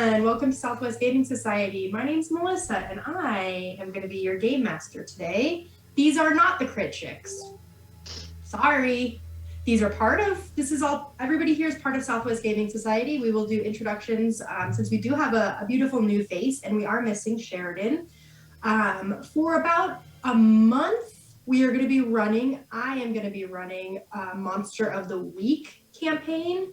everyone. Welcome to Southwest Gaming Society. My name's Melissa, and I am going to be your game master today. These are not the Crit Chicks. Sorry. These are everybody here is part of Southwest Gaming Society. We will do introductions since we do have a beautiful new face, and we are missing Sheridan. For about a month, I am going to be running a Monster of the Week campaign,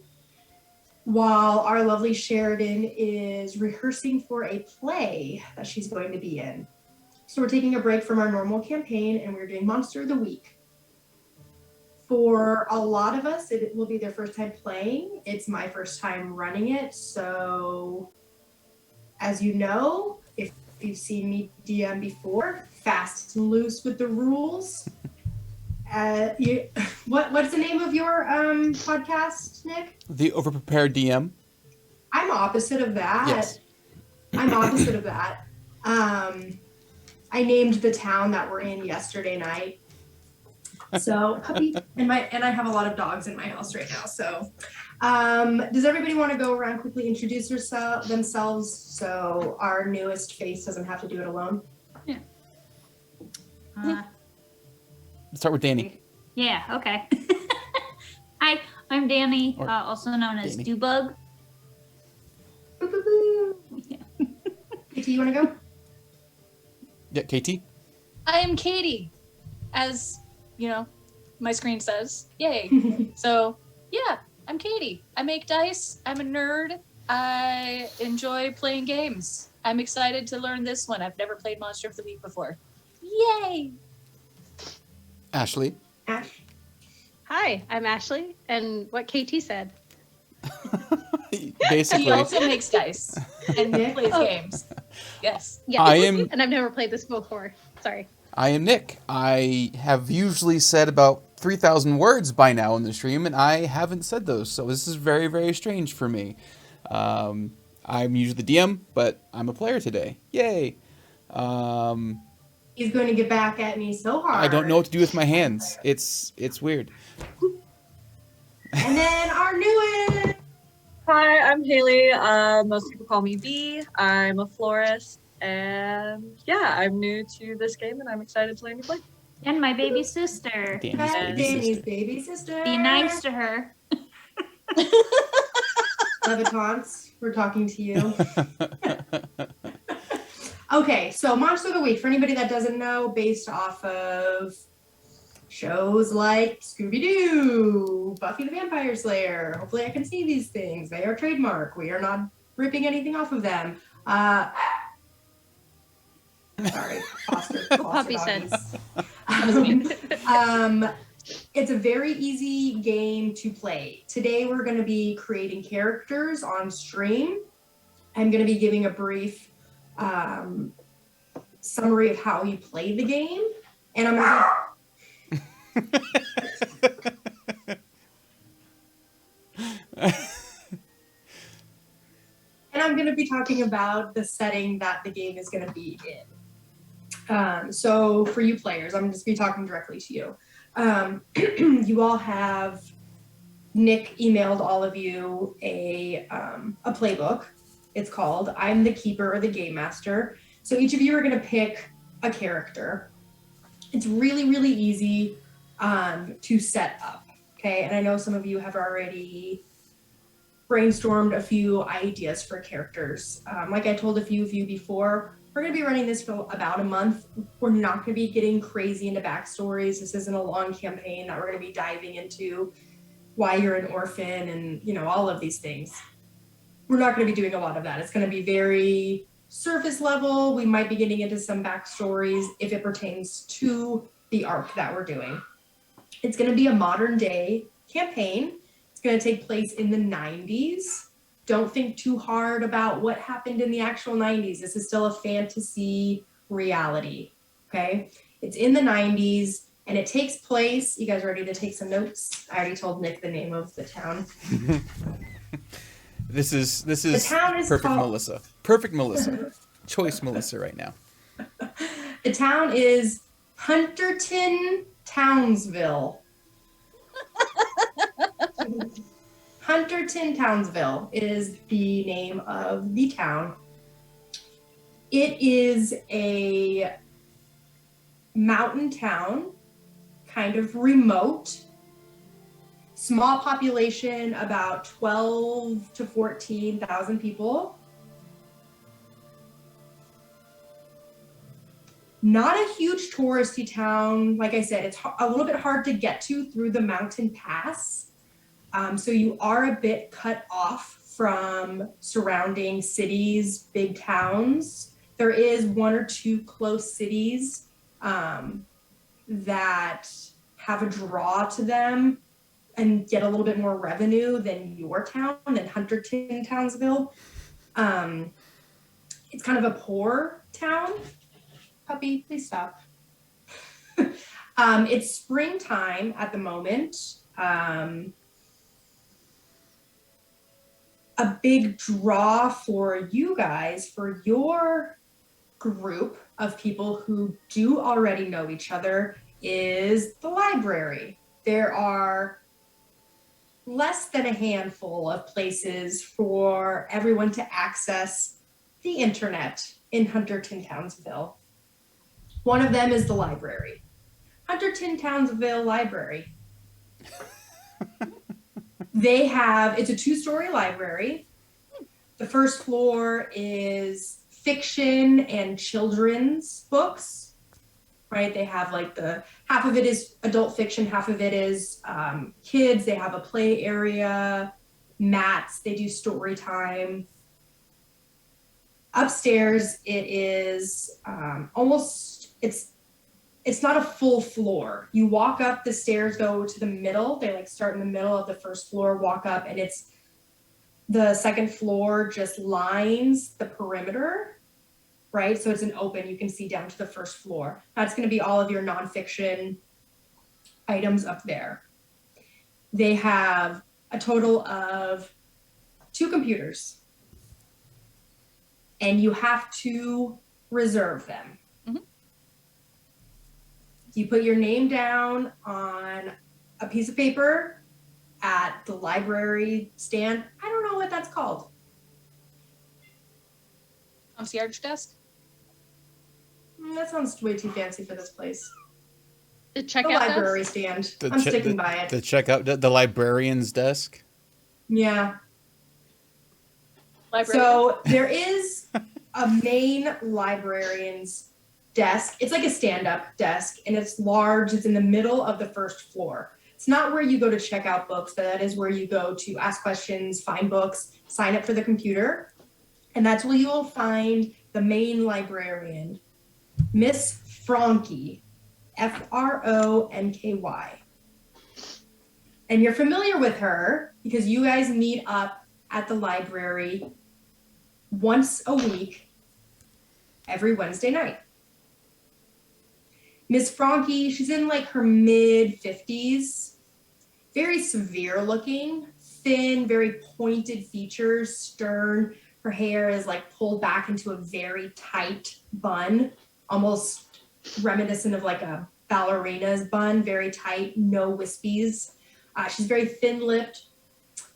while our lovely Sheridan is rehearsing for a play that she's going to be in. So we're taking a break from our normal campaign and we're doing Monster of the Week. For a lot of us, it will be their first time playing. It's my first time running it. So as you know, if you've seen me DM before, fast and loose with the rules. What's the name of your podcast, Nick? The Overprepared DM. I'm opposite of that. Yes. I'm opposite of that. I named the town that we're in yesterday night. So puppy and I have a lot of dogs in my house right now. So does everybody want to go around quickly introduce themselves so our newest face doesn't have to do it alone? Yeah. Let's start with Danny. Yeah, okay. Hi, I'm Danny, also known as Danny. Dewbug. Yeah. KT, you want to go? Yeah, KT. I am Katie, as you know, my screen says. Yay. So, yeah, I'm Katie. I make dice. I'm a nerd. I enjoy playing games. I'm excited to learn this one. I've never played Monster of the Week before. Yay! Ashley. Ash. Hi, I'm Ashley, and what KT said. Basically. He also makes dice and plays games. Yes. Yeah, and I've never played this before. Sorry. I am Nick. I have usually said about 3,000 words by now in the stream, and I haven't said those, so this is very, very strange for me. I'm usually the DM, but I'm a player today. Yay! He's going to get back at me so hard. I don't know what to do with my hands. It's weird. And then our newest. Hi, I'm Hailey. Most people call me B. I'm a florist, and yeah, I'm new to this game, and I'm excited to learn to play. And my baby sister. Danny's baby sister. Be nice to her. Levitons, we're talking to you. Okay, so Monster of the Week, for anybody that doesn't know, based off of shows like Scooby-Doo, Buffy the Vampire Slayer. Hopefully I can see these things. They are trademark. We are not ripping anything off of them. Sorry, foster Puppy said. It's a very easy game to play. Today we're going to be creating characters on stream. I'm going to be giving a brief summary of how you play the game, and I'm going to be talking about the setting that the game is going to be in. So for you players, I'm going to just be talking directly to you. You all have, Nick emailed all of you a playbook. It's called I'm the Keeper or the Game Master. So each of you are going to pick a character. It's really, really easy to set up, okay? And I know some of you have already brainstormed a few ideas for characters. Like I told a few of you before, we're going to be running this for about a month. We're not going to be getting crazy into backstories. This isn't a long campaign that we're going to be diving into why you're an orphan and, all of these things. We're not going to be doing a lot of that. It's going to be very surface level. We might be getting into some backstories if it pertains to the arc that we're doing. It's going to be a modern day campaign. It's going to take place in the 90s. Don't think too hard about what happened in the actual 90s. This is still a fantasy reality, okay? It's in the 90s, and it takes place, you guys ready to take some notes? I already told Nick the name of the town. This is perfect called... Melissa. Perfect Melissa. Choice Melissa right now. The town is Hunterton, Townsville. Hunterton Townsville is the name of the town. It is a mountain town, kind of remote, small population, about 12 to 14,000 people. Not a huge touristy town. Like I said, it's a little bit hard to get to through the mountain pass. So you are a bit cut off from surrounding cities, big towns. There is one or two close cities that have a draw to them and get a little bit more revenue than your town, than Hunterton Townsville. It's kind of a poor town. Puppy, please stop. It's springtime at the moment. A big draw for you guys, for your group of people who do already know each other, is the library. There are less than a handful of places for everyone to access the internet in Hunterton Townsville. One of them is the library. Hunterton Townsville Library. It's a 2-story library. The first floor is fiction and children's books, right? They have like half of it is adult fiction, half of it is kids. They have a play area, mats, they do story time. Upstairs, it is it's not a full floor. You walk up, the stairs go to the middle. They like start in the middle of the first floor, walk up, and it's the second floor just lines the perimeter, right? So it's an open, you can see down to the first floor. That's gonna be all of your nonfiction items up there. They have a total of 2 computers, and you have to reserve them. You put your name down on a piece of paper at the library stand. I don't know what that's called. Concierge desk? That sounds way too fancy for this place. The The checkout library desk? stand. I'm sticking by it. The checkout, the librarian's desk. Yeah. Library? So there is a main librarian's desk. It's like a stand-up desk, and it's large. It's in the middle of the first floor. It's not where you go to check out books, but that is where you go to ask questions, find books, sign up for the computer. And that's where you will find the main librarian, Miss Frankie, Fronky. And you're familiar with her because you guys meet up at the library once a week, every Wednesday night. Miss Frankie, she's in like her mid-50s, very severe looking, thin, very pointed features, stern. Her hair is like pulled back into a very tight bun, almost reminiscent of like a ballerina's bun, very tight, no wispies. She's very thin-lipped.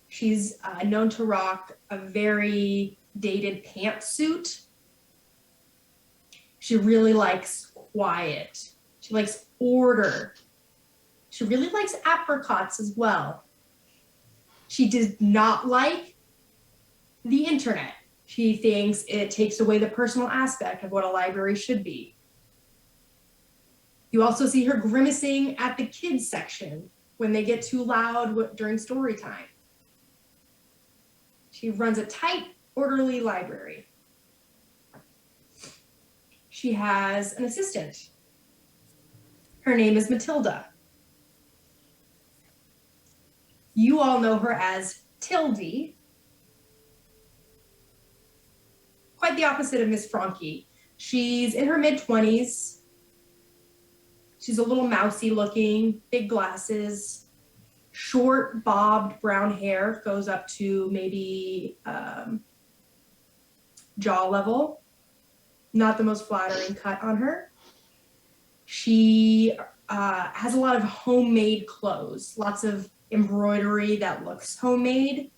She's known to rock a very dated pantsuit. She really likes quiet. She likes order. She really likes apricots as well. She does not like the internet. She thinks it takes away the personal aspect of what a library should be. You also see her grimacing at the kids section when they get too loud during story time. She runs a tight, orderly library. She has an assistant. Her name is Matilda. You all know her as Tildy. Quite the opposite of Miss Frankie. She's in her mid-20s. She's a little mousy looking, big glasses, short bobbed brown hair, goes up to maybe jaw level. Not the most flattering cut on her. She has a lot of homemade clothes, lots of embroidery that looks homemade,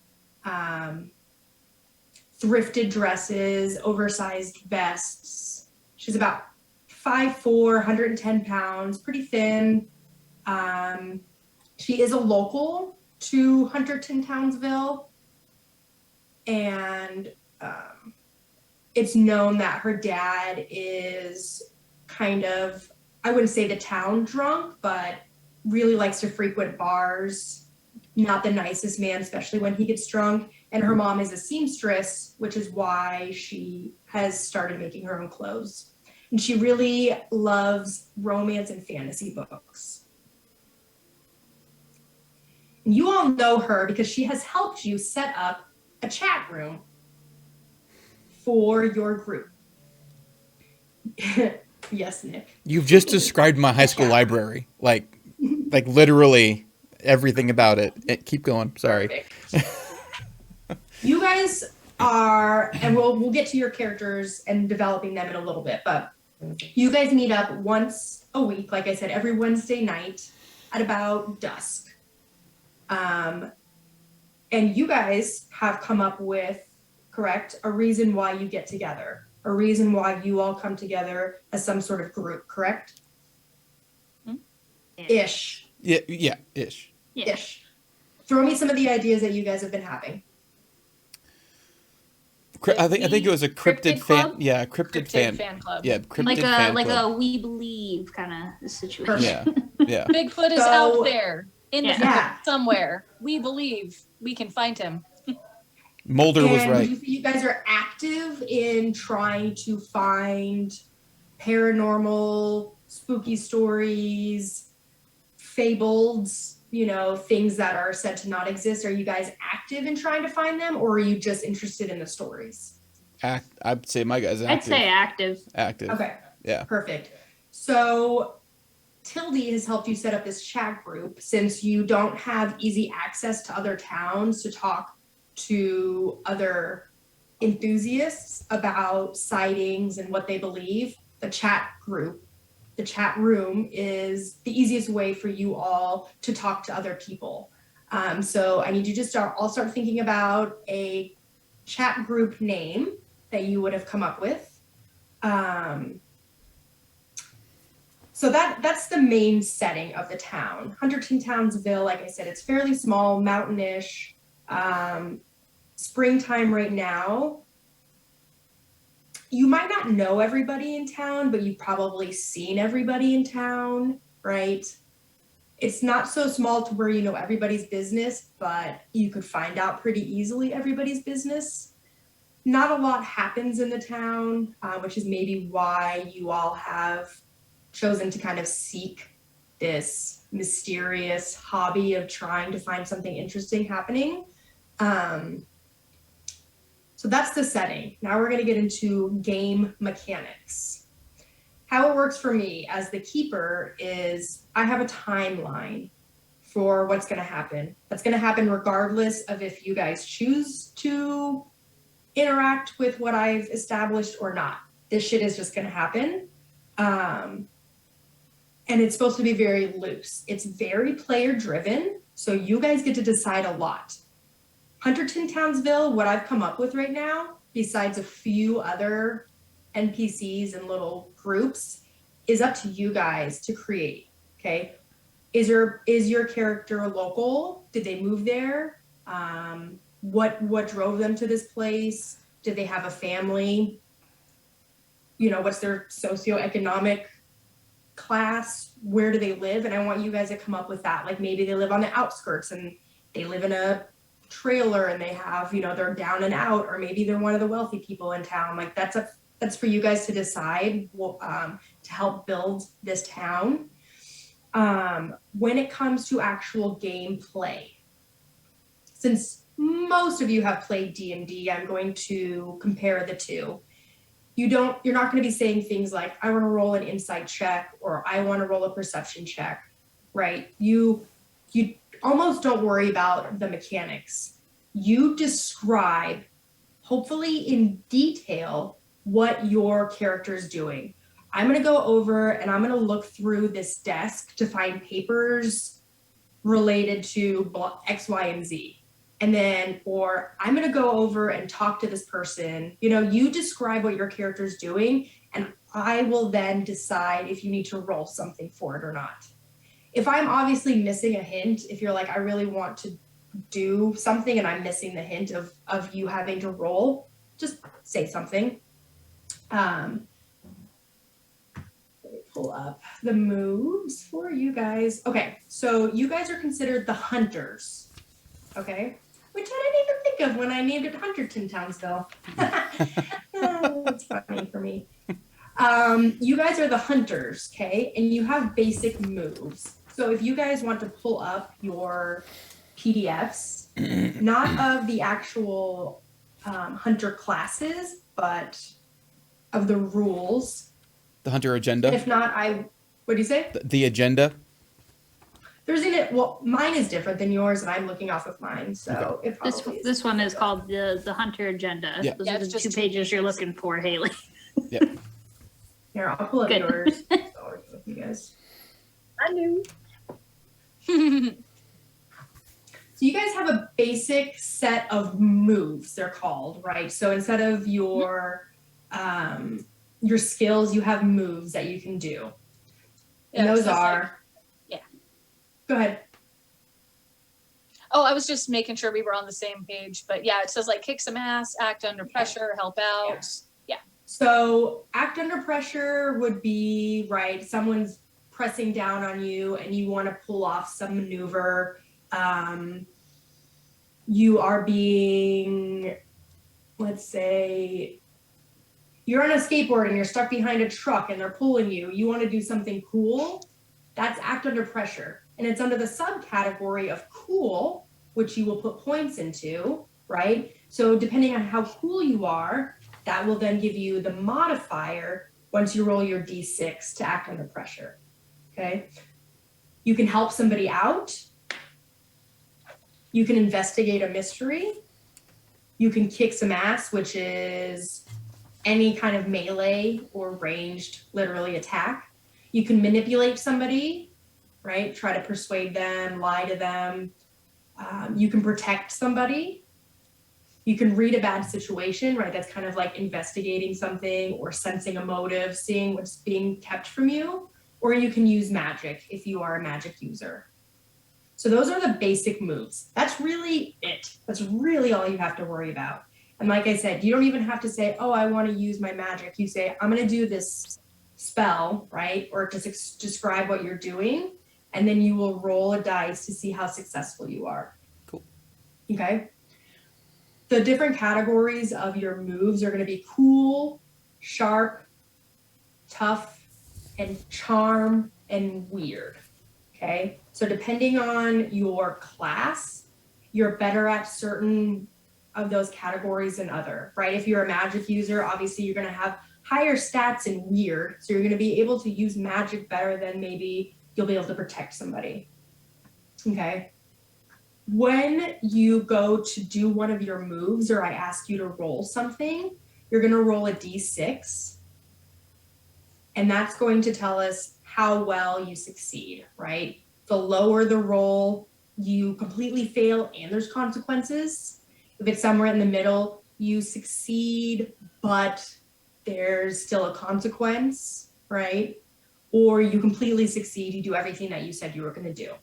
thrifted dresses, oversized vests. She's about 5'4", 110 pounds, pretty thin. She is a local to Hunterton Townsville, and it's known that her dad is kind of, I wouldn't say the town drunk, but really likes to frequent bars. Not the nicest man, especially when he gets drunk. And her mom is a seamstress, which is why she has started making her own clothes. And she really loves romance and fantasy books. And you all know her because she has helped you set up a chat room for your group. Yes, Nick. You've just described my high school library, like literally everything about it. Keep going. Sorry. You guys are, and we'll get to your characters and developing them in a little bit, but you guys meet up once a week, like I said, every Wednesday night at about dusk. And you guys have come up with, correct, a reason why you get together, a reason why you all come together as some sort of group, correct? Ish. Yeah, ish. Yeah. Ish. Throw me some of the ideas that you guys have been having. I think it was a cryptid fan. club? Yeah, cryptid fan. club. Yeah, cryptid Like fan a club. we believe kind of situation. Yeah. Bigfoot is So- out there in the Yeah. somewhere. We believe we can find him. Mulder was And right. you guys are active in trying to find paranormal, spooky stories, fables, things that are said to not exist. Are you guys active in trying to find them, or are you just interested in the stories? I'd say my guy's active. I'd say active. Active. Okay. Yeah. Perfect. So Tildy has helped you set up this chat group since you don't have easy access to other towns to talk to other enthusiasts about sightings and what they believe. The chat group, the chat room is the easiest way for you all to talk to other people. So I need you to all start thinking about a chat group name that you would have come up with. So that's the main setting of the town. Hunterton Townsville, like I said, it's fairly small, mountainish. Springtime right now. You might not know everybody in town, but you've probably seen everybody in town, right? It's not so small to where you know everybody's business, but you could find out pretty easily everybody's business. Not a lot happens in the town, which is maybe why you all have chosen to kind of seek this mysterious hobby of trying to find something interesting happening. So that's the setting. Now we're going to get into game mechanics. How it works for me as the keeper is I have a timeline for what's going to happen. That's going to happen regardless of if you guys choose to interact with what I've established or not. This shit is just going to happen. And it's supposed to be very loose. It's very player driven. So you guys get to decide a lot. Hunterton Townsville, what I've come up with right now, besides a few other NPCs and little groups, is up to you guys to create. Okay. Is your character local? Did they move there? What drove them to this place? Did they have a family? What's their socioeconomic class? Where do they live? And I want you guys to come up with that. Like maybe they live on the outskirts and they live in a trailer and they have, they're down and out, or maybe they're one of the wealthy people in town. Like that's for you guys to decide to help build this town. When it comes to actual gameplay, since most of you have played D&D, I'm going to compare the two. You're not going to be saying things like, I want to roll an insight check or I want to roll a perception check, right? You almost don't worry about the mechanics. You describe, hopefully in detail, what your character's doing. I'm going to go over and I'm going to look through this desk to find papers related to X, Y, and Z. And then, or I'm going to go over and talk to this person. You know, you describe what your character's doing, and I will then decide if you need to roll something for it or not. If I'm obviously missing a hint, if you're like, I really want to do something and I'm missing the hint of you having to roll, just say something. Let me pull up the moves for you guys. Okay, so you guys are considered the hunters, okay? Which I didn't even think of when I named it Hunterton Townsville. That's funny for me. You guys are the hunters, okay? And you have basic moves. So if you guys want to pull up your PDFs, not of the actual hunter classes, but of the rules. The hunter agenda. If not, what do you say? The agenda. Well, mine is different than yours, and I'm looking off of mine, so it probably is. This one is called the Hunter Agenda. Yeah. Those Yeah, are it's the just 2 pages you're looking for, Hailey. Yep. Here, I'll pull up Good. yours. I'll work with you guys. I knew. So you guys have a basic set of moves, they're called, right? So instead of your skills, you have moves that you can do. And Yeah, those so it's are. like- yeah. Go ahead. Oh, I was just making sure we were on the same page. But yeah, it says like kick some ass, act under pressure, help out. Yeah. So act under pressure would be, right, someone's pressing down on you and you want to pull off some maneuver. You are being, let's say, you're on a skateboard and you're stuck behind a truck and they're pulling you. You want to do something cool. That's act under pressure. And it's under the subcategory of cool, which you will put points into, right? So depending on how cool you are, that will then give you the modifier once you roll your D6 to act under pressure, okay? You can help somebody out. You can investigate a mystery. You can kick some ass, which is any kind of melee or ranged, literally, attack. You can manipulate somebody, right? Try to persuade them, lie to them. You can protect somebody. You can read a bad situation, right? That's kind of like investigating something or sensing a motive, seeing what's being kept from you. Or you can use magic if you are a magic user. So those are the basic moves. That's really it. That's really all you have to worry about. And like I said, you don't even have to say, oh, I want to use my magic. You say, I'm going to do this spell, right? Or just describe what you're doing. And then you will roll a dice to see how successful you are. Cool. Okay. The different categories of your moves are going to be cool, sharp, tough, and charm, and weird. Okay. So depending on your class, you're better at certain of those categories than other, right? If you're a magic user, obviously you're going to have higher stats in weird. So you're going to be able to use magic better than maybe you'll be able to protect somebody. Okay. When you go to do one of your moves or I ask you to roll something, you're going to roll a D6. And that's going to tell us how well you succeed, right? The lower the roll, you completely fail and there's consequences. If it's somewhere in the middle, you succeed, but there's still a consequence, right? Or you completely succeed, you do everything that you said you were going to do.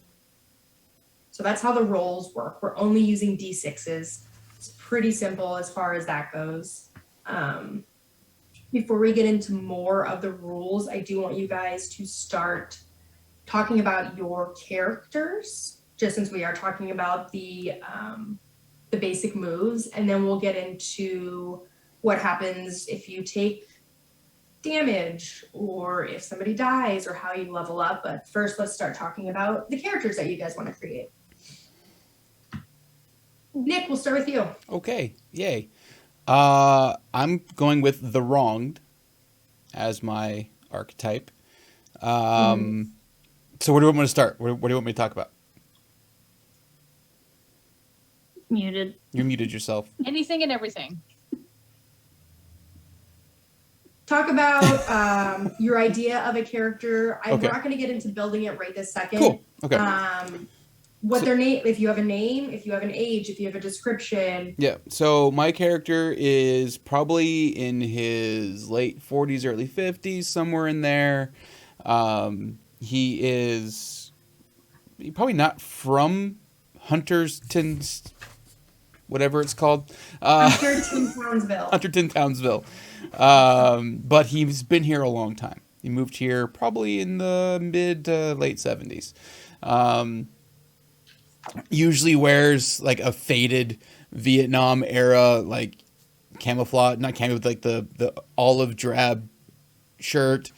So that's how the rolls work. We're only using D6s. It's pretty simple as far as that goes. Before we get into more of the rules, I do want you guys to start talking about your characters, just since we are talking about the basic moves, and then we'll get into what happens if you take damage or if somebody dies or how you level up. But first, let's start talking about the characters that you guys want to create. Nick, we'll start with you. Okay, yay. I'm going with the Wronged as my archetype. So where do you want me to start? What do you want me to talk about? Muted. You muted yourself. Anything and everything. Talk about your idea of a character. Okay. We're not going to get into building it right this second. Cool. Okay. what their name, if you have a name, if you have an age, if you have a description. Yeah, so my character is probably in his late 40s, early 50s, somewhere in there. He is probably not from Hunterston, whatever it's called. Hunterton, Townsville. Hunterton, Townsville. But he's been here a long time. He moved here probably in the mid to late 70s. Usually wears like a faded Vietnam era like camouflage, not camouflage, like the olive drab shirt,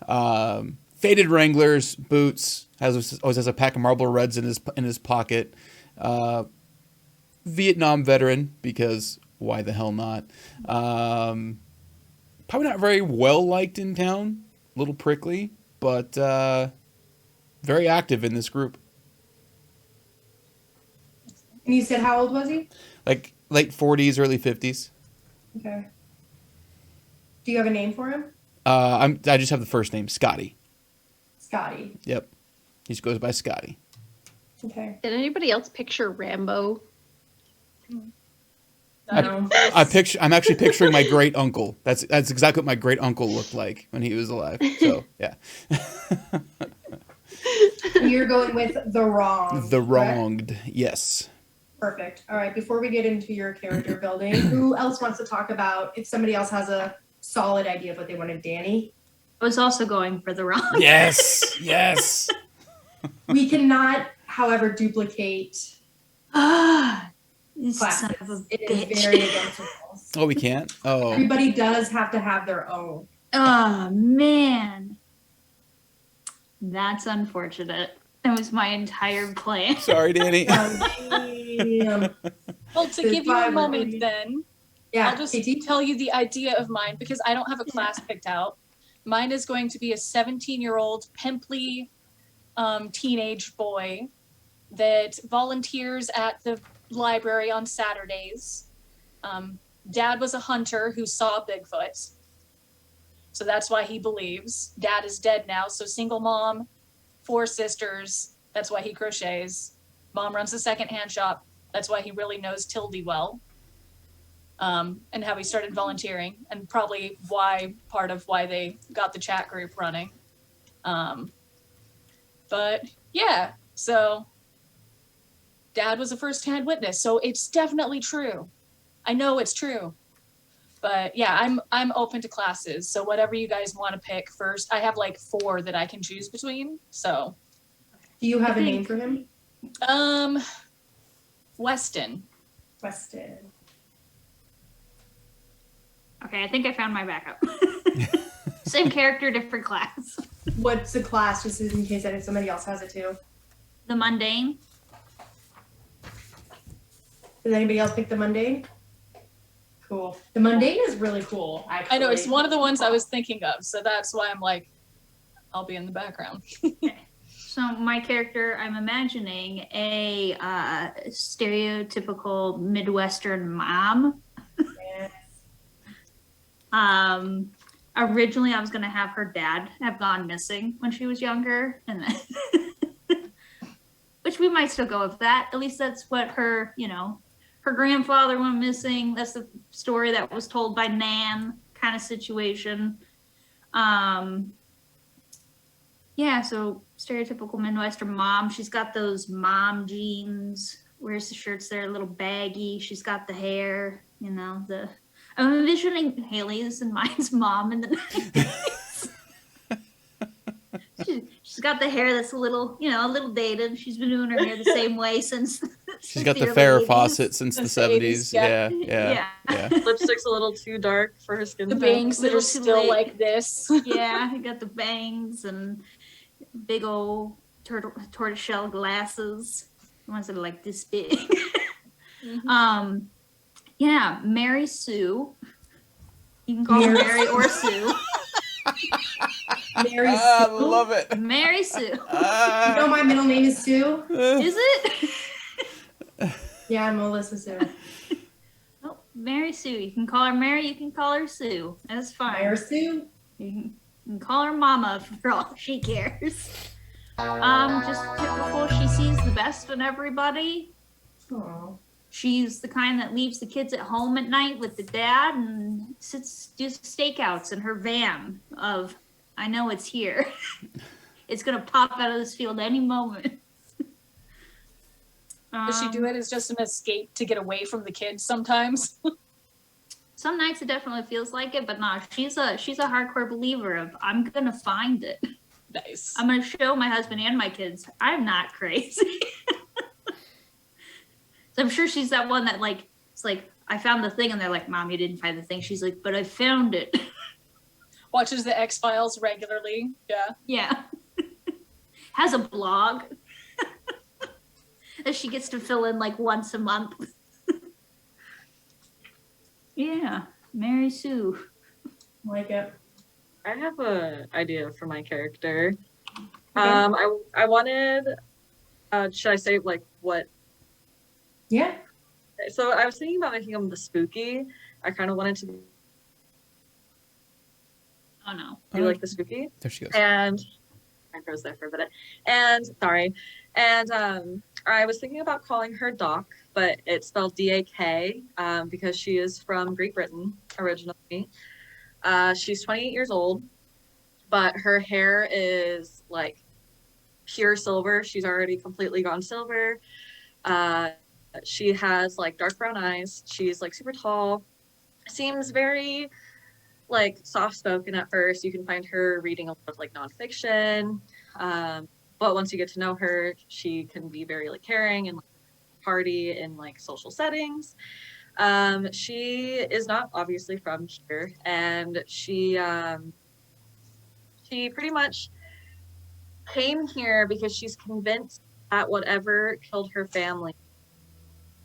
faded Wranglers, boots, always has a pack of Marlboro Reds in his pocket. Vietnam veteran, because why the hell not? Probably not very well liked in town, a little prickly, but very active in this group. And you said how old was he? Like late 40s, early 50s. Okay. Do you have a name for him? I just have the first name, Scotty. Scotty. Yep. He just goes by Scotty. Okay. Did anybody else picture Rambo? No. I'm actually picturing my great uncle. That's exactly what my great uncle looked like when he was alive. So yeah. You're going with the wrong. The correct? wronged, yes. Perfect. All right. Before we get into your character building, who else wants to talk about if somebody else has a solid idea of what they wanted? Danny? I was also going for the wrong. Yes, yes. We cannot, however, duplicate Ah, you son classes. of a It is bitch. very against the rules. Oh, we can't? Oh. Everybody does have to have their own. Oh man, that's unfortunate. That was my entire plan. Sorry, Danny. Damn. Well, to There's give you a five moment already. then, Yeah. I'll just KT? tell you the idea of mine because I don't have a class picked out. Mine is going to be a 17-year-old pimply teenage boy that volunteers at the library on Saturdays. Dad was a hunter who saw Bigfoot. So that's why he believes. Dad is dead now, so single mom, 4 sisters, that's why he crochets. Mom runs a secondhand shop, that's why he really knows Tildy well. And how he started volunteering, and probably part of why they got the chat group running. But yeah, so Dad was a first-hand witness, so it's definitely true. I know it's true. But yeah, I'm open to classes, so whatever you guys want to pick first. I have like 4 that I can choose between. So, Do you have a name for him? Weston. Weston. Okay, I think I found my backup. Same character, different class. What's the class, just in case somebody else has it too? The Mundane. Does anybody else pick the Mundane? Cool. The Mundane is really cool, actually. I know it's one of the ones I was thinking of, so that's why I'm like, I'll be in the background. So my character, I'm imagining a stereotypical Midwestern mom. Yes. Originally I was gonna have her dad have gone missing when she was younger, and then which we might still go with that. At least that's what her grandfather went missing. That's the story that was told by Nan, kind of situation. Yeah, so stereotypical Midwestern mom. She's got those mom jeans, wears the shirts that are a little baggy. She's got the hair, I'm envisioning Hailey's and mine's mom in the 90s. She's got the hair that's a little dated. She's been doing her hair the same way since. She's got the early Farrah 80s. Fawcett since the 70s. Yeah. Yeah. Lipstick's a little too dark for her skin The tone. bangs that Little are too still late. like this. Yeah, you got the bangs and big old tortoiseshell glasses. The ones that are like this big. Mhm. Yeah, Mary Sue. You can call her Mary or Sue. Mary I Sue. love it. Mary Sue. You know my middle name is Sue? Is it? Yeah, I'm Melissa Sue. Oh, Mary Sue. You can call her Mary. You can call her Sue. That's fine. Mary Sue. You can call her Mama for all she cares. Just typical. She sees the best in everybody. Aw. She's the kind that leaves the kids at home at night with the dad and sits just stakeouts in her van of, I know it's here. It's gonna pop out of this field any moment. Does she do it as just an escape to get away from the kids sometimes? Some nights it definitely feels like it, but no, she's a hardcore believer of, I'm gonna find it. Nice. I'm gonna show my husband and my kids I'm not crazy. So I'm sure she's that one that like, it's like, I found the thing, and they're like, Mom, you didn't find the thing. She's like, but I found it. Watches the X-Files regularly. Yeah. Yeah. Has a blog that she gets to fill in like once a month. Yeah, Mary Sue. Like it. I have an idea for my character. Okay. I wanted. Should I say like what? Yeah. So I was thinking about making him the spooky. I kind of wanted to Oh no. be like the spooky, There she goes. and I froze there for a minute. And sorry, and I was thinking about calling her Doc, but it's spelled D-A-K because she is from Great Britain originally. She's 28 years old, but her hair is like pure silver. She's already completely gone silver. She has like dark brown eyes. She's like super tall. Seems very like soft spoken at first. You can find her reading a lot of like nonfiction. But once you get to know her, she can be very like caring and like, party in like social settings. She is not obviously from here, and she pretty much came here because she's convinced that whatever killed her family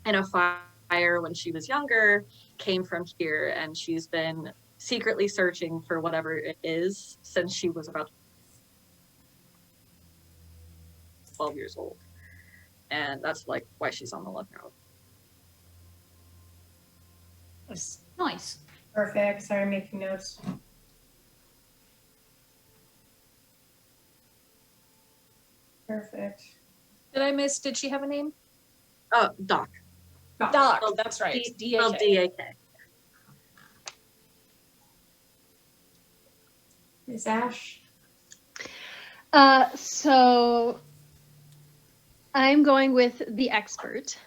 in a fire when she was younger came from here, and she's been secretly searching for whatever it is since she was about 12 years old. And that's like why she's on the lookout. Nice. Perfect. Sorry, I'm making notes. Perfect. Did I miss? Did she have a name? Doc. Doc. Oh, that's right. Spelled D-A-K. D-A-K. Miss Ash. So I'm going with the expert.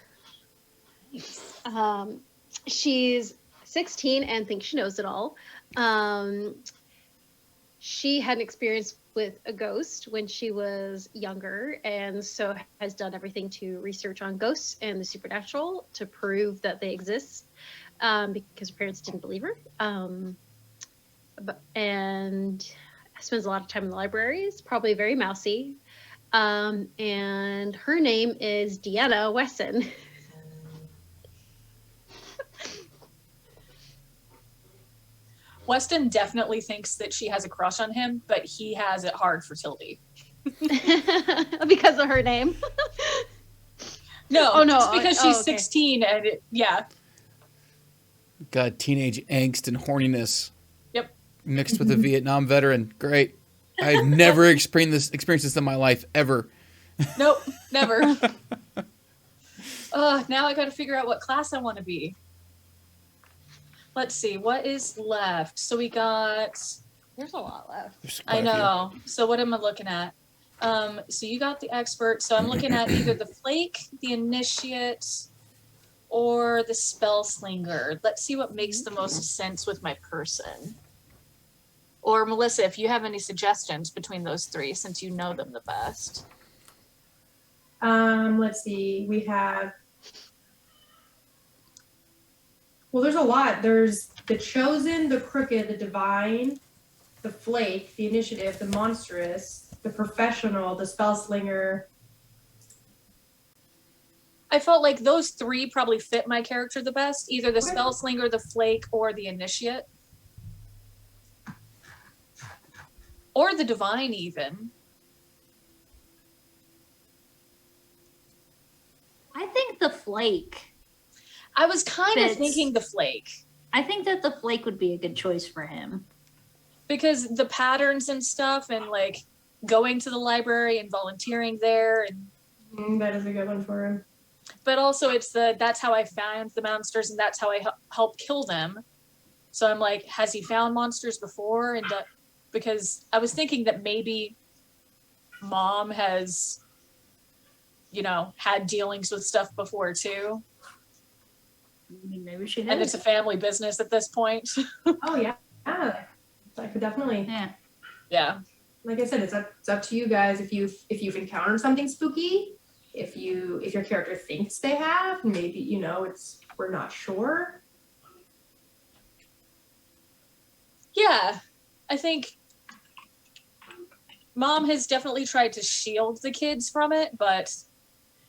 She's 16 and thinks she knows it all. She had an experience with a ghost when she was younger, and so has done everything to research on ghosts and the supernatural to prove that they exist, because her parents didn't believe her. And spends a lot of time in the libraries, probably very mousy. And her name is Deanna Weston. Weston definitely thinks that she has a crush on him, but he has it hard for Tildy. Because of her name. No, Oh, no. just because Oh, she's okay. 16 and yeah. Got teenage angst and horniness. Yep. Mixed with a Vietnam veteran. Great. I've never experienced this in my life ever. Nope, never. Now I got to figure out what class I want to be. Let's see, what is left? So we got, There's a lot left. There's quite I a few. know. So what am I looking at? So you got the expert. So I'm looking at either the Flake, the Initiate, or the Spell Slinger. Let's see what makes the most sense with my person. Or Melissa, if you have any suggestions between those three, since you know them the best. Let's see. We have. Well, there's a lot. There's the Chosen, the Crooked, the Divine, the Flake, the Initiative, the Monstrous, the Professional, the Spellslinger. I felt like those three probably fit my character the best, either the Okay. Spell Slinger, the Flake, or the Initiate. Or the Divine, even. I think the Flake. I was kind of Fits. thinking the Flake. I think that the Flake would be a good choice for him. Because the patterns and stuff, and like going to the library and volunteering there, and That is a good one for him. but also it's that's how I found the monsters and that's how I help kill them. So I'm like, has he found monsters before? And because I was thinking that maybe Mom has, had dealings with stuff before too. Maybe she And it's has. a family business at this point. Oh yeah, I could definitely. Yeah. Yeah. Like I said, it's up to you guys. If you've encountered something spooky, if your character thinks they have, maybe we're not sure. Yeah. I think Mom has definitely tried to shield the kids from it, but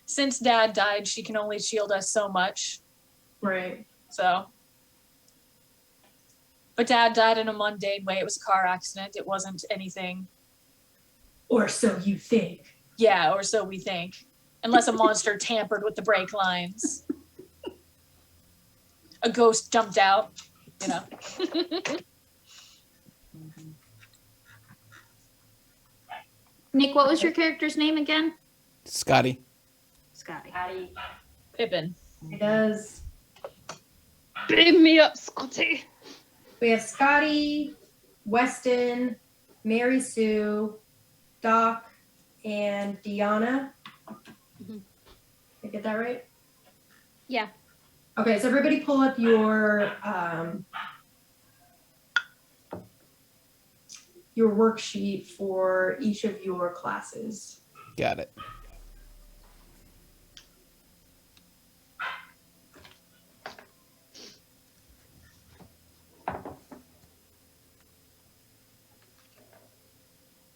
since Dad died, she can only shield us so much. Right. So, but Dad died in a mundane way. It was a car accident. It wasn't anything. Or so you think. Yeah, or so we think. Unless a monster tampered with the brake lines. A ghost jumped out, Nick, what was your character's name again? Scotty. Scotty. Pippin. It does. Beam me up, Scotty. We have Scotty, Weston, Mary Sue, Doc, and Deanna. Mhm. Did I get that right? Yeah. Okay, so everybody pull up your worksheet for each of your classes. Got it.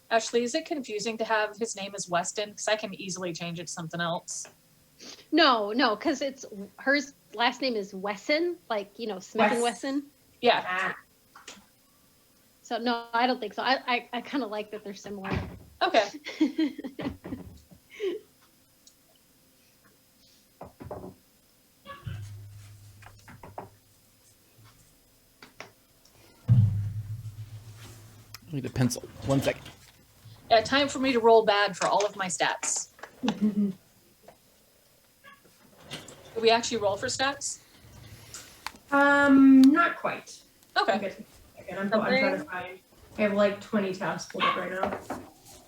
Ashley, is it confusing to have his name as Weston? Because I can easily change it to something else. No, because her last name is Wesson, like, Smith and Wesson. Yeah. Ah, So no, I don't think so. I kind of like that they're similar. Okay. I need a pencil. 1 second. Yeah, time for me to roll bad for all of my stats. Do we actually roll for stats? Not quite. Okay. Again, I'm trying to find. I have like 20 tabs pulled up right now.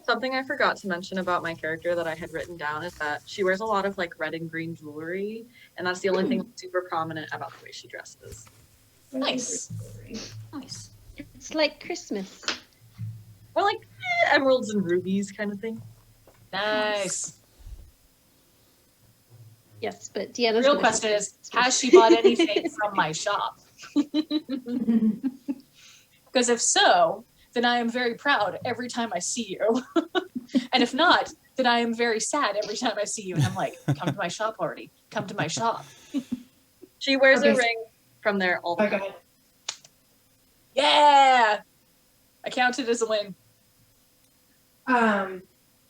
Something I forgot to mention about my character that I had written down is that she wears a lot of like red and green jewelry, and that's the only thing super prominent about the way she dresses. Nice. Nice. It's like Christmas. Or like emeralds and rubies kind of thing. Nice. Yes, but Deanna's Real gonna question say is, Christmas. has she bought anything from my shop? Because if so, then I am very proud every time I see you. And if not, then I am very sad every time I see you. And I'm like, come to my shop already. Come to my shop. She wears Okay. a ring from there all the Okay. time. Yeah. I count it as a win.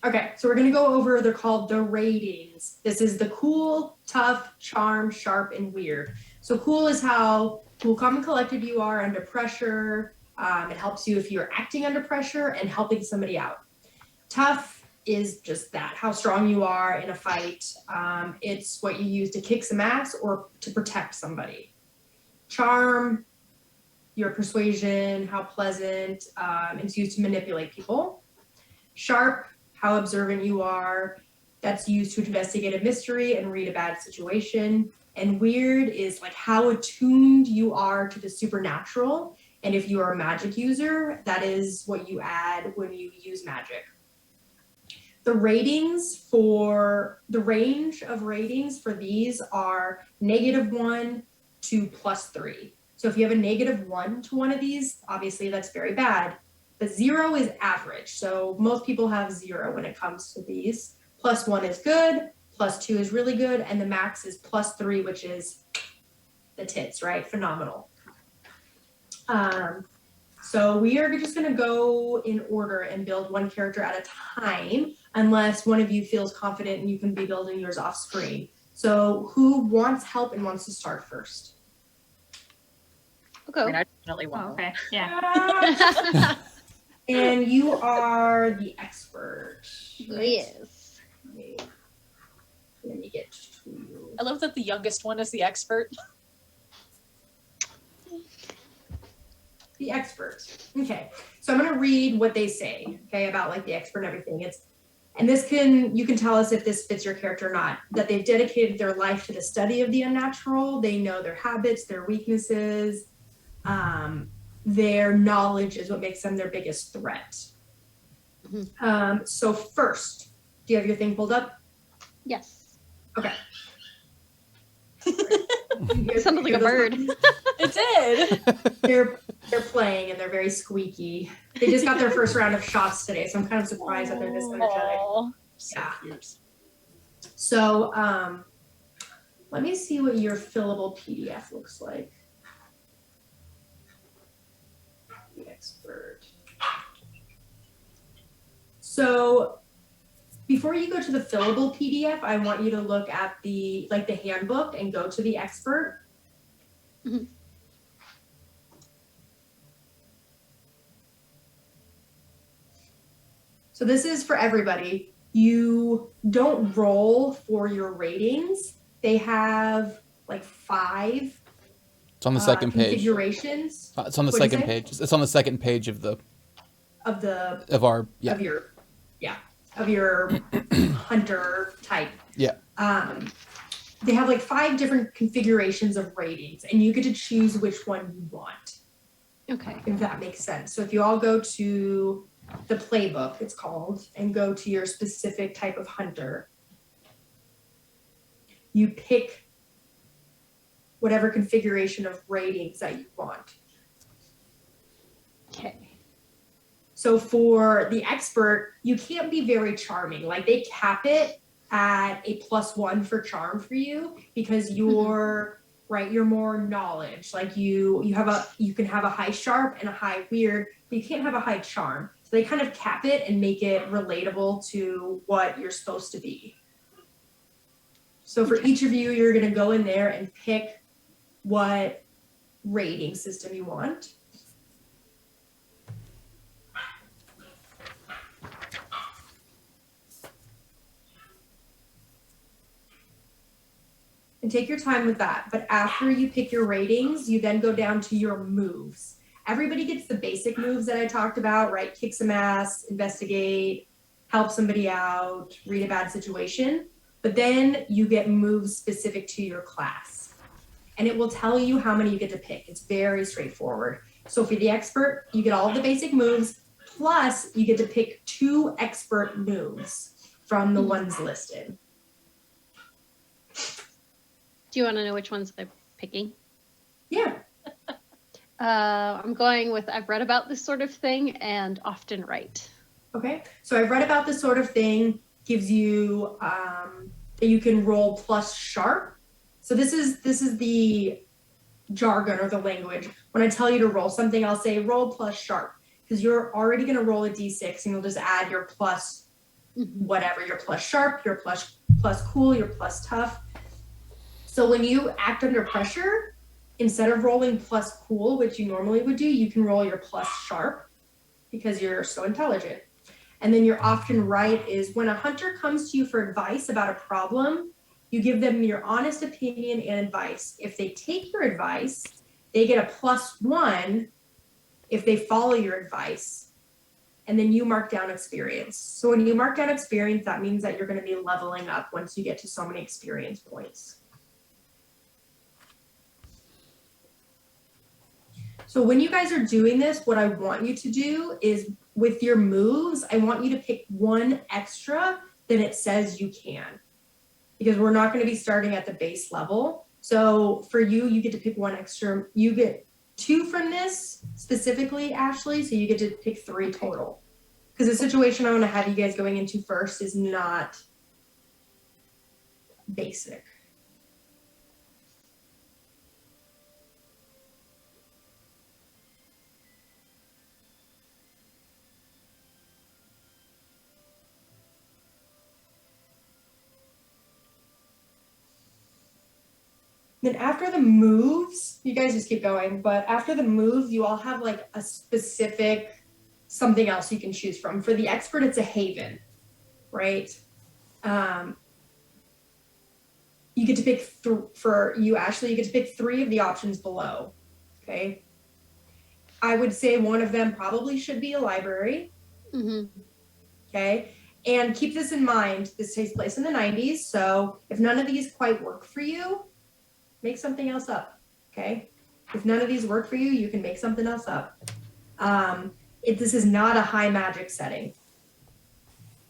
Okay, so we're gonna go over, they're called the ratings. This is the cool, tough, charm, sharp, and weird. So cool is how cool, calm, and collected you are under pressure. It helps you if you're acting under pressure and helping somebody out. Tough is just that, how strong you are in a fight. It's what you use to kick some ass or to protect somebody. Charm, your persuasion, how pleasant, it's used to manipulate people. Sharp, how observant you are. That's used to investigate a mystery and read a bad situation. And weird is like how attuned you are to the supernatural. And if you are a magic user, that is what you add when you use magic. The range of ratings for these are -1 to +3. So if you have a -1 to one of these, obviously that's very bad. But 0 is average. So most people have 0 when it comes to these. +1 is good, +2 is really good, and the max is +3, which is the tits, right? Phenomenal. So we are just gonna go in order and build one character at a time, unless one of you feels confident and you can be building yours off screen. So who wants help and wants to start first? I'll go. I mean, I definitely Oh, want okay. Yeah. And you are the expert. Right? Yes. Okay. Let me get to I love that the youngest one is the expert. the expert. Okay. So I'm gonna read what they say, okay, about like the expert and everything. And this you can tell us if this fits your character or not, that they've dedicated their life to the study of the unnatural. They know their habits, their weaknesses, their knowledge is what makes them their biggest threat. So first, do you have your thing pulled up? Yes. Okay. It sounded like a bird. It did. They're playing and they're very squeaky. They just got their first round of shots today, so I'm kind of surprised that they're this energetic. Aw, so Yeah. cute. So let me see what your fillable PDF looks like. The expert. So before you go to the fillable PDF, I want you to look at the handbook and go to the expert. Mhm. So this is for everybody. You don't roll for your ratings. They have like 5 It's on the second page. configurations It's on the What'd you second say? page. It's on the second page of our of your hunter type. Yeah. They have like 5 different configurations of ratings, and you get to choose which one you want, Okay. if that makes sense. So if you all go to the playbook, it's called, and go to your specific type of hunter, you pick whatever configuration of ratings that you want. Okay. So for the expert, you can't be very charming. Like they cap it at a +1 for charm for you because you're right. You're more knowledge. Like you can have a high sharp and a high weird, but you can't have a high charm. So they kind of cap it and make it relatable to what you're supposed to be. So for each of you, you're gonna go in there and pick what rating system you want. And take your time with that. But after you pick your ratings, you then go down to your moves. Everybody gets the basic moves that I talked about, right? Kick some ass, investigate, help somebody out, read a bad situation. But then you get moves specific to your class. And it will tell you how many you get to pick. It's very straightforward. So for the expert, you get all of the basic moves, plus you get to pick 2 expert moves from the ones listed. Do you want to know which ones I'm picking? Yeah. I'm going with I've read about this sort of thing and often write. Okay. So I've read about this sort of thing, gives you that you can roll plus sharp. So this is the jargon or the language. When I tell you to roll something, I'll say roll plus sharp because you're already going to roll a d6 and you'll just add your plus whatever, your plus sharp, your plus cool, your plus tough. So when you act under pressure, instead of rolling plus cool, which you normally would do, you can roll your plus sharp because you're so intelligent. And then your often right is when a hunter comes to you for advice about a problem, you give them your honest opinion and advice. If they take your advice, they get a +1 if they follow your advice. And then you mark down experience. So when you mark down experience, that means that you're going to be leveling up once you get to so many experience points. So when you guys are doing this, what I want you to do is with your moves, I want you to pick 1 extra than it says you can. Because we're not going to be starting at the base level. So for you, you get to pick 1 extra. You get 2 from this specifically, Ashley, so you get to pick 3 total. Because the situation I want to have you guys going into first is not basic. Then after the moves, you guys just keep going, but after the moves, you all have like a specific something else you can choose from. For the expert, it's a haven, right? You get to pick for you, Ashley, you get to pick 3 of the options below. Okay. I would say one of them probably should be a library. Okay. And keep this in mind, this takes place in the 90s. So if none of these quite work for you, make something else up. Okay. If none of these work for you, you can make something else up. This is not a high magic setting.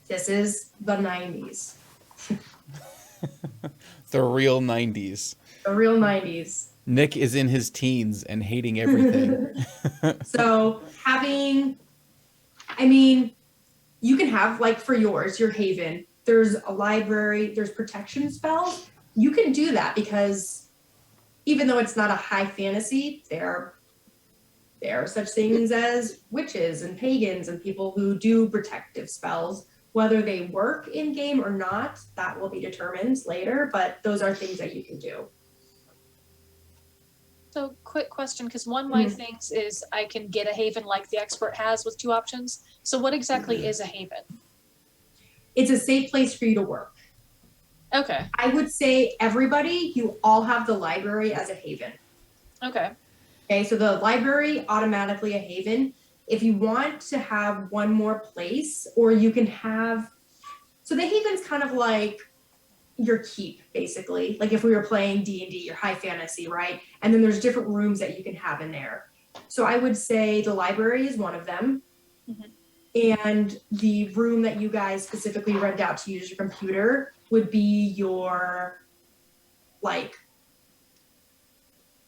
This is the 90s. The real 90s. The real 90s. Nick is in his teens and hating everything. So you can have, like, for yours, your haven, there's a library, there's protection spells. You can do that because even though it's not a high fantasy, there are such things as witches and pagans and people who do protective spells. Whether they work in game or not, that will be determined later, but those are things that you can do. So, quick question, because one of my things is I can get a haven like the expert has with 2 options. So what exactly is a haven? It's a safe place for you to work. Okay. I would say everybody, you all have the library as a haven. Okay. Okay, so the library, automatically a haven. If you want to have one more place, or you can have, so the haven's kind of like your keep, basically. Like if we were playing D&D, your high fantasy, right? And then there's different rooms that you can have in there. So I would say the library is one of them. And the room that you guys specifically rent out to use your computer would be your, like,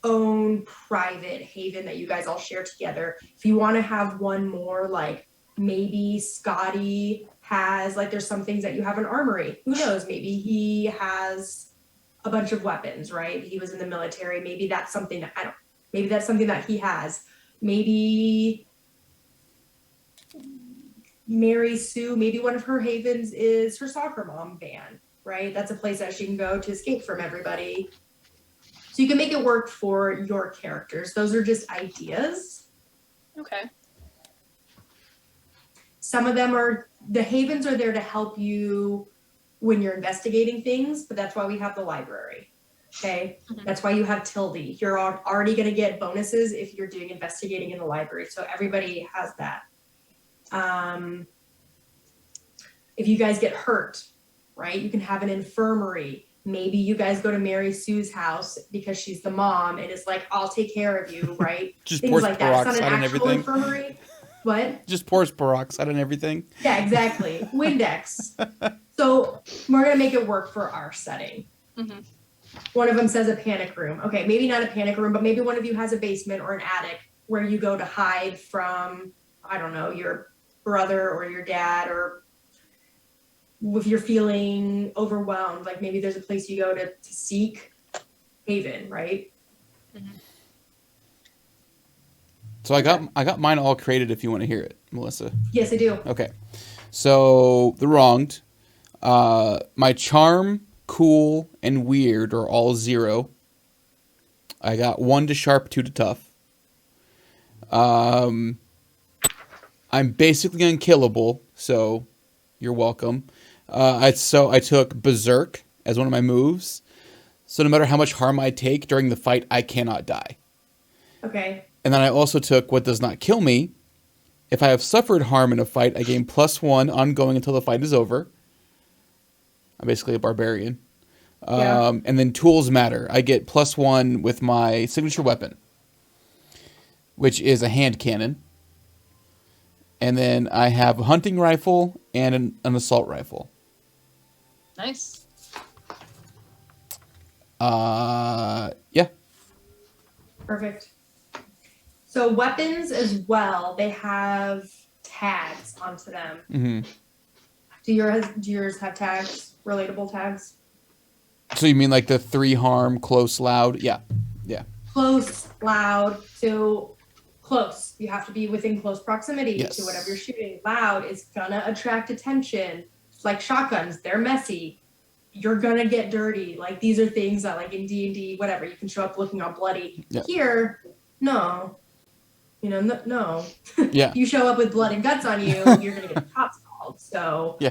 own private haven that you guys all share together. If you want to have one more, like maybe Scotty has, like, there's some things that you have an armory. Who knows? Maybe he has a bunch of weapons, right? He was in the military. Maybe that's something that maybe that's something that he has. Maybe Mary Sue, maybe one of her havens is her soccer mom band, right? That's a place that she can go to escape from everybody. So you can make it work for your characters. Those are just ideas. Okay. Some of them the havens are there to help you when you're investigating things, but that's why we have the library. Okay. That's why you have Tilde. You're already going to get bonuses if you're doing investigating in the library. So everybody has that. If you guys get hurt, right, you can have an infirmary. Maybe you guys go to Mary Sue's house because she's the mom and it's like, I'll take care of you, right? Just Things pours like that. It's not peroxide an and actual everything. infirmary. What? Just pours peroxide and everything. Yeah, exactly. Windex. So we're going to make it work for our setting. One of them says a panic room. Okay, maybe not a panic room, but maybe one of you has a basement or an attic where you go to hide from, I don't know, your brother or your dad, or if you're feeling overwhelmed, like maybe there's a place you go to seek haven, right? So I got mine all created if you want to hear it, Melissa. Yes, I do. Okay. So the wronged. My charm, cool, and weird are all 0. I got 1 to sharp, 2 to tough. I'm basically unkillable, so you're welcome. I took Berserk as one of my moves. So no matter how much harm I take during the fight, I cannot die. Okay. And then I also took What Does Not Kill Me. If I have suffered harm in a fight, I gain +1 ongoing until the fight is over. I'm basically a barbarian. Yeah. And then Tools Matter. I get +1 with my signature weapon, which is a hand cannon. And then I have a hunting rifle and an assault rifle. Nice. Yeah. Perfect. So weapons as well, they have tags onto them. Mm-hmm. Do yours have tags, relatable tags? So you mean like the 3 harm, close, loud? Yeah. Yeah. Close, loud. So close, you have to be within close proximity Yes. to whatever you're shooting. Loud is gonna attract attention. It's like shotguns, they're messy. You're gonna get dirty. Like, these are things that, like, in D&D, whatever, you can show up looking all bloody. Yeah. Here, no. No. Yeah. You show up with blood and guts on you, you're gonna get the cops called. So Yeah.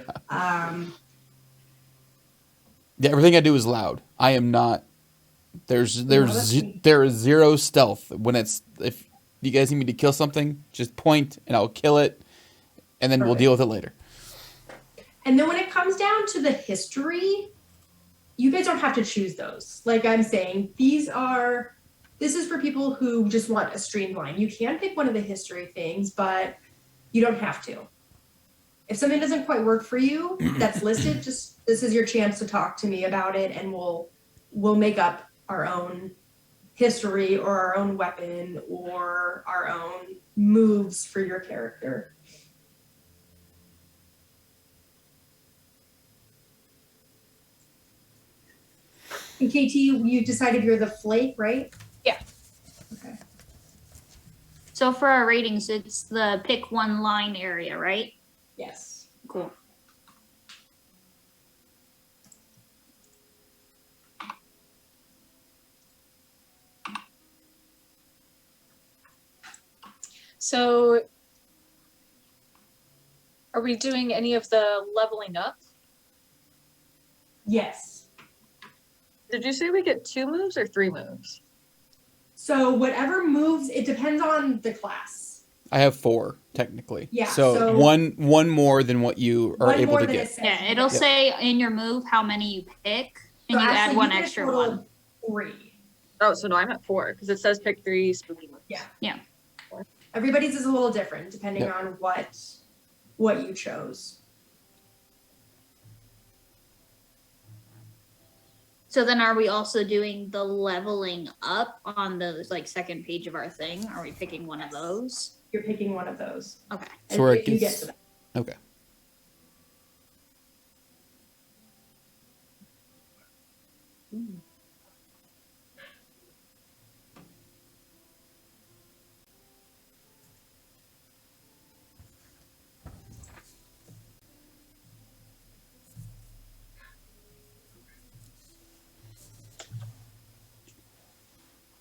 Yeah, everything I do is loud. I am not. There is zero stealth when if you guys need me to kill something, just point and I'll kill it, and then we'll deal with it later. And then when it comes down to the history, you guys don't have to choose those. Like I'm saying, this is for people who just want a streamline. You can pick one of the history things, but you don't have to. If something doesn't quite work for you that's listed, this is your chance to talk to me about it, and we'll make up our own history or our own weapon or our own moves for your character. And KT, you decided you're the Flake, right? Yeah. Okay. So for our ratings, it's the pick one line area, right? Yes. Cool. So, are we doing any of the leveling up? Yes. Did you say we get 2 moves or 3 moves? So whatever moves, it depends on the class. I have 4 technically. Yeah, So, so- one more than what you are One able more to than get. it says. Yeah, it'll say in your move how many you pick, and So you actually, add one get a extra total one. of 3. Oh, so no, I'm at 4 because it says pick 3 spooky moves. Yeah. Everybody's is a little different depending Yep. on what you chose. So then are we also doing the leveling up on the like second page of our thing? Are we picking one of those? You're picking one of those. Okay. So where it if you get gets- to that. Okay.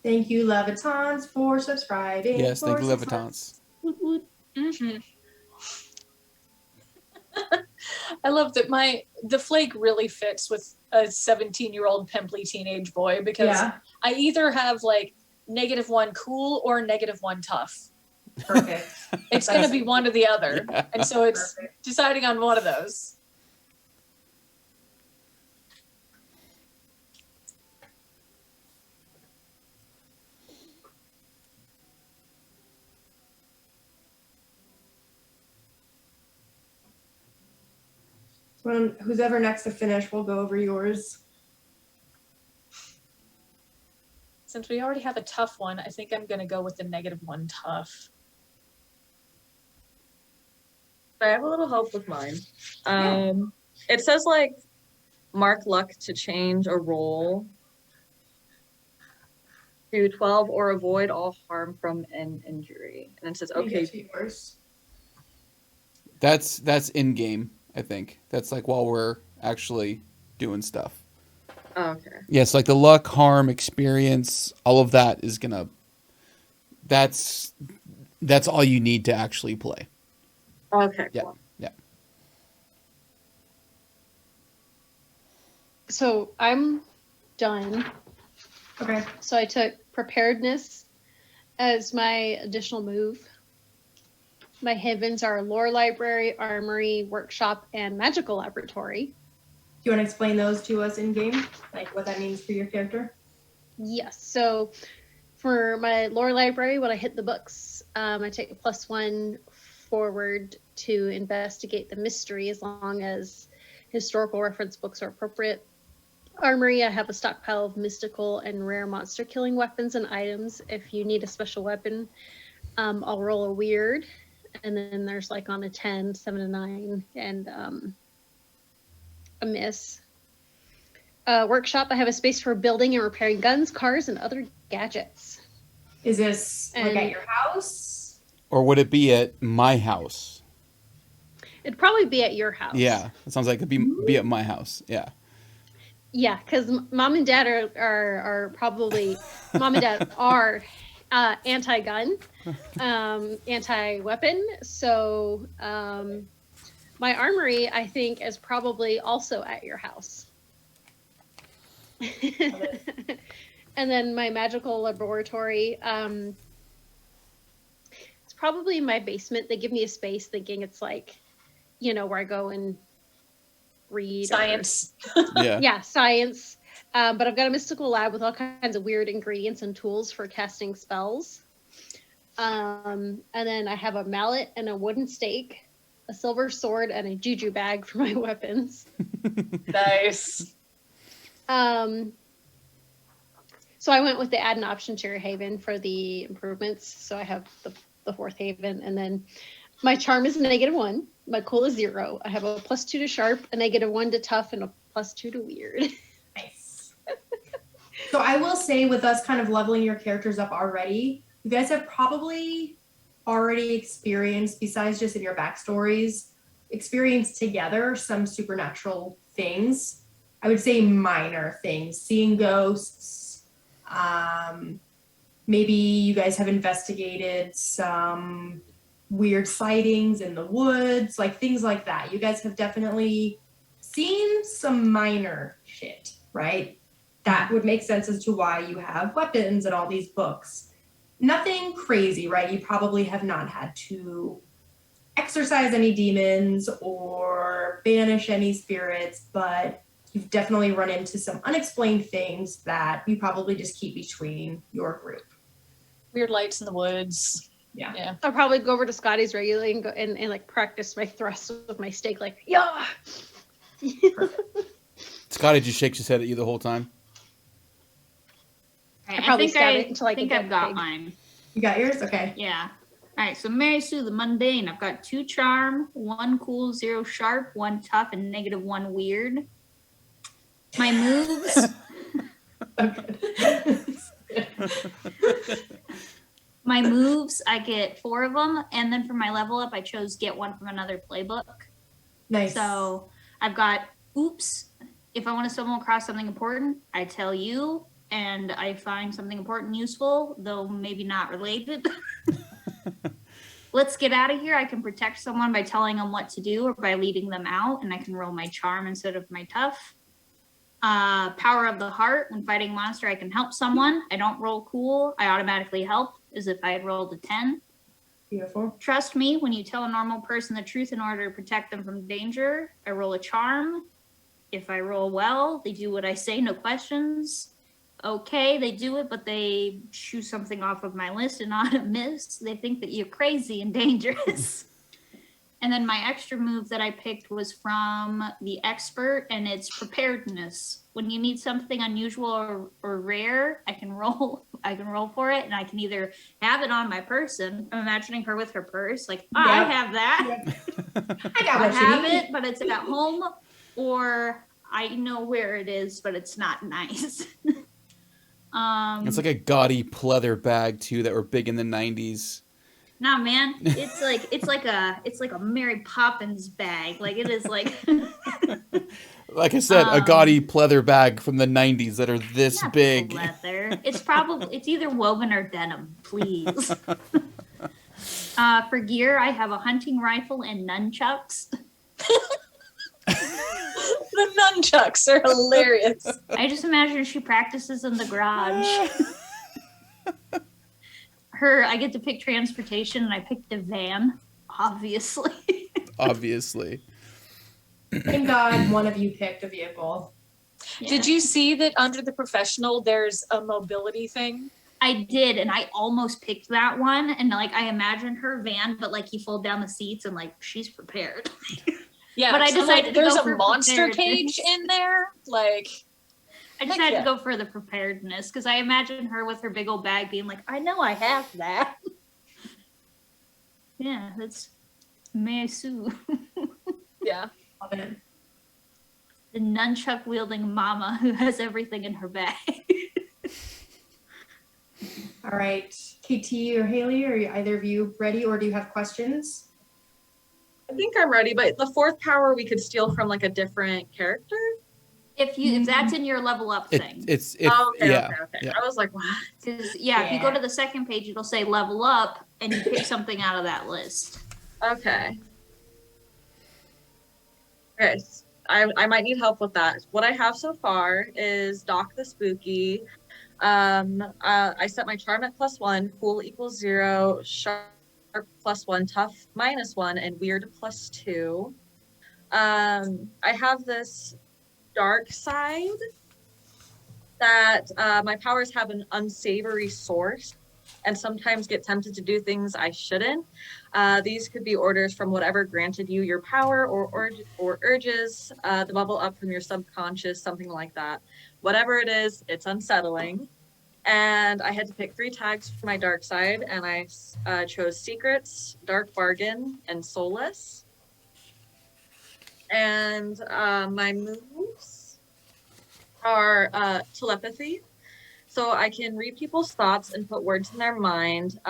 Thank you, Levitons, for subscribing. Yes, thank for you, 6 Levitons. months. Mm-hmm. I love that the Flake really fits with a 17-year-old pimply teenage boy because Yeah, I either have like -1 cool or -1 tough. perfect. It's going to be one or the other. Yeah. And so it's Perfect. deciding on one of those. When who's ever next to finish, we'll go over yours. Since we already have a tough one, I think I'm going to go with the -1 tough. I have a little help with mine. Yeah. It says like mark luck to change a roll to 12 or avoid all harm from an injury. And it says, Let me okay, get to yours. That's in game, I think. That's like while we're actually doing stuff. okay. Yes, like the luck, harm, experience, all of that is gonna. That's all you need to actually play. Okay, Yeah. cool. Yeah. So I'm done. Okay. So I took preparedness as my additional move. My heavens are lore library, armory, workshop, and magical laboratory. Do you want to explain those to us in game? Like what that means for your character? Yes. So for my lore library, when I hit the books, I take a +1 forward to investigate the mystery as long as historical reference books are appropriate. Armory, I have a stockpile of mystical and rare monster killing weapons and items. If you need a special weapon, I'll roll a weird. And then there's like on a 10, 7 to 9, and a miss. Workshop, I have a space for building and repairing guns, cars, and other gadgets. Is this like at And- your house? Or would it be at my house? It'd probably be at your house. Yeah, it sounds like it'd be at my house. Yeah. Yeah, because mom and dad are probably mom and dad are anti-gun, anti-weapon. So my armory, I think, is probably also at your house. And then my magical laboratory, it's probably in my basement. They give me a space thinking it's like, you know, where I go and read. Science. Yeah. Yeah, science. But I've got a mystical lab with all kinds of weird ingredients and tools for casting spells. And then I have a mallet and a wooden stake, a silver sword, and a juju bag for my weapons. Nice. So I went with the add an option to your haven for the improvements. So I have the fourth haven, and then my charm is -1. My cool is 0. I have a +2 to sharp, a -1 to tough, and a +2 to weird. Nice. So I will say, with us kind of leveling your characters up already, you guys have probably already experienced, besides just in your backstories, experienced together some supernatural things. I would say minor things, seeing ghosts. Maybe you guys have investigated some weird sightings in the woods, like things like that. You guys have definitely seen some minor shit, right? That would make sense as to why you have weapons and all these books. Nothing crazy, right? You probably have not had to exorcise any demons or banish any spirits, but you've definitely run into some unexplained things that you probably just keep between your group. Weird lights in the woods. Yeah. Yeah. I'll probably go over to Scotty's regularly and go and like practice my thrusts with my stake, like, yeah. Scotty just shakes his head at you the whole time. Right, I probably think stab it into, like, a think dead I've got pig. mine. You got yours? Okay. Yeah. All right. So Mary Sue, the mundane. I've got 2 charm, 1 cool, 0 sharp, 1 tough, and -1 weird. My moves. My moves, I get 4 of them, and then for my level up, I chose get 1 from another playbook. Nice. So I've got oops. If I want to stumble across something important, I tell you, and I find something important useful, though maybe not related. Let's get out of here. I can protect someone by telling them what to do or by leading them out, and I can roll my charm instead of my tough. Power of the heart. When fighting a monster, I can help someone. I don't roll cool. I automatically help as if I had rolled a 10. Beautiful. Trust me, when you tell a normal person the truth in order to protect them from danger, I roll a charm. If I roll well, they do what I say, no questions. Okay, they do it, but they chew something off of my list and on a miss. They think that you're crazy and dangerous. And then my extra move that I picked was from the expert, and it's preparedness. When you need something unusual or rare, I can roll for it, and I can either have it on my person. I'm imagining her with her purse, like, oh, I have that. I got I what have you need. it, but it's at home, or I know where it is, but it's not nice. It's like a gaudy pleather bag too that were big in the 90s. Nah, man, it's like a Mary Poppins bag. Like it is like. Like I said, a gaudy pleather bag from the 90s that are this Not big. leather. It's either woven or denim, please. For gear, I have a hunting rifle and nunchucks. The nunchucks are hilarious. I just imagine she practices in the garage. I get to pick transportation, and I picked a van, obviously. Obviously. Thank God one of you picked a vehicle. Yeah. Did you see that under the professional there's a mobility thing? I did, and I almost picked that one. And like I imagine her van, but like you fold down the seats and like she's prepared. Yeah, But I so, decided like, to there's go a for monster preparedness. cage in there. Like, I Heck decided yeah. to go for the preparedness because I imagine her with her big old bag being like, I know I have that. Yeah, that's Mary Sue. yeah. Love it. The nunchuck wielding mama who has everything in her bag. All right. KT or Hailey, are either of you ready, or do you have questions? I think I'm ready, but the 4th power we could steal from like a different character. If that's in your level up thing. It's Okay. yeah. I was like, what? Because if you go to the second page, it'll say level up, and you pick something out of that list. Okay. Okay. I might need help with that. What I have so far is Doc the Spooky. I set my charm at +1, cool equals 0, sharp +1, tough -1, and weird +2. I have this dark side that my powers have an unsavory source and sometimes get tempted to do things I shouldn't. These could be orders from whatever granted you your power or urges, the bubble up from your subconscious, something like that. Whatever it is, it's unsettling. And I had to pick 3 tags for my dark side, and I chose Secrets, Dark Bargain, and Soulless. And my moves are telepathy. So I can read people's thoughts and put words in their mind.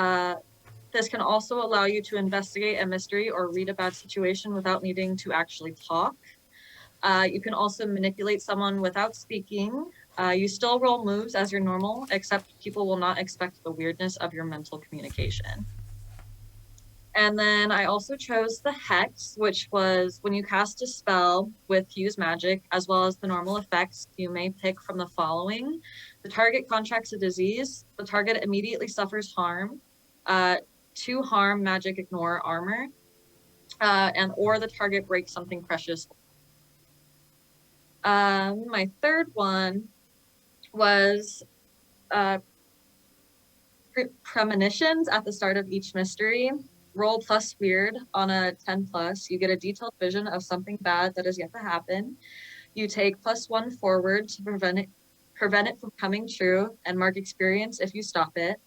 This can also allow you to investigate a mystery or read a bad situation without needing to actually talk. You can also manipulate someone without speaking. You still roll moves as your normal, except people will not expect the weirdness of your mental communication. And then I also chose the Hex, which was when you cast a spell with Use Magic, as well as the normal effects, you may pick from the following. The target contracts a disease, the target immediately suffers harm, 2 harm, magic, ignore, armor, or the target breaks something precious. My third one was premonitions at the start of each mystery. Roll plus weird on a 10+. You get a detailed vision of something bad that is yet to happen. You take +1 forward to prevent it from coming true and mark experience if you stop it.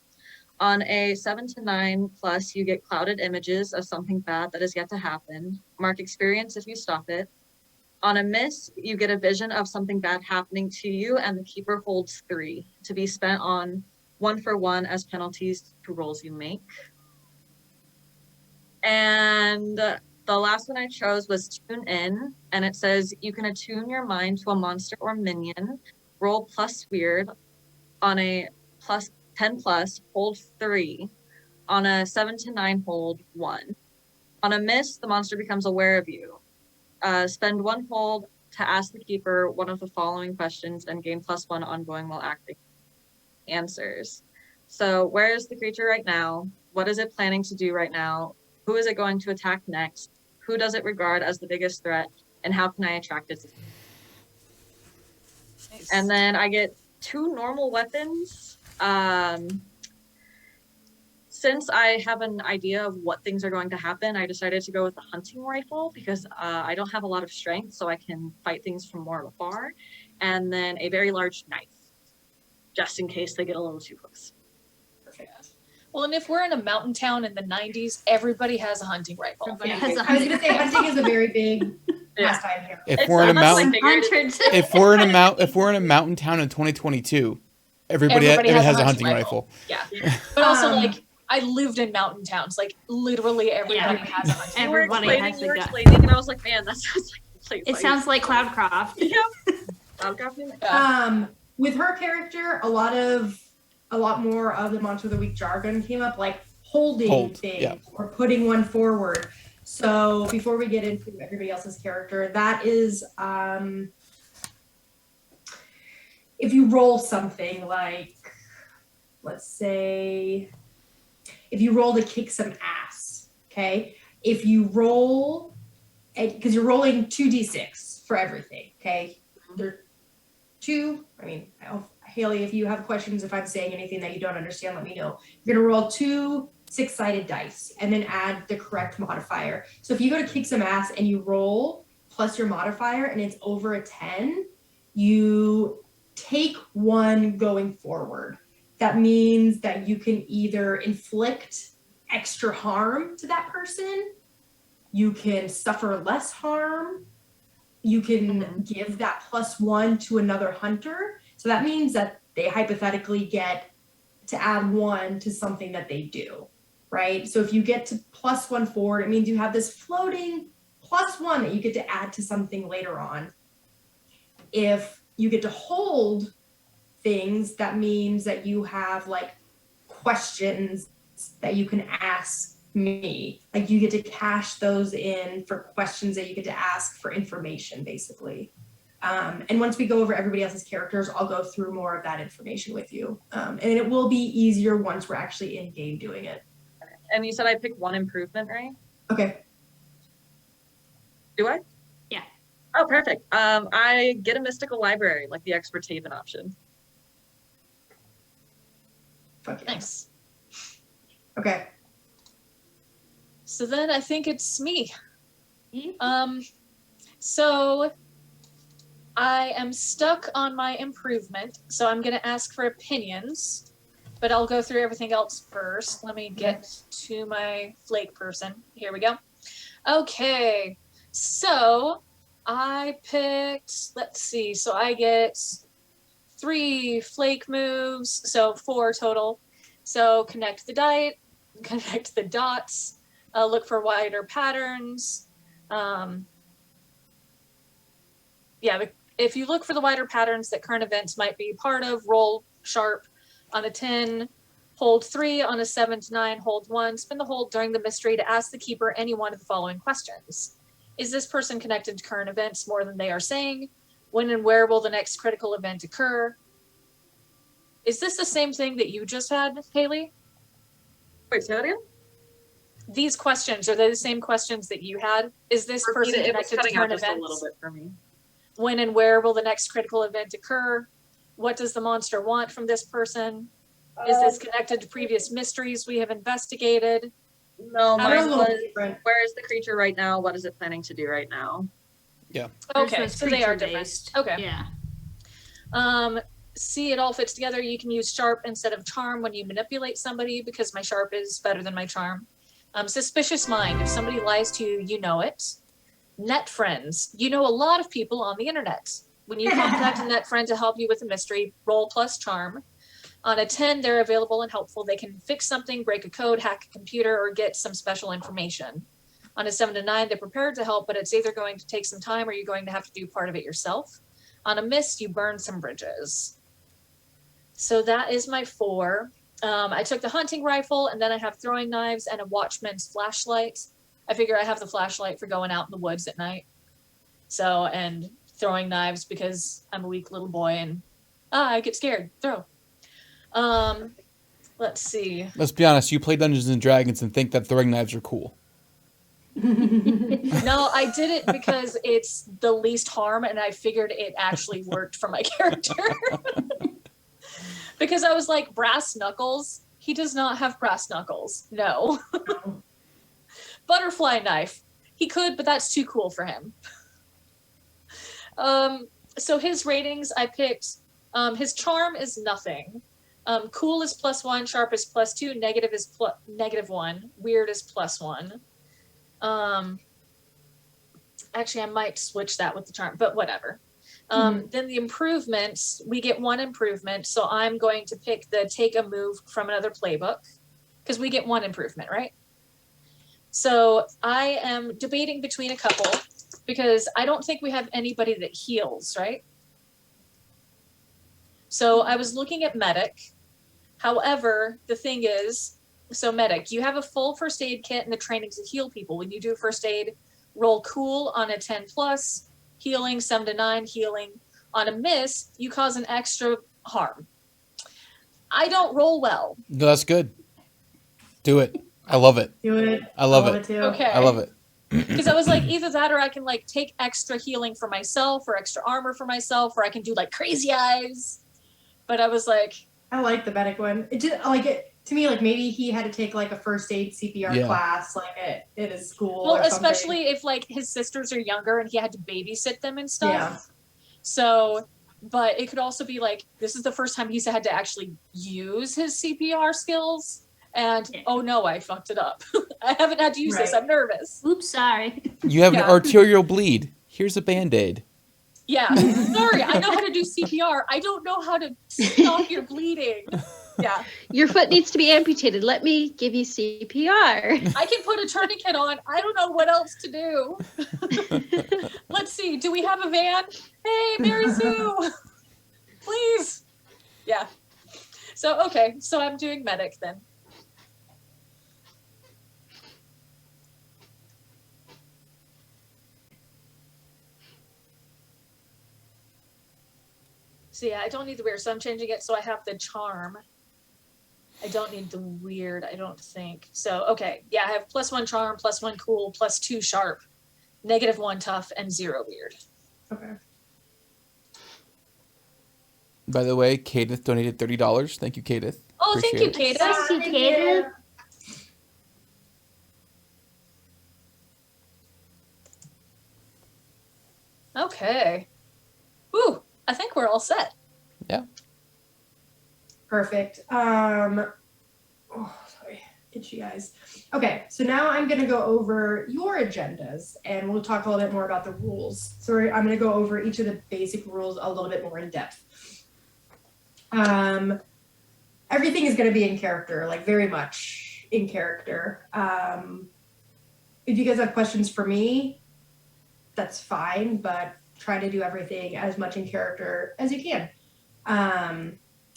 On a 7 to 9+, you get clouded images of something bad that is yet to happen. Mark experience if you stop it. On a miss, you get a vision of something bad happening to you, and the keeper holds 3 to be spent on 1-for-1 as penalties to rolls you make. And the last one I chose was Tune In, and it says you can attune your mind to a monster or minion. Roll plus weird on a 10+, hold 3. On a 7 to 9, hold 1. On a miss, the monster becomes aware of you. Spend 1 hold to ask the keeper one of the following questions and gain +1 ongoing while acting. Answers. So where is the creature right now? What is it planning to do right now? Who is it going to attack next? Who does it regard as the biggest threat? And how can I attract it? Nice. And then I get 2 normal weapons. Since I have an idea of what things are going to happen, I decided to go with the hunting rifle because I don't have a lot of strength, so I can fight things from more afar. And then a very large knife, just in case they get a little too close. Perfect. Well, and if we're in a mountain town in the 90s, everybody has a hunting rifle. Everybody has a I was gonna say hunting is a very big Yeah. pastime here. If It's we're in a almost mountain, like figurative. Hunters. if we're in a mountain town in 2022, everybody has a hunting rifle. Yeah. But also, Um, like, I lived in mountain towns. Like, literally everybody has a hunting You were Everybody explaining, has you were a gun. explaining, and I was like, man, that sounds like a place. It sounds like Cloudcroft. Yeah. Yeah. With her character, a lot more of the Monster of the Week jargon came up, like holding Hold, things yeah. or putting one forward. So before we get into everybody else's character, that is if you roll something like, let's say, if you roll to kick some ass, okay? If you roll, because you're rolling 2d6 for everything, okay? There 2, Hailey, if you have questions, if I'm saying anything that you don't understand, let me know. You're gonna roll 2 6-sided dice and then add the correct modifier. So if you go to kick some ass and you roll plus your modifier and it's over a 10, you take 1 going forward. That means that you can either inflict extra harm to that person, you can suffer less harm, you can give that +1 to another hunter. So that means that they hypothetically get to add 1 to something that they do, right? So if you get to +1 forward, it means you have this floating +1 that you get to add to something later on. if you get to hold things, that means that you have like questions that you can ask me. Like you get to cash those in for questions that you get to ask for information, basically. And once we go over everybody else's characters, I'll go through more of that information with you. And it will be easier once we're actually in game doing it. And you said I pick one improvement, right? Okay. Do I? Yeah. Oh, perfect. I get a mystical library, like the expert Taven option. Fuck yeah. Nice. Okay. So then I think it's me. Yeah. So I am stuck on my improvement, so I'm going to ask for opinions, but I'll go through everything else first. Let me get to my Flake person. Here we go. Okay, so I picked, let's see, so I get 3 Flake moves, so 4 total. So connect the dots, look for wider patterns. If you look for the wider patterns that current events might be part of, roll sharp on a 10, hold 3 on a 7 to 9, hold 1, spin the hold during the mystery to ask the keeper any one of the following questions. Is this person connected to current events more than they are saying? When and where will the next critical event occur? Is this the same thing that you just had, Hailey? Wait, say that again? These questions, are they the same questions that you had? Is this Repeat person it. It was connected to cutting out current just events? a little bit for me. When and where will the next critical event occur? What does the monster want from this person? Is this connected to previous mysteries we have investigated? No, They're a mine little was, different. where is the creature right now? What is it planning to do right now? Okay, was so they are different. creature-based. Okay. Yeah. See, it all fits together. You can use sharp instead of charm when you manipulate somebody because my sharp is better than my charm. Suspicious mind. If somebody lies to you, you know it. Net friends. You know a lot of people on the internet. When you contact a net friend to help you with a mystery, roll plus charm. On a 10, they're available and helpful. They can fix something, break a code, hack a computer, or get some special information. On a 7 to 9, they're prepared to help, but it's either going to take some time or you're going to have to do part of it yourself. On a miss, you burn some bridges. So that is my 4. I took the hunting rifle, and then I have throwing knives and a watchman's flashlight. I figure I have the flashlight for going out in the woods at night. So, and throwing knives because I'm a weak little boy and I get scared. Throw. Let's see. Let's be honest, you play Dungeons and Dragons and think that throwing knives are cool. No, I did it because it's the least harm, and I figured it actually worked for my character. Because I was like, brass knuckles? He does not have brass knuckles. No. Butterfly knife. He could, but that's too cool for him. So his ratings, I picked, his charm is nothing. Cool is +1, sharp is +2, negative is -1, weird is +1. Actually, I might switch that with the charm, but whatever. Then the improvements, we get 1 improvement. So I'm going to pick the take a move from another playbook because we get 1 improvement, right? So I am debating between a couple because I don't think we have anybody that heals, right? So I was looking at medic. However, the thing is, so medic, you have a full first aid kit and the training to heal people. When you do first aid, roll cool on a 10+, healing 7 to 9, healing. On a miss, you cause an extra harm. I don't roll well. No, that's good. Do it. I love it. Do it. I love it. too. Okay. I love it. Because I was like, either that or I can like take extra healing for myself or extra armor for myself, or I can do like crazy eyes. But I was like, I like the medic one. It just like it to me, like maybe he had to take like a first aid CPR Yeah. class, like at his school. well, or something. especially if like his sisters are younger and he had to babysit them and stuff. Yeah. So, but it could also be like, this is the first time he's had to actually use his CPR skills. And Yeah. oh no, I fucked it up. I haven't had to use this. Right. I'm nervous. Oops, sorry. You have Yeah. an arterial bleed. Here's a Band-Aid. Yeah. Sorry, I know how to do CPR. I don't know how to stop your bleeding. Yeah. Your foot needs to be amputated. Let me give you CPR. I can put a tourniquet on. I don't know what else to do. Let's see. Do we have a van? Hey, Mary Sue, please. Yeah. So, okay. So I'm doing medic then. So yeah, I don't need the weird. So I'm changing it so I have the charm. I don't need the weird, I don't think. So, okay. Yeah, I have +1 charm, +1 cool, +2 sharp, -1 tough, and 0 weird. Okay. By the way, Kadeth donated $30. Thank you, Kadeth. Oh, Appreciate thank you, it. Kata. Thank you, Kata. Okay. Woo, I think we're all set. Yeah. Perfect. Sorry, itchy eyes. Okay, so now I'm gonna go over your agendas and we'll talk a little bit more about the rules. So I'm gonna go over each of the basic rules a little bit more in depth. Everything is gonna be in character, like very much in character. If you guys have questions for me, that's fine, but try to do everything as much in character as you can.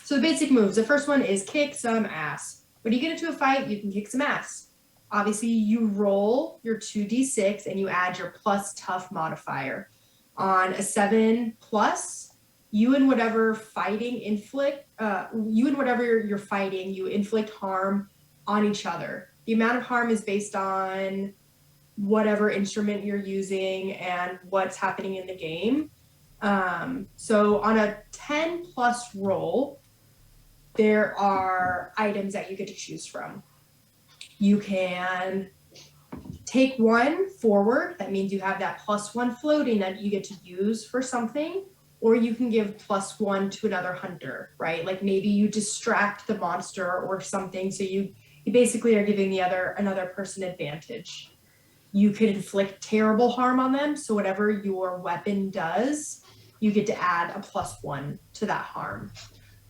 So the basic moves, the first one is kick some ass. When you get into a fight, you can kick some ass. Obviously, you roll your 2d6 and you add your plus tough modifier. On a 7+, you and whatever fighting inflict, you and whatever you're fighting, you inflict harm on each other. The amount of harm is based on whatever instrument you're using and what's happening in the game. So on a 10+ roll, there are items that you get to choose from. You can take one forward. That means you have that +1 floating that you get to use for something, or you can give +1 to another hunter, right? Like maybe you distract the monster or something. So you basically are giving another person advantage. You could inflict terrible harm on them. So whatever your weapon does, you get to add a +1 to that harm.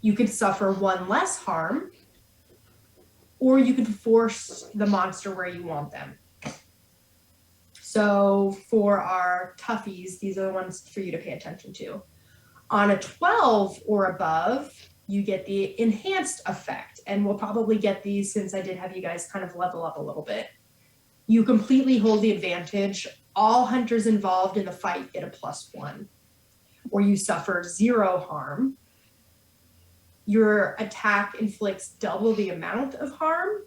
You could suffer 1 less harm, or you could force the monster where you want them. So for our toughies, these are the ones for you to pay attention to. On a 12 or above, you get the enhanced effect, and we'll probably get these since I did have you guys kind of level up a little bit. You completely hold the advantage. All hunters involved in the fight get a +1, or you suffer 0 harm. Your attack inflicts double the amount of harm,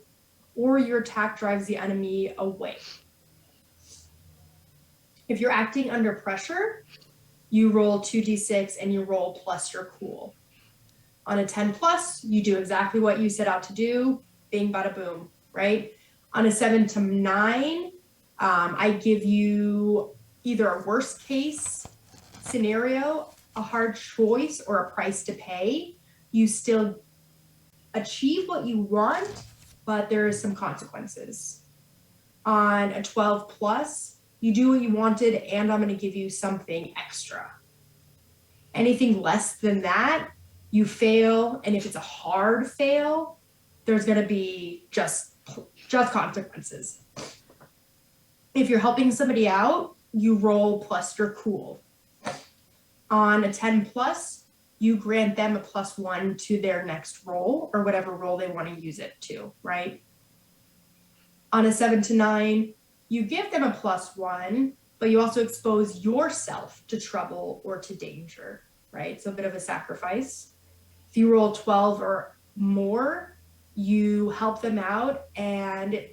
or your attack drives the enemy away. If you're acting under pressure, you roll 2d6 and you roll plus your cool. On a 10+, you do exactly what you set out to do, bing, bada, boom, right? On a 7 to 9, I give you either a worst case scenario, a hard choice, or a price to pay. You still achieve what you want, but there is some consequences. On a 12+, you do what you wanted, and I'm going to give you something extra. Anything less than that, you fail, and if it's a hard fail, there's going to be just consequences. If you're helping somebody out, you roll plus your cool. On a 10+, you grant them a +1 to their next roll, or whatever roll they want to use it to, right? On a 7 to 9, you give them a +1, but you also expose yourself to trouble or to danger, right? So a bit of a sacrifice. If you roll 12 or more, you help them out, and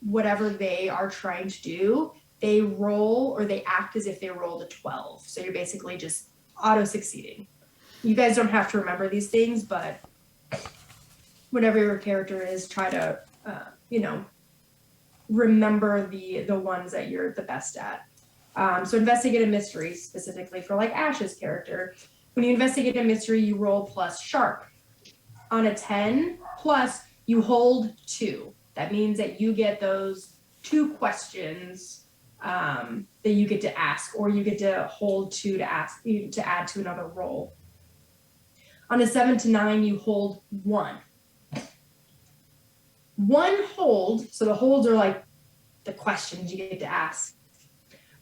whatever they are trying to do, they roll or they act as if they rolled a 12. So you're basically just auto-succeeding. You guys don't have to remember these things, but whatever your character is, try to, remember the ones that you're the best at. So investigate a mystery, specifically for like Ash's character. When you investigate a mystery, you roll plus sharp. On a 10+, you hold 2. That means that you get those 2 questions that you get to ask, or you get to hold 2 to add to another roll. On a 7 to 9, you hold 1. One hold, so the holds are like the questions you get to ask.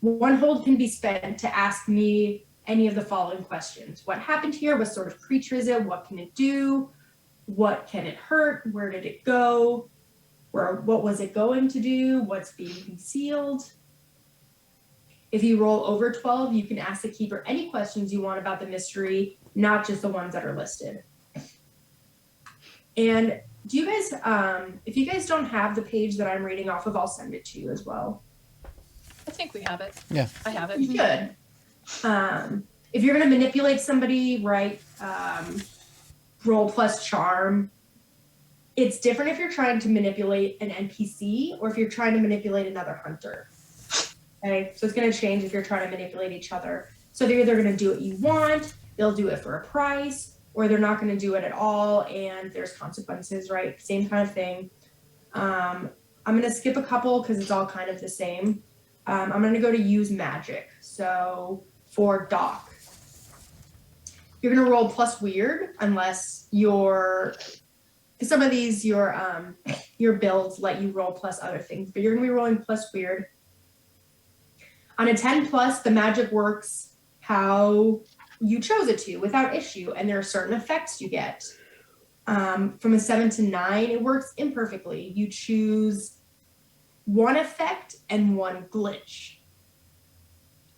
One hold can be spent to ask me any of the following questions. What happened here? What sort of creature is it? What can it do? What can it hurt? Where did it go? What was it going to do? What's being concealed? If you roll over 12, you can ask the keeper any questions you want about the mystery, not just the ones that are listed. And do you guys, if you guys don't have the page that I'm reading off of, I'll send it to you as well. I think we have it. Yeah. I have it. You should. If you're going to manipulate somebody, right, roll plus charm. It's different if you're trying to manipulate an NPC or if you're trying to manipulate another hunter. Okay, so it's going to change if you're trying to manipulate each other. So they're either going to do what you want, they'll do it for a price, or they're not going to do it at all, and there's consequences, right? Same kind of thing. I'm going to skip a couple because it's all kind of the same. I'm going to go to use magic. So for Doc, you're going to roll plus weird unless some of these your builds let you roll plus other things, but you're going to be rolling plus weird. On a 10 plus, the magic works how you chose it to without issue, and there are certain effects you get. From a 7 to 9, it works imperfectly. You choose one effect and one glitch,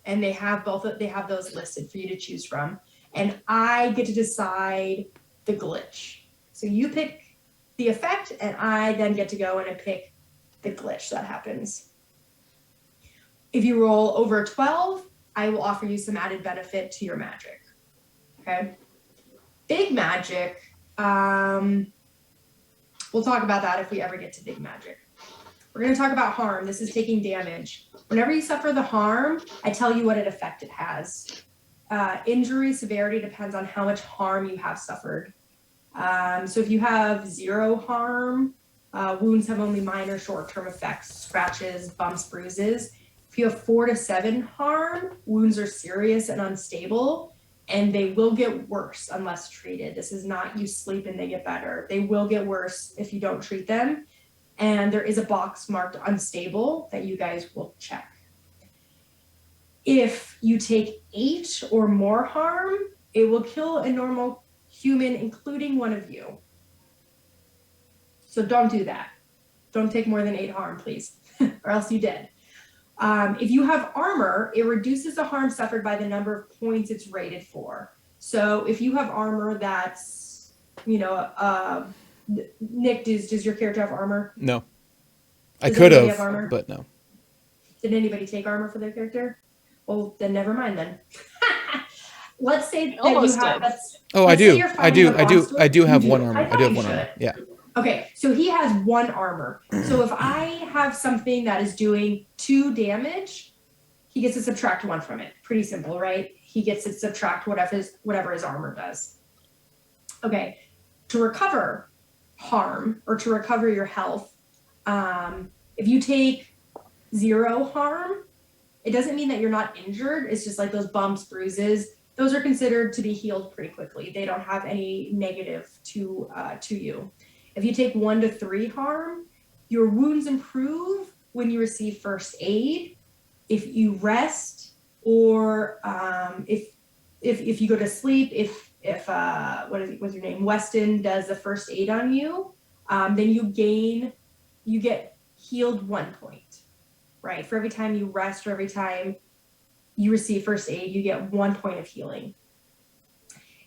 and they have those listed for you to choose from. And I get to decide the glitch. So you pick the effect, and I then get to go in and pick the glitch that happens. If you roll over 12, I will offer you some added benefit to your magic. Okay. Big magic. We'll talk about that if we ever get to big magic. We're going to talk about harm. This is taking damage. Whenever you suffer the harm, I tell you what effect it has. Injury severity depends on how much harm you have suffered. So if you have 0 harm, wounds have only minor short-term effects, scratches, bumps, bruises. If you have 4 to 7 harm, wounds are serious and unstable, and they will get worse unless treated. This is not you sleep and they get better. They will get worse if you don't treat them. And there is a box marked unstable that you guys will check. If you take 8 or more harm, it will kill a normal human, including one of you. So don't do that. Don't take more than 8 harm, please, or else you did. If you have armor, it reduces the harm suffered by the number of points it's rated for. So if you have armor that's, Nick, does your character have armor? No. I Does could anybody have, armor? but no. Did anybody take armor for their character? Well, then never mind then. Let's say that Almost you have. did. Oh, I let's say do. you're I fighting do. a I do. monster. I do have You one do. armor. I I thought do have you one should. armor. Yeah. Okay, so he has 1 armor. So if I have something that is doing 2 damage, he gets to subtract 1 from it. Pretty simple, right? He gets to subtract whatever his armor does. Okay, to recover harm or to recover your health, if you take 0 harm, it doesn't mean that you're not injured. It's just like those bumps, bruises. Those are considered to be healed pretty quickly. They don't have any negative to you. If you take 1 to 3 harm, your wounds improve when you receive first aid. If you rest, or if you go to sleep, if what's your name, Weston does the first aid on you, then you get healed 1 point, right? For every time you rest or every time you receive first aid, you get 1 point of healing.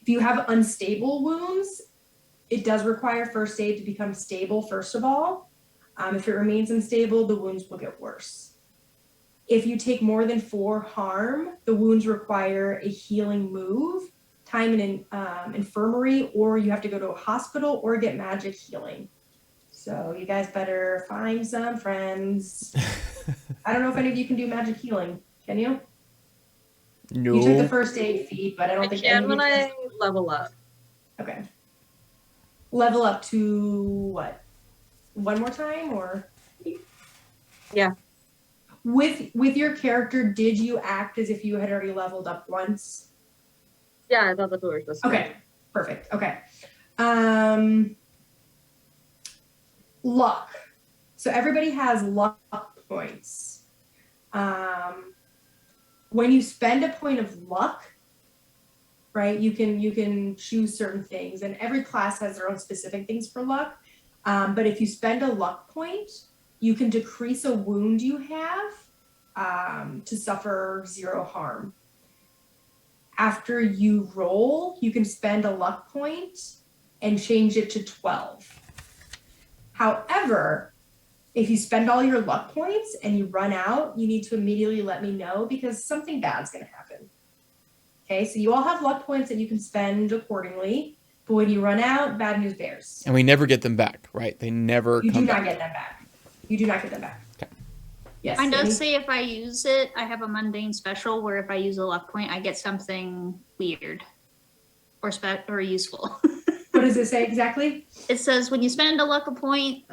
If you have unstable wounds, it does require first aid to become stable, first of all. If it remains unstable, the wounds will get worse. If you take more than 4 harm, the wounds require a healing move, time in an infirmary, or you have to go to a hospital or get magic healing. So you guys better find some friends. I don't know if any of you can do magic healing. Can you? No. You took the first aid feat, but I don't I think can any when of you I level up. Okay. Level up to what? 1 more time, or? Yeah. With your character, did you act as if you had already leveled up once? Yeah, I thought that's what we were supposed to do. Okay, perfect. Okay. luck. So everybody has luck points. When you spend a point of luck, right, you can choose certain things, and every class has their own specific things for luck. But if you spend a luck point, you can decrease a wound you have to suffer 0 harm. After you roll, you can spend a luck point and change it to 12. However, if you spend all your luck points and you run out, you need to immediately let me know because something bad's going to happen. Okay, so you all have luck points that you can spend accordingly, but when you run out, bad news bears. And we never get them back, right? They never You come do back. not get them back. You do not get them back. Okay. Yes. I Danny? does say if I use it, I have a mundane special where if I use a luck point, I get something weird or useful. What does it say exactly? It says when you spend a point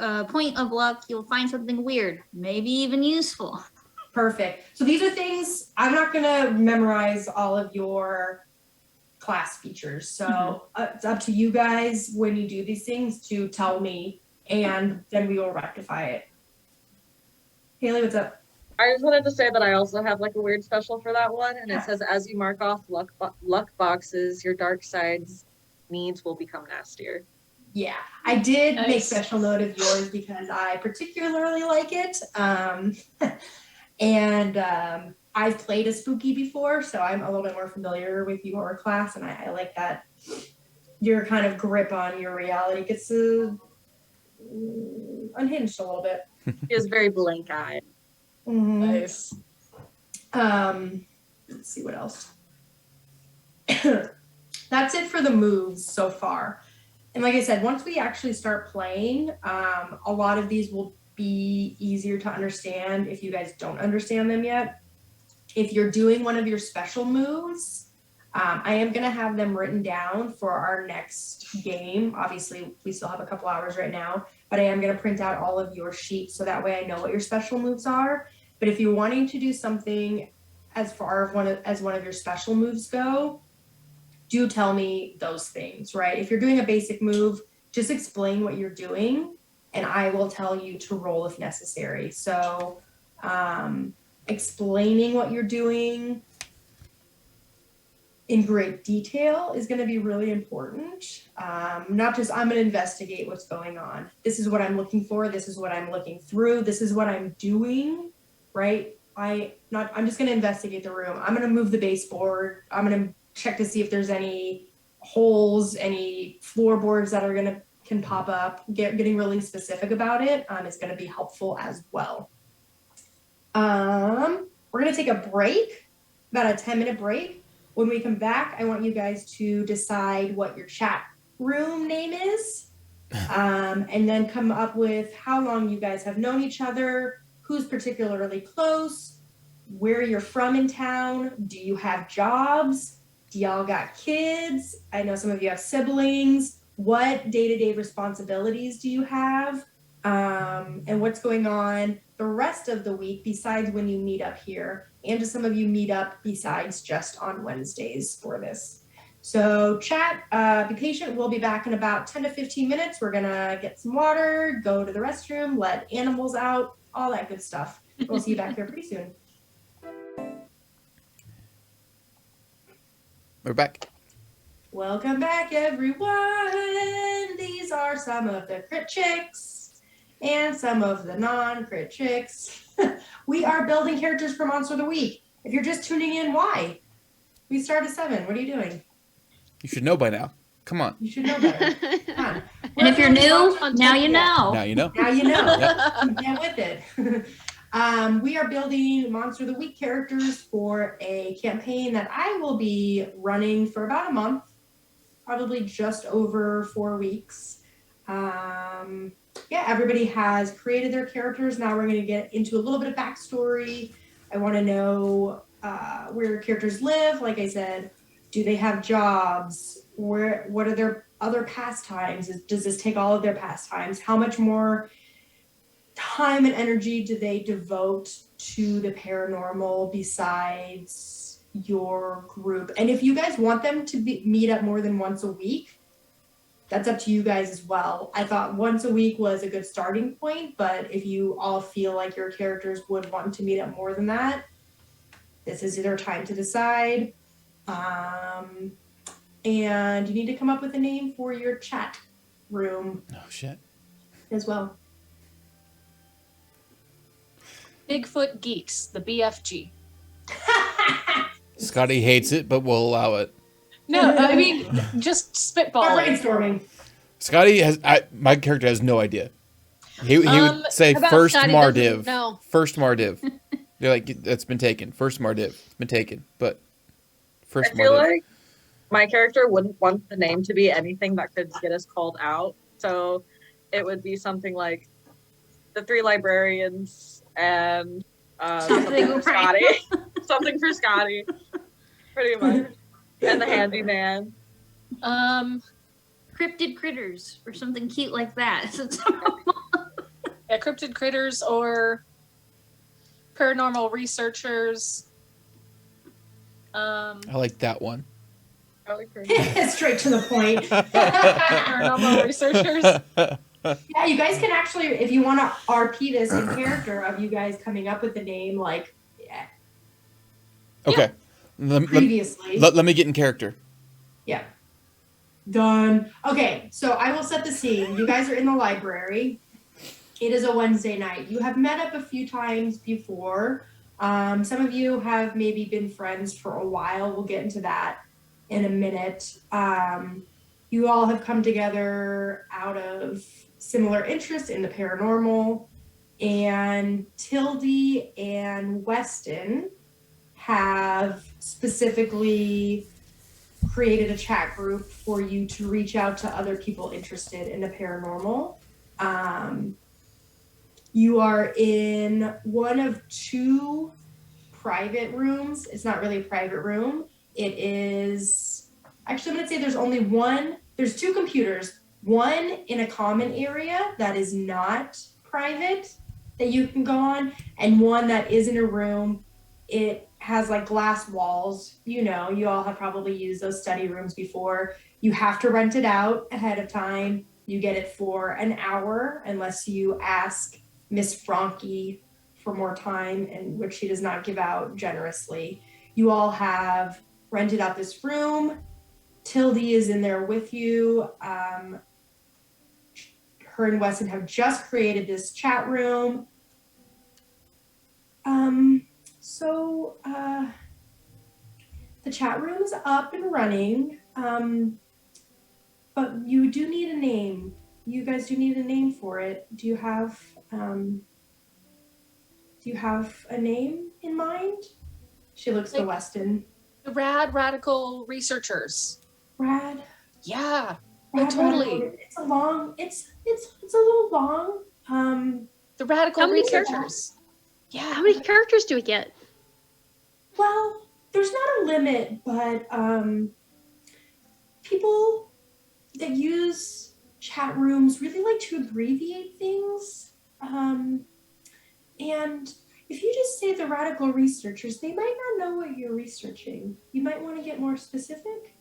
of luck, you'll find something weird, maybe even useful. Perfect. So these are things, I'm not going to memorize all of your class features. So it's up to you guys when you do these things to tell me, and then we will rectify it. Hailey, what's up? I just wanted to say that I also have like a weird special for that one, and Yeah. it says as you mark off luck boxes, your dark side's needs will become nastier. Yeah, I did make Nice. special note of yours because I particularly like it. And I've played a spooky before, so I'm a little bit more familiar with your class, and I like that your kind of grip on your reality gets unhinged a little bit. He is very blank-eyed. Nice. Let's see what else. That's it for the moves so far. And like I said, once we actually start playing, a lot of these will be easier to understand if you guys don't understand them yet. If you're doing one of your special moves, I am going to have them written down for our next game. Obviously, we still have a couple hours right now, but I am going to print out all of your sheets so that way I know what your special moves are. But if you're wanting to do something as far as one of your special moves go, do tell me those things, right? If you're doing a basic move, just explain what you're doing and I will tell you to roll if necessary. So explaining what you're doing in great detail is going to be really important. Not just I'm going to investigate what's going on. This is what I'm looking for. This is what I'm looking through. This is what I'm doing, right? I'm just going to investigate the room. I'm going to move the baseboard. I'm going to check to see if there's any holes, any floorboards that can pop up. Getting really specific about it is going to be helpful as well. We're going to take a break, about a 10-minute break. When we come back, I want you guys to decide what your chat room name is, and then come up with how long you guys have known each other, who's particularly close, where you're from in town, do you have jobs, do y'all got kids? I know some of you have siblings. What day-to-day responsibilities do you have? And what's going on the rest of the week besides when you meet up here? And do some of you meet up besides just on Wednesdays for this? So chat, be patient. We'll be back in about 10 to 15 minutes. We're gonna get some water, go to the restroom, let animals out, all that good stuff. We'll see you back here pretty soon. We're back. Welcome back, everyone. These are some of the crit chicks and some of the non-crit chicks. We are building characters for Monster of the Week. If you're just tuning in, why? We start at 7. What are you doing? You should know by now. Come on. You should know better. Come on. And if you're new, on now top you of know. Now you know. Now you know. Yep. Get with it. We are building Monster of the Week characters for a campaign that I will be running for about a month, probably just over 4 weeks. Yeah, everybody has created their characters. Now we're going to get into a little bit of backstory. I want to know where characters live. Like I said, do they have jobs? What are their other pastimes? Does this take all of their pastimes? How much more time and energy do they devote to the paranormal besides your group? And if you guys want them to meet up more than once a week, That's up to you guys as well. I thought once a week was a good starting point, but if you all feel like your characters would want to meet up more than that, this is your time to decide. And you need to come up with a name for your chat room Oh shit. as well. Bigfoot Geeks, the BFG. Scotty hates it, but we'll allow it. No, I mean, just Start spitballing. brainstorming. Scotty has. My character has no idea. He would say How about first Scotty Mardiv. doesn't know? First Mardiv. They're like, that's been taken. First Mardiv. It's been taken. But first I feel Mardiv. like my character wouldn't want the name to be anything that could get us called out. So it would be something like the Three Librarians and something for Scotty. Something for Scotty. Pretty much. And the Handyman. Cryptid critters or something cute like that. Yeah, cryptid critters or paranormal researchers. I like that one. I like her. Straight to the point. Paranormal researchers. Yeah, you guys can actually, if you want to RP this in character of you guys coming up with the name, like Okay. previously. Let me get in character. Yeah. Done. Okay, so I will set the scene. You guys are in the library. It is a Wednesday night. You have met up a few times before. Some of you have maybe been friends for a while. We'll get into that in a minute. You all have come together out of similar interest in the paranormal. And Tildy and Weston have specifically created a chat group for you to reach out to other people interested in the paranormal. You are in one of two private rooms. It's not really a private room. It is, actually I'm gonna say there's only one, there's two computers, one in a common area that is not private that you can go on, and one that is in a room. It has like glass walls. You know, you all have probably used those study rooms before. You have to rent it out ahead of time. You get it for an hour unless you ask Miss Frankie for more time, and which she does not give out generously. You all have rented out this room. Tildy is in there with you. Her and Weston have just created this chat room. So the chat room is up and running, but you do need a name. You guys do need a name for it. Do you have a name in mind? She looks to Weston. The radical researchers. Rad. Yeah. Rad totally. Radical. It's a long. It's a little long. The radical How many researchers. Yeah. How many characters do we get? Well, there's not a limit, but people that use chat rooms really like to abbreviate things. And if you just say the radical researchers, they might not know what you're researching. You might want to get more specific.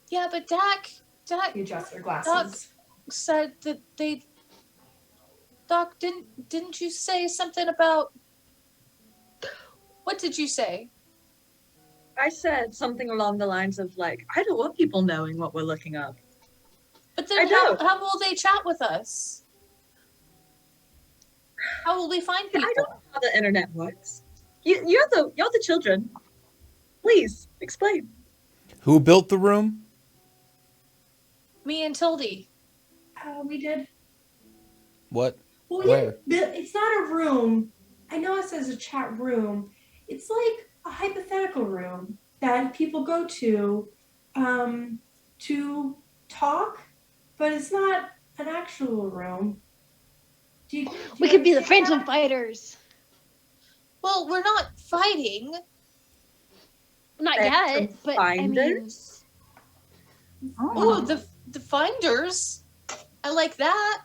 Yeah, but Dak You adjust their glasses. said that they. Doc, didn't you say something about? What did you say? I said something along the lines of like, I don't want people knowing what we're looking up. But I then how will they chat with us? How will we find people? I don't know how the internet works. You're the children. Please explain. Who built the room? Me and Tildy. We did. What? Well, Where? It's not a room. I know it says a chat room. It's like a hypothetical room that people go to talk, but it's not an actual room. We could be the understand Phantom that? Fighters. Well, we're not fighting. Not Phantom yet, but I mean, Finders? Oh, the finders. I like that.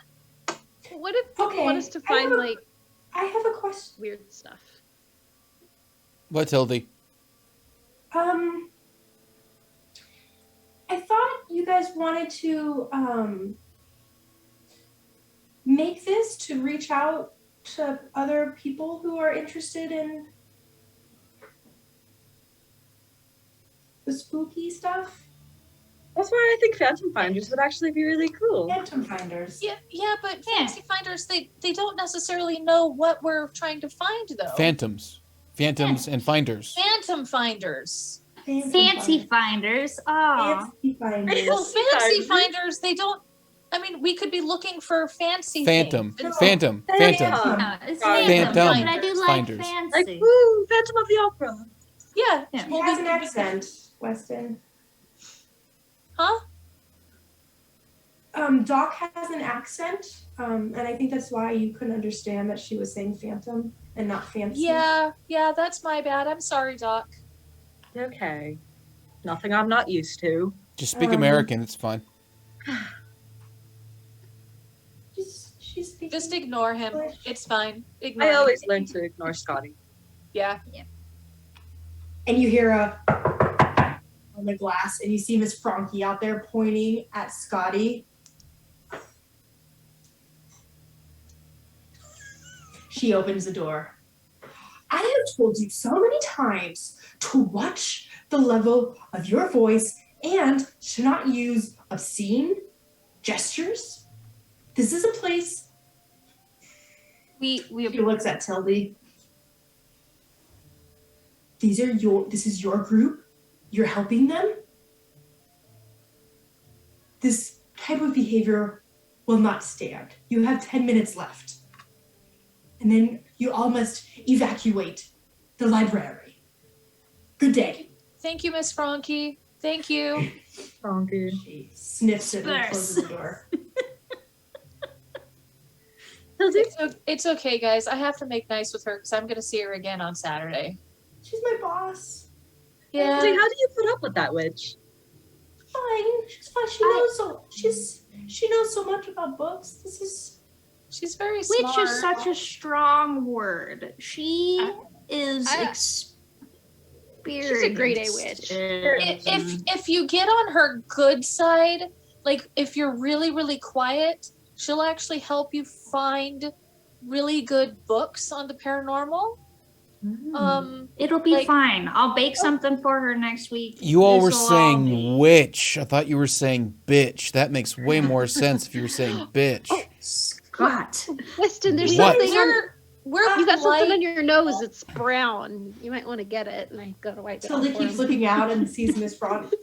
what if people Okay, want us to I have find a- like I have a question. weird stuff? What, Tildy? I thought you you guys wanted to make this to reach out to other people who are interested in the spooky stuff. That's why I think Phantom Finders would actually be really cool. Phantom Finders. Yeah, but fancy finders, they don't necessarily know what we're trying to find, though. Phantoms and finders. Phantom finders. Fancy finders. Oh, Fancy Finders. Well, fancy finders, they don't. I mean, we could be looking for fancy Phantom. things. Phantom. yeah, it's Sorry. Phantom, Phantom but I do like finders. Like, fancy. woo, Phantom of the Opera. Yeah. Yeah. He has an accent, Weston. Huh? Doc has an accent, and I think that's why you couldn't understand that she was saying phantom and not fancy. Yeah, that's my bad. I'm sorry, Doc. Okay. Nothing I'm not used to. Just speak American. It's fine. She's speaking. Just ignore him. It's fine. Ignore I him. always learn to ignore Scotty. Yeah. And you hear a on the glass, and you see Miss Frankie out there pointing at Scotty. She opens the door. I have told you so many times to watch the level of your voice and to not use obscene gestures. This is a place. We She looks at Tildy. This is your group. You're helping them. This type of behavior will not stand. You have 10 minutes left. And then you all must evacuate the library. Good day. Thank you, Miss Frankie. Thank you. Frankie. She sniffs it and closes the door. It's okay, guys. I have to make nice with her because I'm going to see her again on Saturday. She's my boss. Yeah. Tildy, how do you put up with that witch? Fine. She's fine. She knows so much about books. She's very smart. Witch is such a strong word. She is I- experienced. She's a grade A witch. If you get on her good side, like if you're really, really quiet, she'll actually help you find really good books on the paranormal. It'll be like- fine. I'll bake something for her next week. You all were This'll all saying be- witch. I thought you were saying bitch. That makes way more sense if you were saying bitch. Scott. Weston, there's What? something on. We're You got something polite. on your nose that's brown. You might want to get it. And I go to wipe it off Tilda for keeps him. looking out and sees Miss Frankie.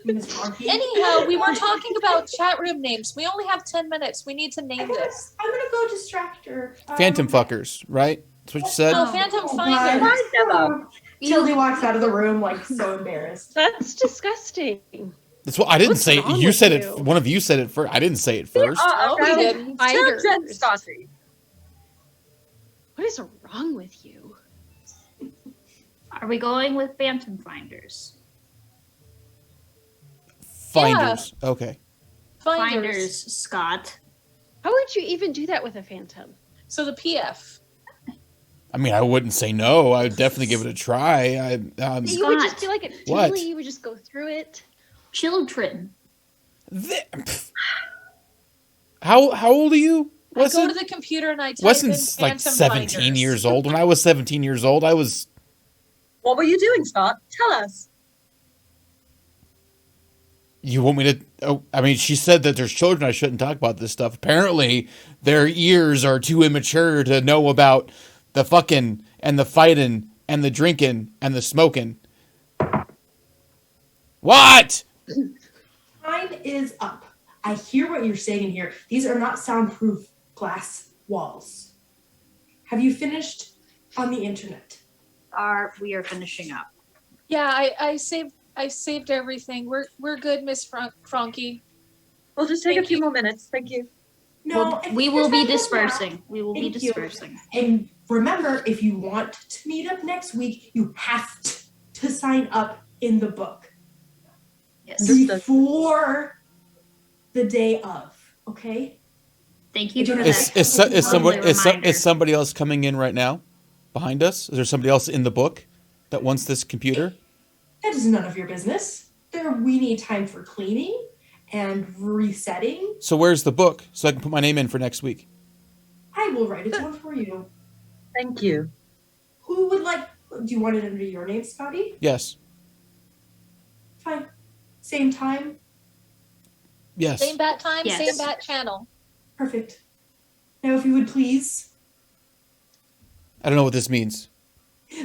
Anyhow, we were talking about chat room names. We only have 10 minutes. We need to name this. I'm gonna go distract her. Phantom fuckers, right? That's what you said? Oh, Phantom Oh, Finder. God. Find them. Tildy walks out of the room like so embarrassed. That's disgusting. That's what I didn't What's say. wrong You with said it. you? One of you said it first. I didn't say it first. Oh, we didn't. Finders. Jen Scotty. What is wrong with you? Are we going with Phantom Finders? Finders. Okay. Finders. Scott. How would you even do that with a phantom? So the PF. I mean, I wouldn't say no. I would definitely give it a try. You would just Scott. be like a What? Julie. You would just go through it. Children. How old are you? I go to the computer and I type Weston's in like Phantom 17 Finders. years old. When I was 17 years old, I was. What were you doing, Scott? Tell us. You want me to? Oh, I mean, she said that there's children. I shouldn't talk about this stuff. Apparently, their ears are too immature to know about the fucking and the fighting and the drinking and the smoking. What? Time is up. I hear what you're saying in here. These are not soundproof glass walls. Have you finished on the internet? We are finishing up. Yeah, I saved everything. We're good, Miss Frankie. We'll just take a Thank few you. more minutes. Thank you. No, We will be it's not now. dispersing. We will be Thank you. dispersing. And remember, if you want to meet up next week, you have to sign up in the book Yes. before the day of. Okay? Thank you for that. Is somebody else coming in right now behind us? Is there somebody else in the book that wants this computer? That is none of your business. We need time for cleaning and resetting. So where's the book so I can put my name in for next week? I will write it down for you. Thank you. Who would like? Do you want it under your name, Scotty? Yes. Fine. Same time. Yes. Same bat time, Yes. same bat channel. Perfect. Now, if you would please I don't know what this means.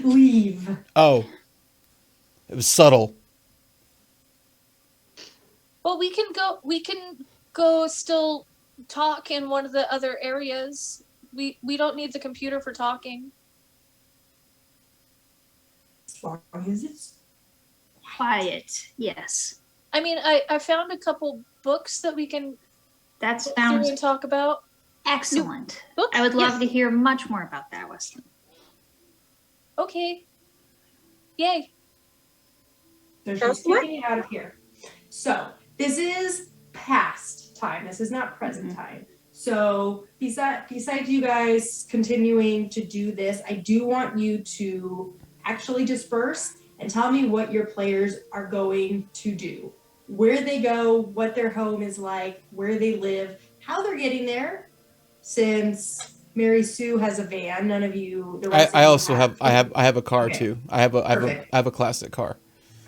leave. Oh. It was subtle. Well, we can go still talk in one of the other areas. We don't need the computer for talking. As long as it's Quiet. Yes. I mean, I found a couple books that we can That go through sounds and talk about. excellent. Books? I would love Yes. to hear much more about that, Weston. Okay. Yay. So Go she's for it. getting out of here. So this is past time. This is not present time. So besides you guys continuing to do this, I do want you to actually disperse and tell me what your players are going to do. Where they go, what their home is like, where they live, how they're getting there. Since Mary Sue has a van, none of you. The rest of I you also have I have a car Okay. too. I have Perfect. a classic car.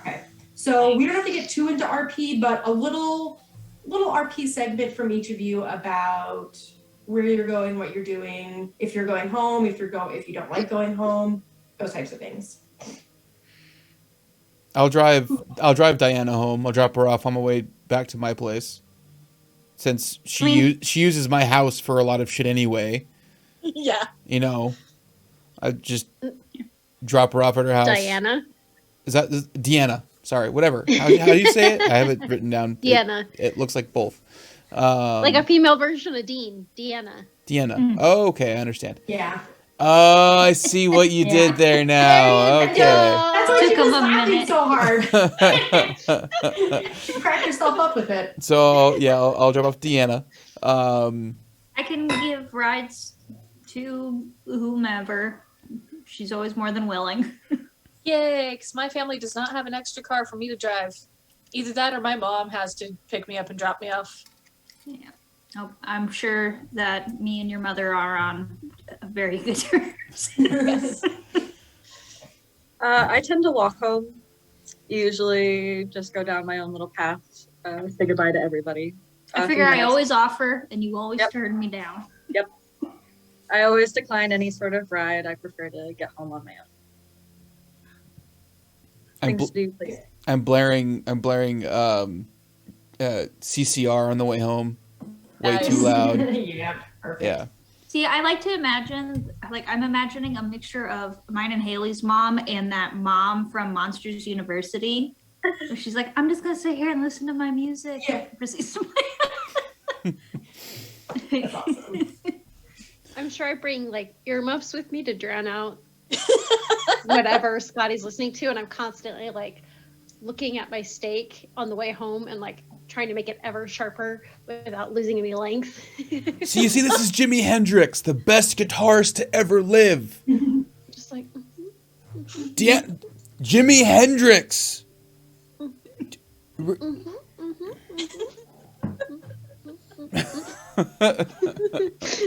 Okay, so we don't have to get too into RP, but a little RP segment from each of you about where you're going, what you're doing, if you're going home, if you don't like going home, those types of things. I'll drive Deanna home. I'll drop her off on my way back to my place. Since she uses my house for a lot of shit anyway, Yeah. you know. I just drop her off at her house. Diana. Is that Deanna? Sorry, whatever. How do you say it? I have it written down. Deanna. It looks like both. Like a female version of Dean. Deanna. Deanna. Oh, okay, I understand. Yeah, Oh, I see what you did there now. There you Okay. that's why Took she was him a laughing minute. so hard. You cracked yourself up with it. So yeah, I'll drop off Deanna. I can give rides to whomever. She's always more than willing. Yay, because my family does not have an extra car for me to drive. Either that or my mom has to pick me up and drop me off. Yeah. Oh, I'm sure that me and your mother are on very good terms. Yes. I tend to walk home. Usually just go down my own little path. Say goodbye to everybody. I figure I always offer and you always Yep. turn me down. I always decline any sort of ride. I prefer to get home on my own. Things to do, please. I'm blaring CCR on the way home. Way Nice. too loud. Yeah, perfect. Yeah. See, I like to imagine, like, I'm imagining a mixture of mine and Hailey's mom and that mom from Monsters University. Where she's like, I'm just going to sit here and listen to my music. Yeah. Proceeds to That's awesome. I'm sure I bring like earmuffs with me to drown out whatever Scotty's listening to, and I'm constantly like looking at my steak on the way home and like trying to make it ever sharper without losing any length. So you see, this is Jimi Hendrix, the best guitarist to ever live. Just like Jimi Hendrix. All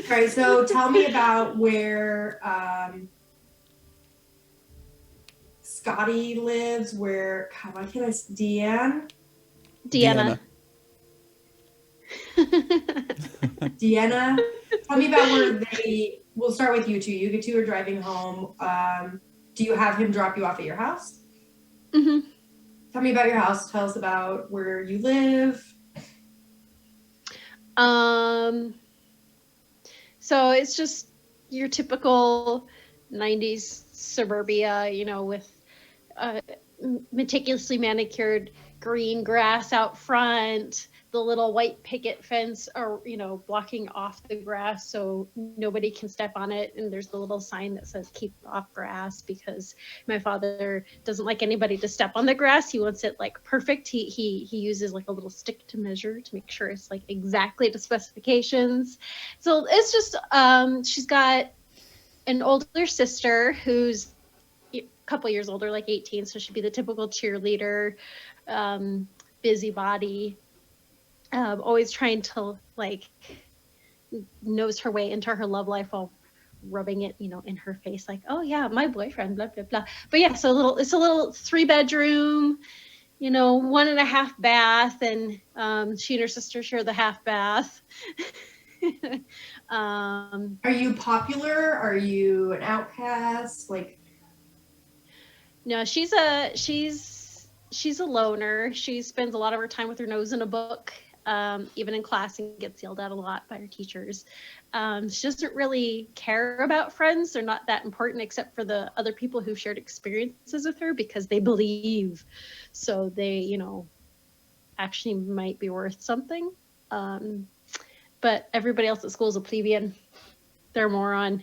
right, so tell me about where Scotty lives, where, God, why can't I, Deanna. Deanna, tell me about where we'll start with you two. You two are driving home. Do you have him drop you off at your house? Mhm. Tell me about your house. Tell us about where you live. So it's just your typical 90s suburbia, you know, with meticulously manicured green grass out front, the little white picket fence or, you know, blocking off the grass so nobody can step on it. And there's the little sign that says keep off grass because my father doesn't like anybody to step on the grass. He wants it like perfect. He uses like a little stick to measure to make sure it's like exactly to specifications. So it's just, she's got an older sister who's a couple years older, like 18. So she'd be the typical cheerleader, busybody. always trying to like nose her way into her love life while rubbing it, in her face, like, oh yeah, my boyfriend, blah blah blah. But yeah, so it's a little 3-bedroom, 1.5 bath, and she and her sister share the half bath. Are you popular? Are you an outcast? Like, no, she's a loner. She spends a lot of her time with her nose in a book, even in class, and gets yelled at a lot by her teachers. She doesn't really care about friends. They're not that important, except for the other people who shared experiences with her, because they believe. So they, actually might be worth something. But everybody else at school is a plebeian. They're a moron.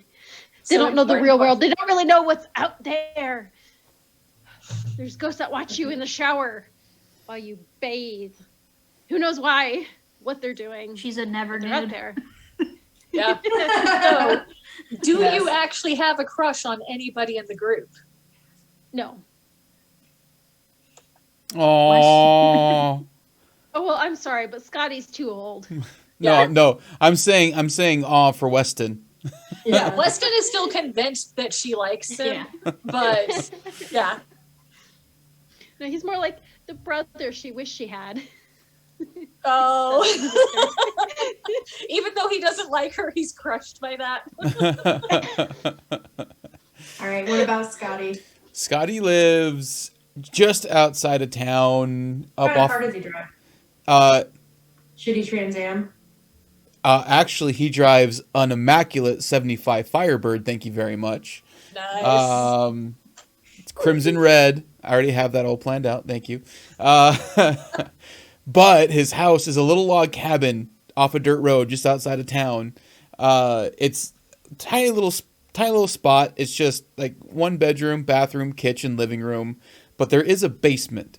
They don't know the real world. They don't really know what's out there. There's ghosts that watch you in the shower while you bathe. Who knows why? What they're doing? She's a never They're out nude. there. Yeah. So, do Yes. you actually have a crush on anybody in the group? No. Oh. Oh well, I'm sorry, but Scotty's too old. No. I'm saying aw for Weston. yeah. Weston is still convinced that she likes him, but yeah. No, he's more like the brother she wished she had. Oh. Even though he doesn't like her, he's crushed by that. All right. What about Scotty? Scotty lives just outside of town, What up kind of off. car does he drive? Shitty Trans Am. Actually, he drives an immaculate '75 Firebird. Thank you very much. Nice. It's crimson red. I already have that all planned out. Thank you. But his house is a little log cabin off a dirt road just outside of town. It's tiny little spot. It's just like 1 bedroom, bathroom, kitchen, living room. But there is a basement,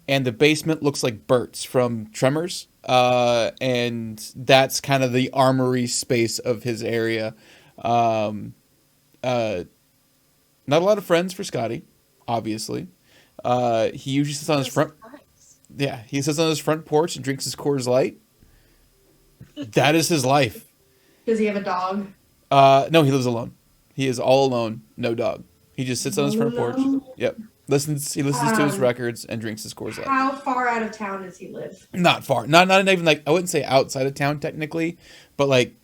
and the basement looks like Bert's from Tremors. And that's kind of the armory space of his area. Not a lot of friends for Scotty, obviously. He usually sits on his front. Yeah, he sits on his front porch and drinks his Coors Light. That is his life. Does he have a dog? No, he lives alone. He is all alone, no dog. He just sits on his front porch. Alone? Yep. He listens to his records and drinks his Coors Light. How far out of town does he live? Not far. Not even like, I wouldn't say outside of town technically, but like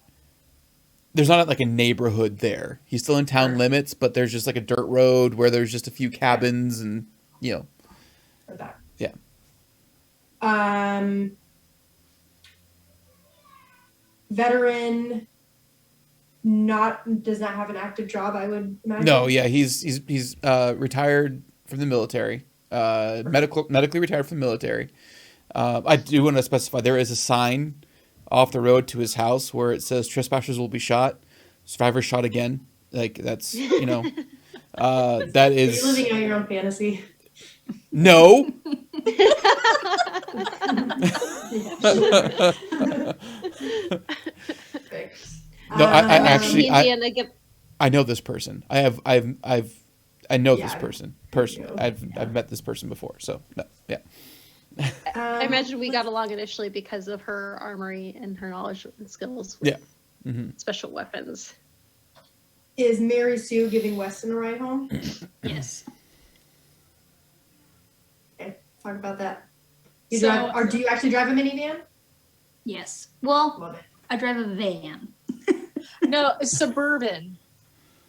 there's not like a neighborhood there. He's still in town limits, but there's just like a dirt road where there's just a few cabins and Or that? Yeah. Veteran. Does not have an active job, I would imagine. No, yeah, he's retired from the military. Medically retired from the military. I do want to specify there is a sign off the road to his house where it says trespassers will be shot, survivors shot again. Like that's that is. You're living out your own fantasy. No. No, I actually I know this person. I know this person personally. I've met this person before. So no, yeah. I imagine we got along initially because of her armory and her knowledge and skills with special weapons. Is Mary Sue giving Weston a ride home? Yes. Okay, talk about that. Do you actually drive a minivan? Yes. Well, Love it. I drive a van. No, suburban.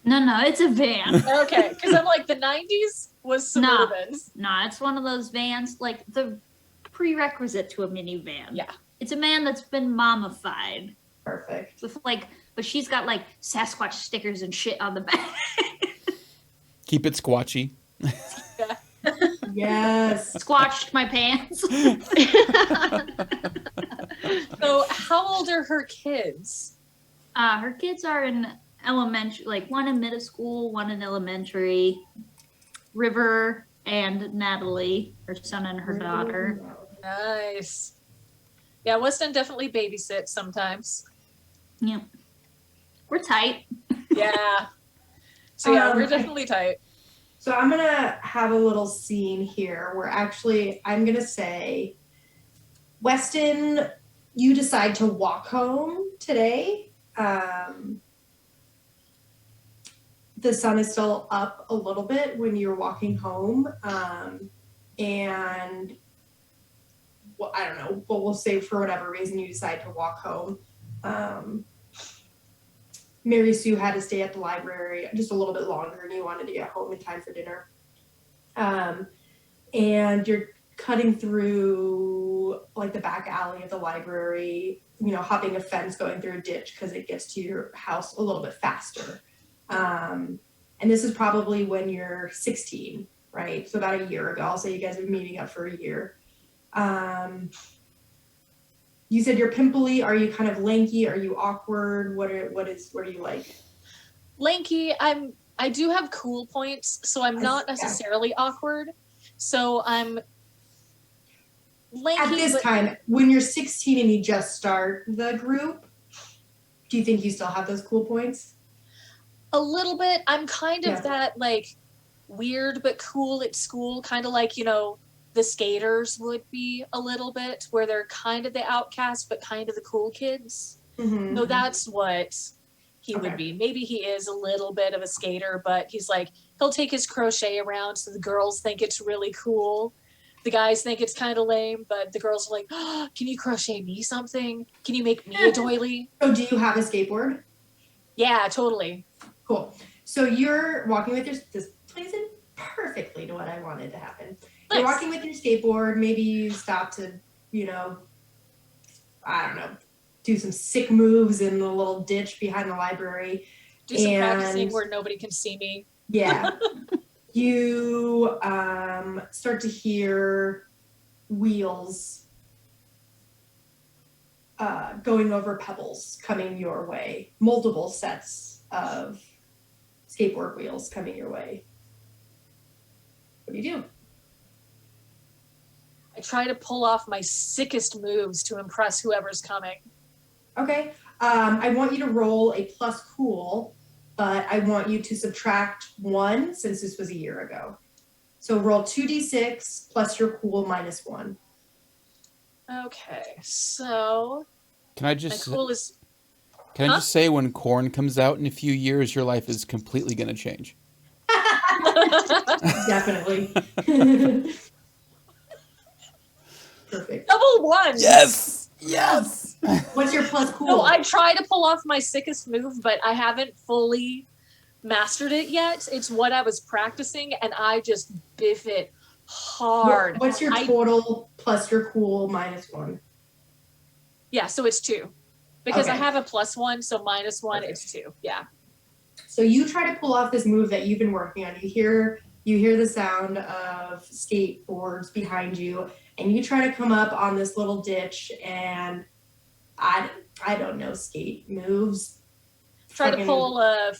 No, it's a van. Okay, because I'm like, the 90s was suburban. Nah, it's one of those vans, like the prerequisite to a minivan. Yeah. It's a van that's been mommified. Perfect. With but she's got like Sasquatch stickers and shit on the back. Keep it squatchy. Yes. Squatched my pants. So how old are her kids? Her kids are in elementary, like one in middle school, one in elementary. River and Natalie, her son and her daughter. Nice. Yeah, Weston definitely babysits sometimes. Yep. We're tight. Yeah. So yeah, we're definitely tight. So I'm going to have a little scene here where actually I'm going to say Weston you decide to walk home today. The sun is still up a little bit when you're walking home. And well, I don't know, but we'll say for whatever reason you decide to walk home. Mary Sue had to stay at the library just a little bit longer and you wanted to get home in time for dinner. And you're cutting through like the back alley of the library, you know, hopping a fence, going through a ditch because it gets to your house a little bit faster. And this is probably when you're 16, right? So about a year ago. I'll say you guys have been meeting up for a year. You said you're pimply. Are you kind of lanky? Are you awkward? What are you like? Lanky. I do have cool points, so I'm not necessarily awkward. So I'm lanky. At this time, when you're 16 and you just start the group, do you think you still have those cool points? A little bit. I'm kind of that like weird but cool at school, kind of like, you know, the skaters would be a little bit, where they're kind of the outcasts but kind of the cool kids. Mm-hmm. No, that's what he would be. Maybe he is a little bit of a skater, but he's like, he'll take his crochet around so the girls think it's really cool. The guys think it's kind of lame, but the girls are like, oh, can you crochet me something? Can you make me a doily? So do you have a skateboard? Yeah, totally. Cool. So you're walking with this plays in perfectly to what I wanted to happen. Nice. You're walking with your skateboard. Maybe you stop to, you know, I don't know, do some sick moves in the little ditch behind the library. Do some practicing where nobody can see me. Yeah. You start to hear wheels going over pebbles coming your way. Multiple sets of skateboard wheels coming your way. What do you do? I try to pull off my sickest moves to impress whoever's coming. Okay. I want you to roll a plus cool, but I want you to subtract 1 since this was a year ago. So roll 2d6 plus your cool minus 1. Okay, so Can I just say when corn comes out in a few years, your life is completely going to change? Definitely. Perfect. Double one. Yes. Yes. What's your plus cool? No, I try to pull off my sickest move, but I haven't fully mastered it yet. It's what I was practicing, and I just biff it hard. What's your total plus your cool minus 1? Yeah, so it's 2. Because I have a plus 1, so minus 1, it's 2. Yeah. So you try to pull off this move that you've been working on. You hear the sound of skateboards behind you, and you try to come up on this little ditch, and I don't know skate moves. Try to pull a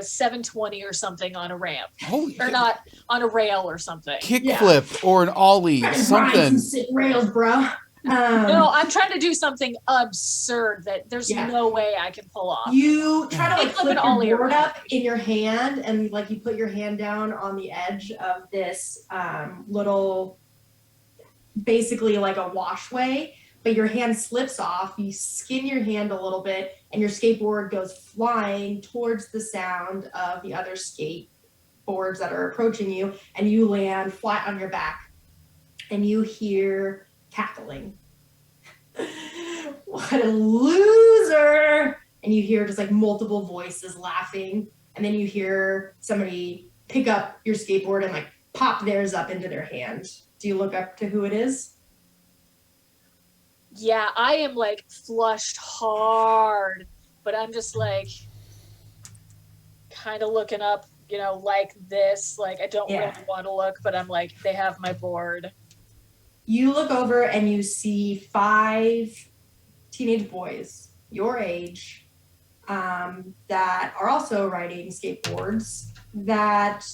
720 or something on a ramp. Oh, or not on a rail or something. Kickflip or an ollie, something. Sick rails, bro. No, I'm trying to do something absurd that there's no way I can pull off. You try to like flip your board up in your hand, and like you put your hand down on the edge of this little, basically like a washway, but your hand slips off. You skin your hand a little bit, and your skateboard goes flying towards the sound of the other skateboards that are approaching you, and you land flat on your back, and you hear cackling. What a loser! And you hear just like multiple voices laughing, and then you hear somebody pick up your skateboard and like pop theirs up into their hand. Do you look up to who it is? Yeah, I am like flushed hard, but I'm just like kind of looking up, like this. Like I don't really want to look, but I'm like, they have my board. You look over and you see 5 teenage boys your age that are also riding skateboards that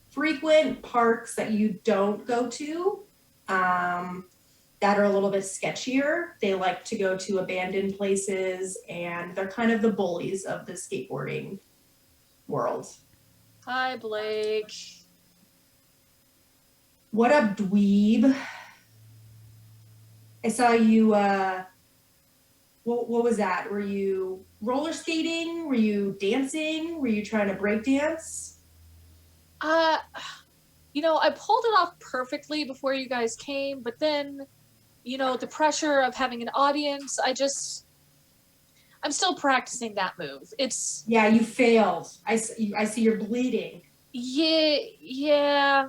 frequent parks that you don't go to that are a little bit sketchier. They like to go to abandoned places, and they're kind of the bullies of the skateboarding world. Hi, Blake. What up, dweeb? I saw you what was that? Were you roller skating? Were you dancing? Were you trying to break dance? You know, I pulled it off perfectly before you guys came, but then, you know, the pressure of having an audience, I'm still practicing that move. It's Yeah, you failed. I see you're bleeding. yeah,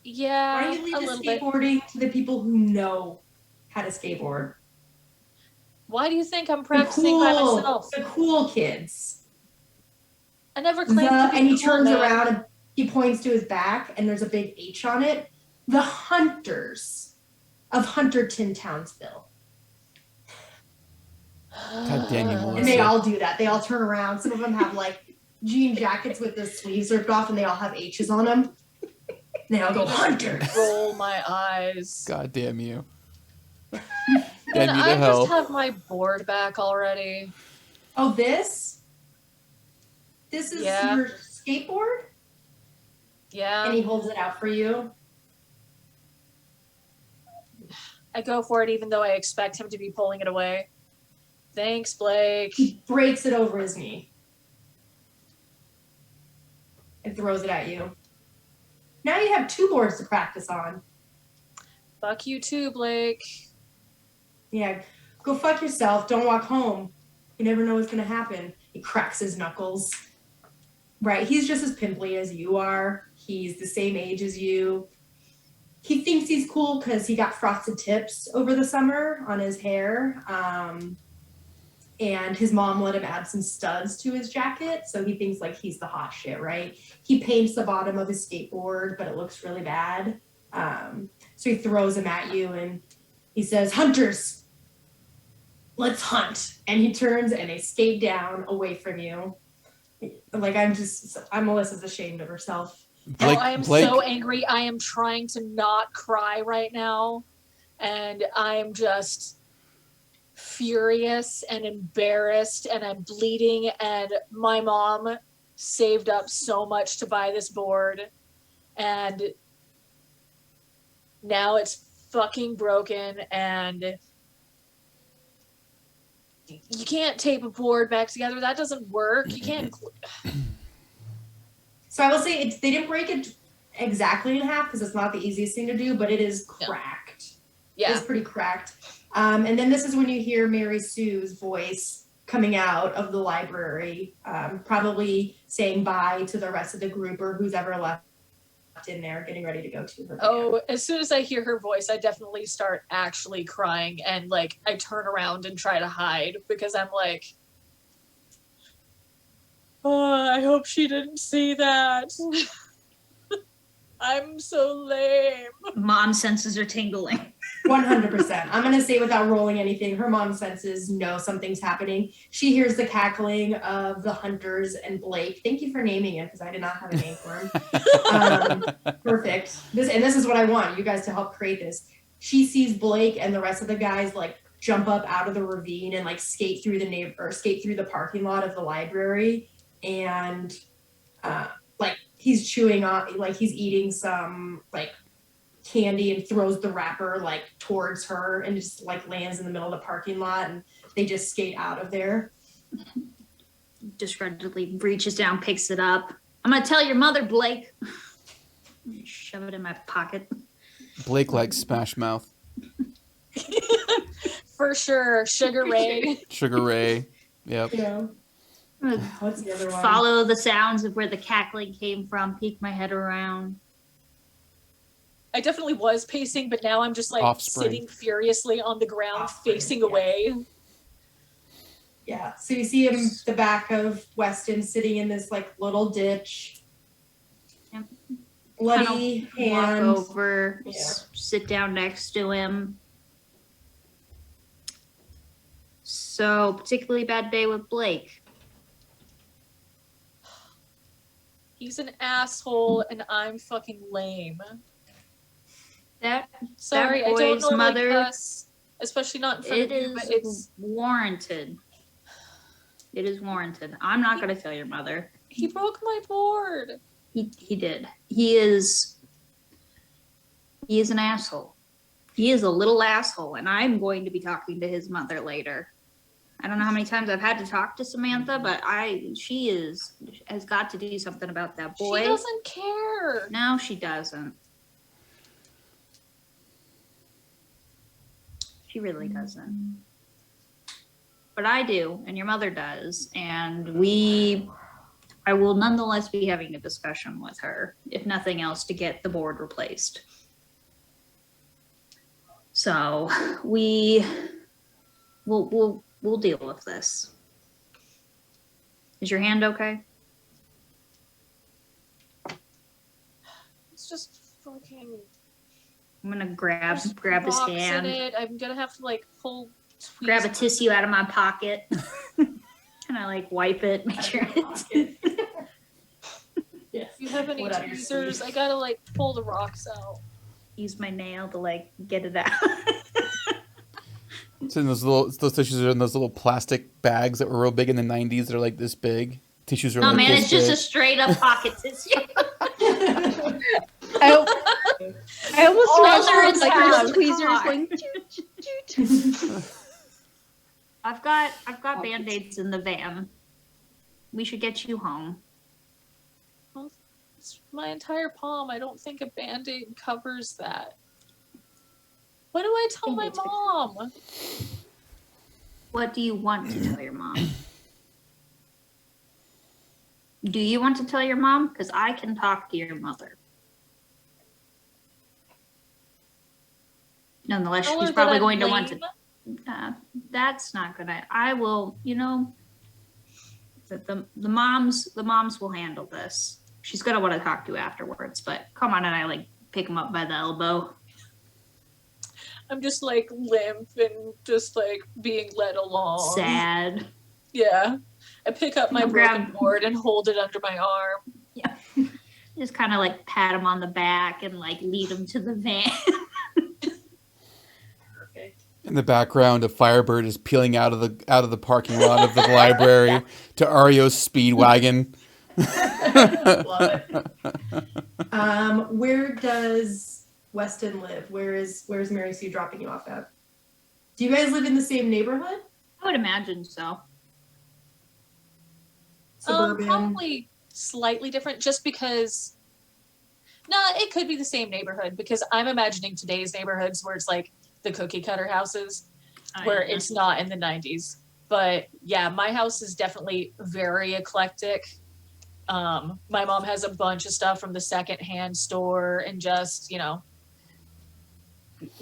Why don't you a leave the little bit. skateboarding to the people who know how to skateboard? Why do you think I'm The practicing by cool, myself? the cool kids. I never claimed to be And he cool, turns man. around and he points to his back, and there's a big H on it. The hunters of Hunterton Townsville. God damn you, And Melissa. they all do that. They all turn around. Some of them have like jean jackets with the sleeves ripped off, and they all have H's on them. And they all go, hunters. Roll my eyes. God damn you. Can Damn you I to hell. just have my board back already? Oh, this? This is Yeah. your skateboard? Yeah. And he holds it out for you. I go for it even though I expect him to be pulling it away. Thanks, Blake. He breaks it over his knee and throws it at you. Now you have 2 boards to practice on. Fuck you too, Blake. Yeah, go fuck yourself. Don't walk home. You never know what's gonna happen. He cracks his knuckles. Right, he's just as pimply as you are. He's the same age as you. He thinks he's cool because he got frosted tips over the summer on his hair. And his mom let him add some studs to his jacket, so he thinks like he's the hot shit, right? He paints the bottom of his skateboard, but it looks really bad. So he throws them at you and he says, hunters, let's hunt. And he turns and they skate down away from you. Like I'm Melissa's ashamed of herself. Blake, I am Blake, so angry. I am trying to not cry right now. And I'm just furious and embarrassed and I'm bleeding. And my mom saved up so much to buy this board. And now it's fucking broken and you can't tape a board back together. That doesn't work. You can't. So I will say they didn't break it exactly in half because it's not the easiest thing to do, but it is cracked. Yeah. It's pretty cracked. And then this is when you hear Mary Sue's voice coming out of the library, probably saying bye to the rest of the group or who's ever left in there, getting ready to go to her. Oh, as soon as I hear her voice, I definitely start actually crying and like I turn around and try to hide because I'm like, oh, I hope she didn't see that. I'm so lame. Mom senses are tingling. 100%. I'm going to say without rolling anything, her mom senses no, something's happening. She hears the cackling of the hunters and Blake. Thank you for naming it because I did not have a name for him. Perfect. This is what I want you guys to help create this. She sees Blake and the rest of the guys like jump up out of the ravine and like skate through the parking lot of the library. And like he's chewing on, like he's eating some like candy and throws the wrapper like towards her and just like lands in the middle of the parking lot and they just skate out of there. Disgruntledly reaches down, picks it up. I'm gonna tell your mother, Blake. Shove it in my pocket. Blake likes Smash Mouth. For sure. Sugar Ray. Sugar Ray. Yep. Yeah. What's the other one? Follow the sounds of where the cackling came from, peek my head around. I definitely was pacing, but now I'm just like Offspring. sitting furiously on the ground, Offspring, facing yeah. away. Yeah. So you see him, the back of Weston, sitting in this like little ditch. Yep. Bloody Kind of walk hand. over, Yeah. sit down next to him. So, particularly bad day with Blake. He's an asshole and I'm fucking lame. That Sorry, I don't boy's normally mother- cuss, especially not in front it of you, but is it's warranted. It is warranted. I'm not going to tell your mother. he broke my board. He did. He is an asshole. He is a little asshole, and I'm going to be talking to his mother later. I don't know how many times I've had to talk to Samantha, but she has got to do something about that boy. She doesn't care. No, she doesn't. She really doesn't. But I do, and your mother does, and I will nonetheless be having a discussion with her, if nothing else, to get the board replaced. So we'll deal with this. Is your hand okay? It's just fucking. I'm gonna grab his rocks in hand. it. I'm gonna have to like pull. Grab a tissue out of my pocket. And I like wipe it, make sure it's. If you have any What are your tweezers, sleeves? I gotta like pull the rocks out. Use my nail to like get it out. So those tissues are in those little plastic bags that were real big in the 90s. They're like this big. Tissues are No, like man, this it's just big. a straight up pocket tissue. I almost All there imagined is like half. those tweezers going toot, toot, toot. I've got Band-Aids in the van. We should get you home. Well, it's my entire palm. I don't think a Band-Aid covers that. What do I tell my Band-Aids fix mom? What do you want to tell your mom? Do you want to tell your mom? Because I can talk to your mother. Nonetheless, Tell her she's that probably I'm going to want to. lame. That's not gonna. I will. The moms will handle this. She's gonna want to talk to afterwards. But come on, and I like pick him up by the elbow. I'm just like limp and just like being led along. Sad. Yeah. I pick up my I'll broken grab- board and hold it under my arm. Just kind of like pat him on the back and like lead him to the van. In the background, a Firebird is peeling out of the parking lot of the library to Ario's Speedwagon. Love it. Where does Weston live? Where's Mary Sue dropping you off at? Do you guys live in the same neighborhood? I would imagine so. Suburban? Probably slightly different just because. No, it could be the same neighborhood because I'm imagining today's neighborhoods where it's like the cookie cutter houses where it's not in the 90s. But yeah, my house is definitely very eclectic. My mom has a bunch of stuff from the secondhand store and just,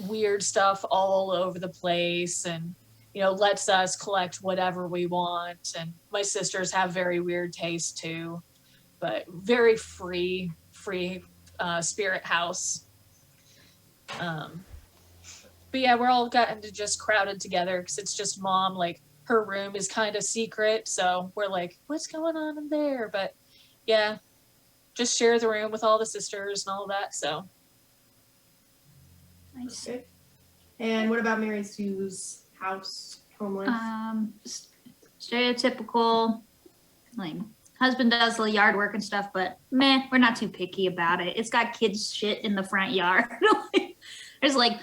weird stuff all over the place and, lets us collect whatever we want. And my sisters have very weird taste too, but very free spirit house. But yeah, we're all gotten to just crowded together because it's just mom. Like her room is kind of secret, so we're like, what's going on in there? But yeah, just share the room with all the sisters and all of that. So Nice. Okay. And what about Mary Sue's house, home life? Stereotypical, like husband does the yard work and stuff, but meh, we're not too picky about it. It's got kids shit in the front yard. There's like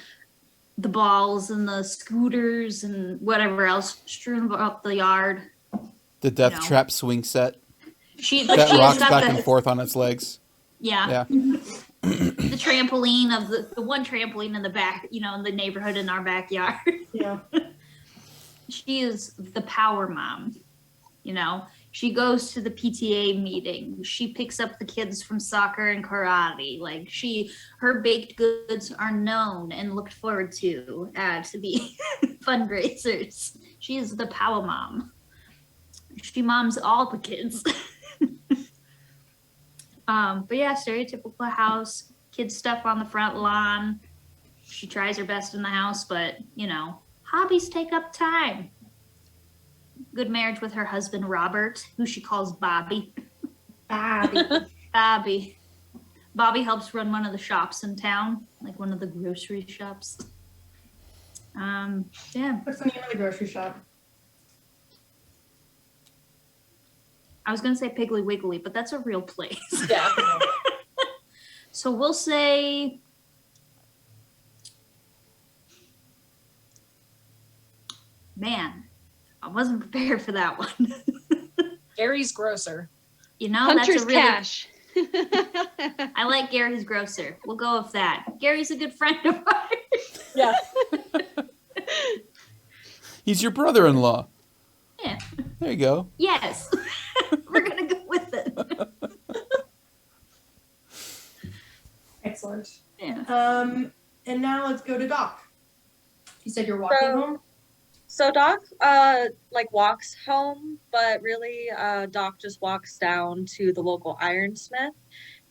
the balls and the scooters and whatever else strewn up the yard. The Death No. Trap swing set She that has rocks got back the, and forth on its legs. Yeah. Yeah. The trampoline of the one trampoline in the back, in the neighborhood in our backyard. Yeah. She is the power mom. She goes to the PTA meeting. She picks up the kids from soccer and karate. Like her baked goods are known and looked forward to at the fundraisers. She is the power mom. She moms all the kids. But yeah, stereotypical house, kids stuff on the front lawn. She tries her best in the house, but hobbies take up time. Good marriage with her husband, Robert, who she calls Bobby. Bobby. Bobby helps run one of the shops in town, like one of the grocery shops. Yeah. What's the name of the grocery shop? I was gonna say Piggly Wiggly, but that's a real place. yeah, So we'll say man, I wasn't prepared for that one. Gary's grocer. You know, Hunter's that's a really, cash. I like Gary's grocer. We'll go with that. Gary's a good friend of ours. Yeah. He's your brother-in-law. Yeah. There you go. Yes. We're gonna go with it. Excellent. Yeah. And now let's go to Doc. You said you're walking home? So Doc like walks home, but really Doc just walks down to the local ironsmith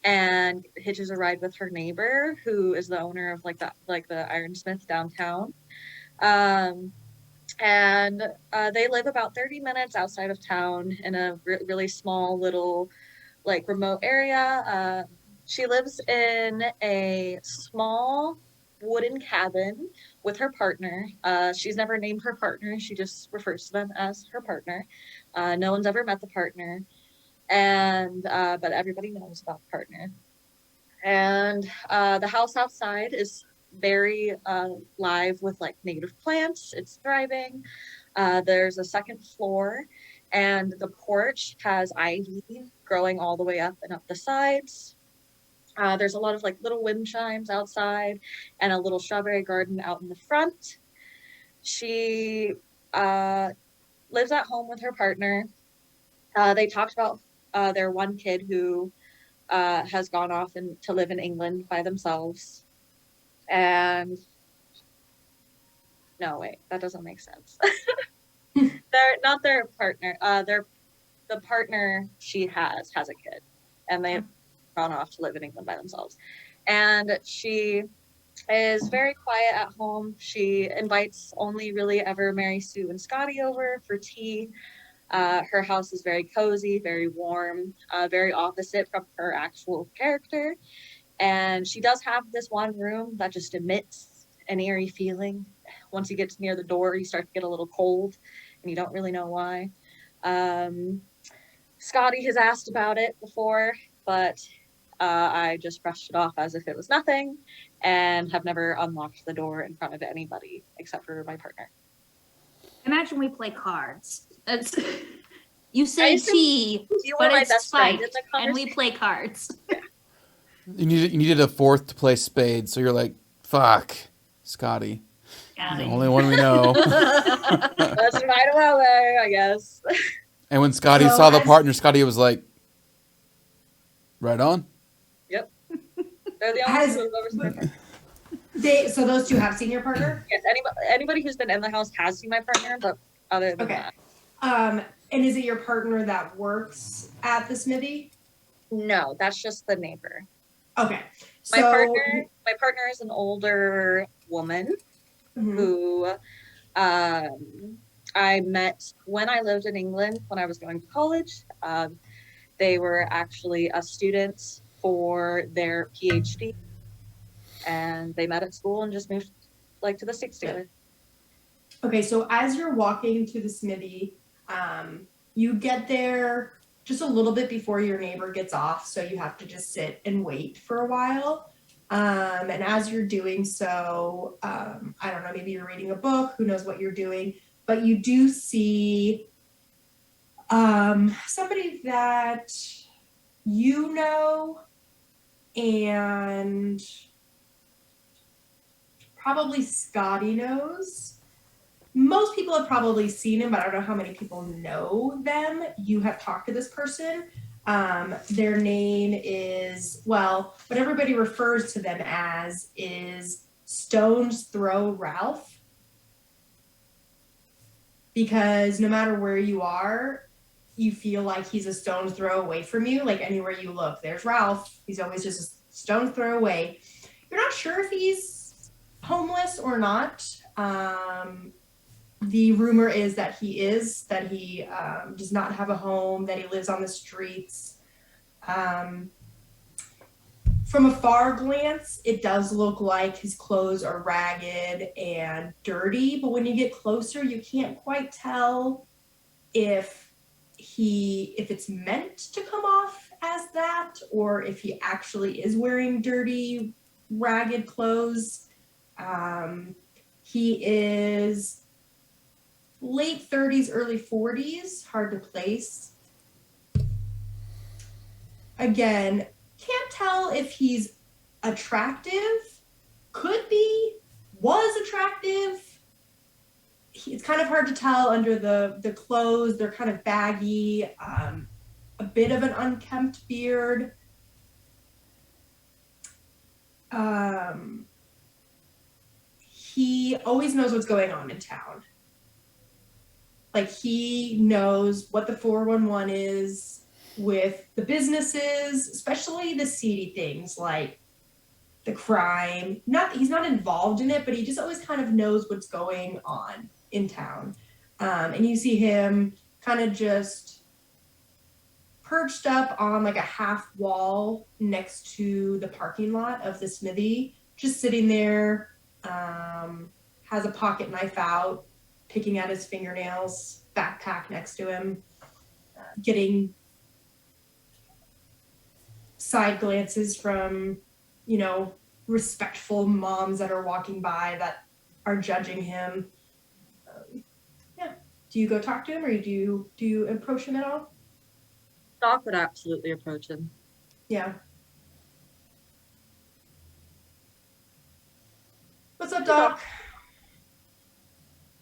and hitches a ride with her neighbor, who is the owner of the ironsmith downtown. And they live about 30 minutes outside of town in a really small little remote area. She lives in a small wooden cabin with her partner. She's never named her partner. She just refers to them as her partner. No one's ever met the partner, and but everybody knows about the partner. And the house outside is very live with native plants. It's thriving. There's a second floor, and the porch has ivy growing all the way up and up the sides. There's a lot of little wind chimes outside and a little strawberry garden out in the front. She lives at home with her partner. They talked about their one kid who has gone off to live in England by themselves. And no, wait, that doesn't make sense. They're not their partner. The partner she has a kid, and they've gone off to live in England by themselves. And she is very quiet at home. She invites only really ever Mary Sue and Scotty over for tea. Her house is very cozy, very warm, very opposite from her actual character. And she does have this one room that just emits an eerie feeling. Once you get near the door, you start to get a little cold, and you don't really know why. Scotty has asked about it before, but I just brushed it off as if it was nothing, and have never unlocked the door in front of anybody except for my partner. Imagine we play cards. That's you say tea, but it's spiked, and we play cards. Yeah. You needed a fourth to play spades, so you're like, fuck, Scotty. The only one we know. Let's invite him over, I guess. And when Scotty saw the partner, Scotty was like, right on. Yep. They're the only two who've ever seen her. So those two have seen your partner? Yes, anybody who's been in the house has seen my partner, but other than that. And is it your partner that works at the smithy? No, that's just the neighbor. Okay. My partner is an older woman who I met when I lived in England when I was going to college. They were actually a student for their PhD, and they met at school and just moved to the States together. Okay, so as you're walking to the smithy, you get there just a little bit before your neighbor gets off, so you have to just sit and wait for a while. And as you're doing so, I don't know, maybe you're reading a book, who knows what you're doing, but you do see somebody that you know and probably Scotty knows. Most people have probably seen him, but I don't know how many people know them. You have talked to this person. Their name is, what everybody refers to them as is Stone's Throw Ralph. Because no matter where you are, you feel like he's a stone's throw away from you. Like anywhere you look, there's Ralph. He's always just a stone's throw away. You're not sure if he's homeless or not. The rumor is that he does not have a home, that he lives on the streets. From a far glance, it does look like his clothes are ragged and dirty, but when you get closer, you can't quite tell if it's meant to come off as that, or if he actually is wearing dirty, ragged clothes. He is late 30s, early 40s, hard to place. Again, can't tell if he's attractive, could be, was attractive. It's kind of hard to tell under the clothes. They're kind of baggy, a bit of an unkempt beard. He always knows what's going on in town. Like, he knows what the 411 is with the businesses, especially the seedy things like the crime. He's not involved in it, but he just always kind of knows what's going on in town. And you see him kind of just perched up on like a half wall next to the parking lot of the smithy, just sitting there, has a pocket knife out, picking at his fingernails, backpack next to him, getting side glances from, respectful moms that are walking by that are judging him. Do you go talk to him, or do you approach him at all? Doc would absolutely approach him. Yeah. What's up, Doc?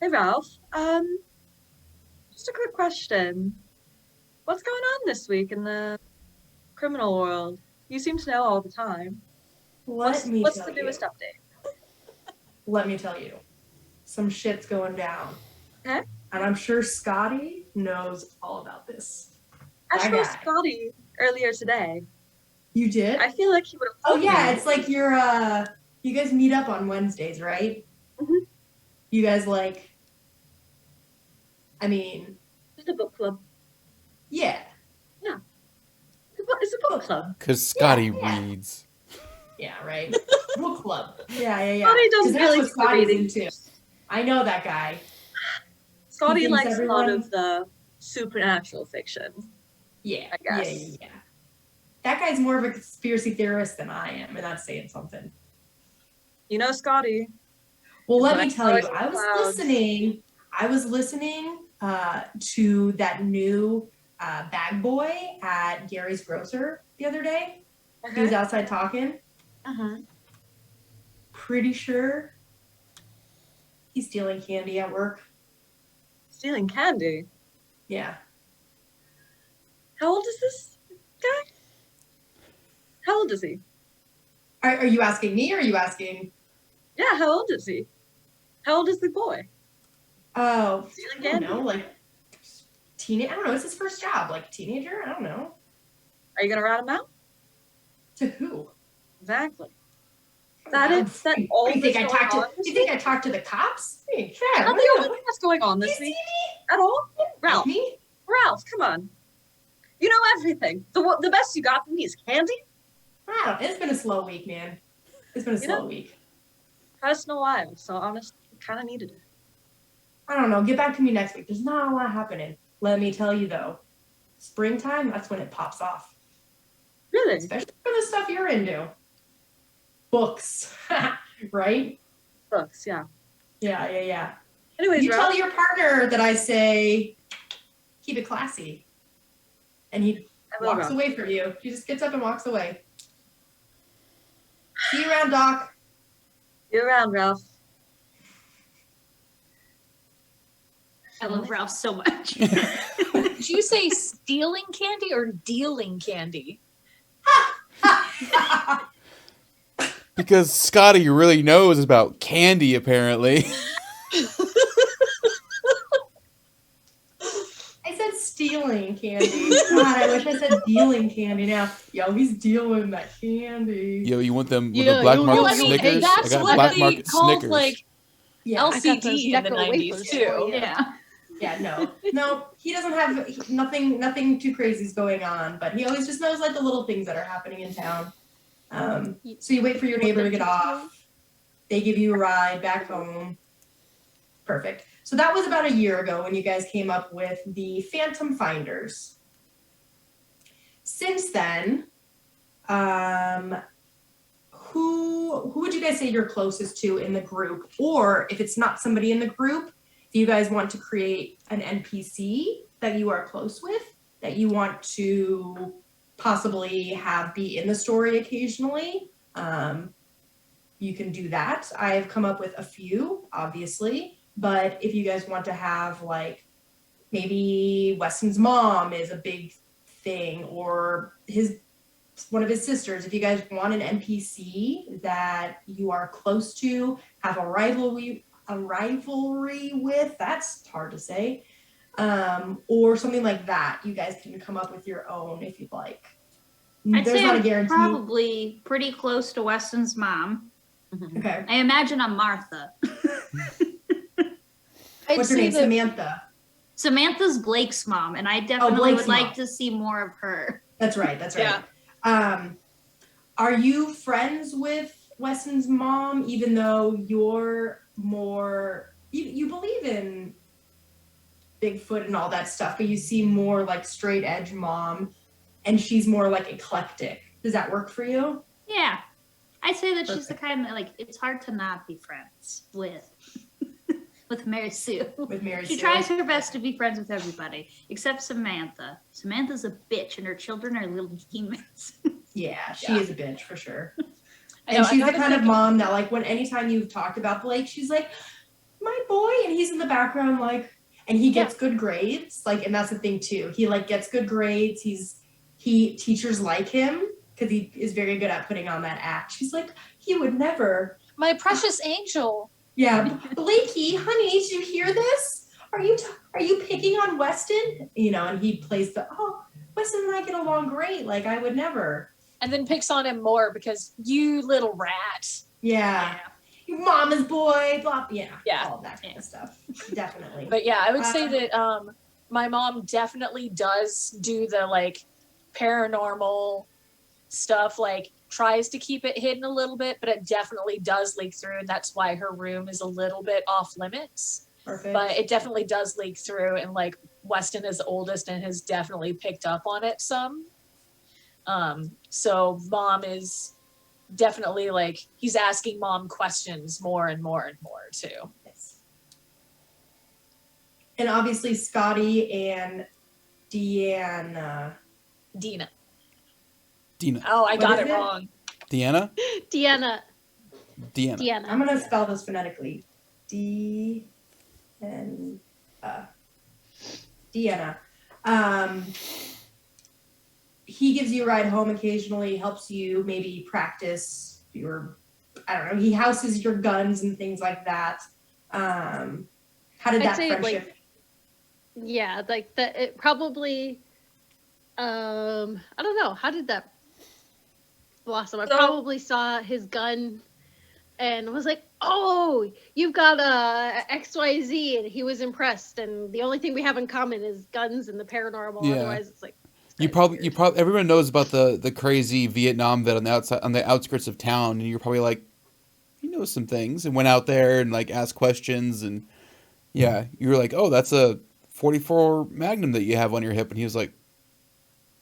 Hey, Ralph. Just a quick question. What's going on this week in the criminal world? You seem to know all the time. What's the newest update? Let me tell you. Some shit's going down. Okay. And I'm sure Scotty knows all about this. I saw Scotty earlier today. You did? I feel like he would have. Oh yeah, it's like you guys meet up on Wednesdays, right? Mm-hmm. You guys Just a book club. Yeah. Yeah. It's a book club. Because Scotty reads. Yeah, right. Book club. Yeah. Scotty does That's really what Scotty's reading into. I know that guy. Scotty thinks likes a lot of the supernatural fiction. Yeah. I guess. Yeah. That guy's more of a conspiracy theorist than I am, and that's saying something. You know Scotty. Well, let When me I tell you, saw I was clouds. listening to that new bag boy at Gary's Grocer the other day. He was outside talking. Uh-huh. Pretty sure he's stealing candy at work. Stealing candy? Yeah. How old is this guy? How old is he? Are you asking me, or are you asking? Yeah, how old is he? How old is the boy? Oh, Stealing I don't candy? know, like I don't know. It's his first job, like teenager. I don't know. Are you gonna rat him out? To who? Exactly. What do you think I talked to? on this You think I talked to the cops? Hey, Chad, Not what the do only thing that's going on you this see week me? at all. Ralph, Me? Ralph, come on. You know everything. The best you got from me is candy. I don't. It's been a slow week, man. It's been a slow week. Hasn't in a while, so honestly, kind of needed it. I don't know. Get back to me next week. There's not a lot happening. Let me tell you though, springtime, that's when it pops off. Really? Especially for the stuff you're into. Books, right? Books, yeah. Yeah. Anyways, You Ralph, tell your partner that I say, keep it classy. And he I will, walks Ralph. away from you. He just gets up and walks away. See you around, Doc. You're around, Ralph. I love Ralph so much. Did you say stealing candy or dealing candy? Because Scotty really knows about candy, apparently. I said stealing candy. God, I wish I said dealing candy now. Yo, he's dealing that candy. Yo, you want them with Yeah, the black you- market well, I mean, Snickers? that's I got what black they market called, Snickers. like, Yeah, I got those LCD in the Necro 90s wafers too. for you. Yeah. no. He doesn't have nothing too crazy is going on, but he always just knows like the little things that are happening in town. So you wait for your neighbor to get off. They give you a ride back home. Perfect. So that was about a year ago when you guys came up with the Phantom Finders. Since then, who would you guys say you're closest to in the group? Or if it's not somebody in the group, Do you guys want to create an NPC that you are close with, that you want to possibly have be in the story occasionally? You can do that. I have come up with a few, obviously, but if you guys want to have like maybe Weston's mom is a big thing, or one of his sisters, if you guys want an NPC that you are close to, have a rivalry with, that's hard to say, or something like that, you guys can come up with your own if you'd like. I'd There's say not a I'm guarantee. probably pretty close to Weston's mom. Okay. I imagine I'm Martha. What's her name? Samantha. Samantha's Blake's mom, and I definitely Blake's would like mom. to see more of her. That's right. That's right. Yeah. Are you friends with Weston's mom, even though you're more, you believe in Bigfoot and all that stuff, but you seem more like straight edge mom, and she's more like eclectic. Does that work for you? Yeah. I'd say that she's the Perfect. kind that, like, it's hard to not be friends with. With Mary Sue. With Mary She Sue? tries her best to be friends with everybody, except Samantha. Samantha's a bitch, and her children are little demons. Yeah, she is a bitch for sure. I know, And I she's the gotta kind of think- mom that, like, anytime you've talked about Blake, she's like, my boy, and he's in the background, like, and he gets good grades, like, and that's the thing too. He like gets good grades. Teachers like him because he is very good at putting on that act. She's like, he would never. My precious angel. Yeah, Blakey, honey, did you hear this? Are you picking on Weston? You know, and he plays Weston and I get along great. Like, I would never. And then picks on him more because you little rat. Yeah. Your mama's boy, blah, Yeah. all of that kind of stuff. Definitely. But yeah, I would say that my mom definitely does do the like paranormal stuff, like tries to keep it hidden a little bit, but it definitely does leak through, and that's why her room is a little bit off limits. Perfect. But it definitely does leak through, and like Weston is the oldest and has definitely picked up on it some. So mom is definitely like, he's asking mom questions more and more and more too. Yes. And obviously Scotty and Deanna. Deanna. Deanna. Oh, I What got is it it? wrong. Deanna? Deanna. Deanna. Deanna. I'm gonna spell this phonetically. Deanna. He gives you a ride home occasionally, helps you maybe practice he houses your guns and things like that. How did I'd that say, friendship? Yeah, like that. It probably. I don't know. How did that blossom? I So- probably saw his gun, and was like, "Oh, you've got a XYZ," and he was impressed. And the only thing we have in common is guns and the paranormal. Yeah. Otherwise, it's like. You probably everyone knows about the crazy Vietnam vet on the outskirts of town, and you're probably like, he knows some things, and went out there and like asked questions, and yeah, you were like, oh, that's a 44 Magnum that you have on your hip, and he was like,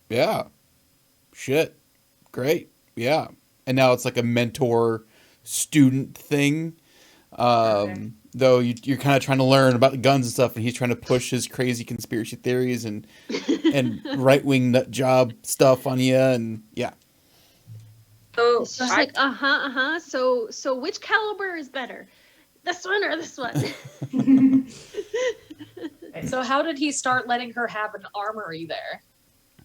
yeah, shit, great, yeah, and now it's like a mentor student thing. Okay. Though you're kind of trying to learn about the guns and stuff, and he's trying to push his crazy conspiracy theories and right wing nut job stuff on you, and yeah. So It's just like, So which caliber is better? This one or this one? So how did he start letting her have an armory there?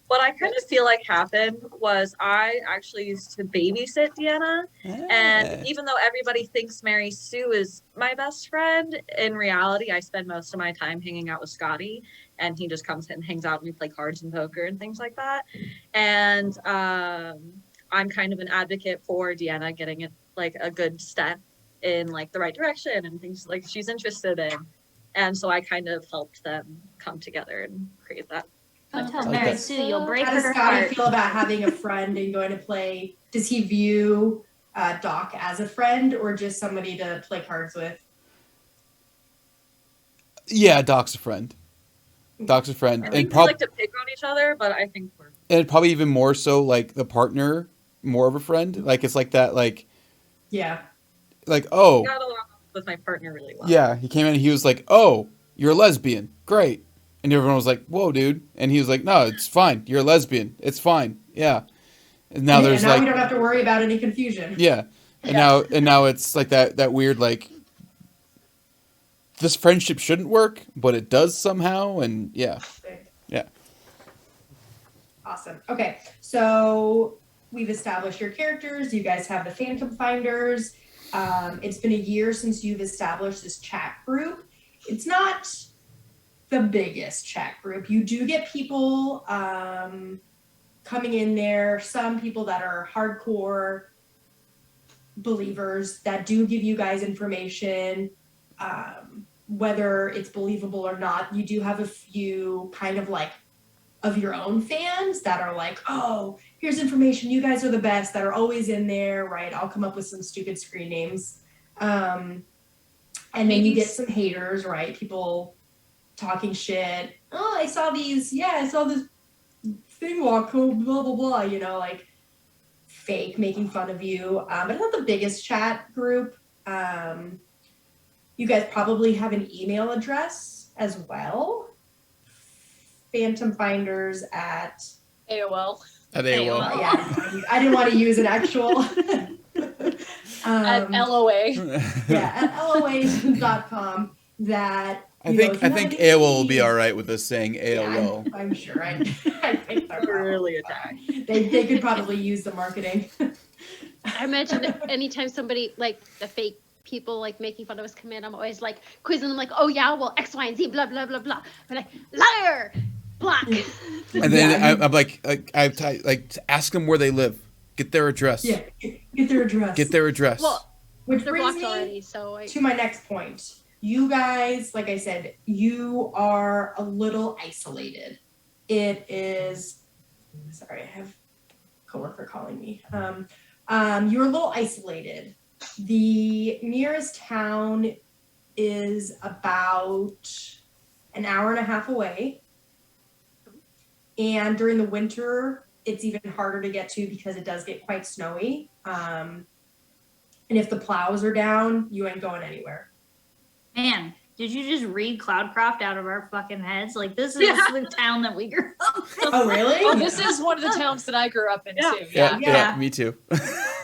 what I kind of feel like happened was I actually used to babysit Deanna. And even though everybody thinks Mary Sue is my best friend, in reality, I spend most of my time hanging out with Scotty, and he just comes and hangs out and we play cards and poker and things like that. And I'm kind of an advocate for Deanna getting a good step in like the right direction and things like she's interested in. And so I kind of helped them come together and create that. Don't tell Like Mary that. Sue, you'll break How does her Scotty heart. feel about having a friend and going to play? Does he view Doc as a friend or just somebody to play cards with? Yeah, Doc's a friend. Doc's a friend, I and think we probably like to pick on each other, but I think we're and probably even more so like the partner, more of a friend. Like it's like that, like Yeah. oh got along with my partner really well. yeah. He came in and he was like, oh, you're a lesbian. Great. And everyone was like, whoa, dude. And he was like, no, it's fine. You're a lesbian. It's fine. Yeah. And now And there's now like, we don't have to worry about any confusion. yeah. And Yeah. now it's like that weird, like, this friendship shouldn't work, but it does somehow. And yeah. Yeah. Awesome. Okay, so we've established your characters. You guys have the Phantom Finders. It's been a year since you've established this chat group. It's not the biggest chat group. You do get people coming in there, some people that are hardcore believers that do give you guys information, whether it's believable or not. You do have a few kind of like of your own fans that are like, oh, here's information, you guys are the best, that are always in there, right? I'll come up with some stupid screen names. And then you get some haters, right? People talking shit. Oh, I saw these, I saw this thing walk, blah, blah, blah, you know, like fake making fun of you. But it's not the biggest chat group. You guys probably have an email address as well. Phantomfinders at AOL. At AOL. yeah, I didn't want to use an actual At LOA. at loa.com. That I think AOL will be all right with us saying AOL. I'm sure. I think they're Really probably fine. They could probably use the marketing. I imagine anytime somebody like the fake people like making fun of us come in, I'm always like quizzing them like, oh yeah, well X, Y, and Z, blah blah blah blah. I'm like, liar, black. And then I'm like ask them where they live, get their address. Yeah, get their address. Get their address. Well, Which they're brings blocked me already, so to my next point. You guys, like I said, you are a little isolated. It is, sorry, I have a coworker calling me. You're a little isolated. The nearest town is about an hour and a half away. And during the winter, it's even harder to get to because it does get quite snowy. And if the plows are down, you ain't going anywhere. Man, did you just read Cloudcroft out of our fucking heads? Like, this is the town that we grew up in. Oh, really? Oh, this is one of the towns that I grew up in too. yeah, Yeah. me too.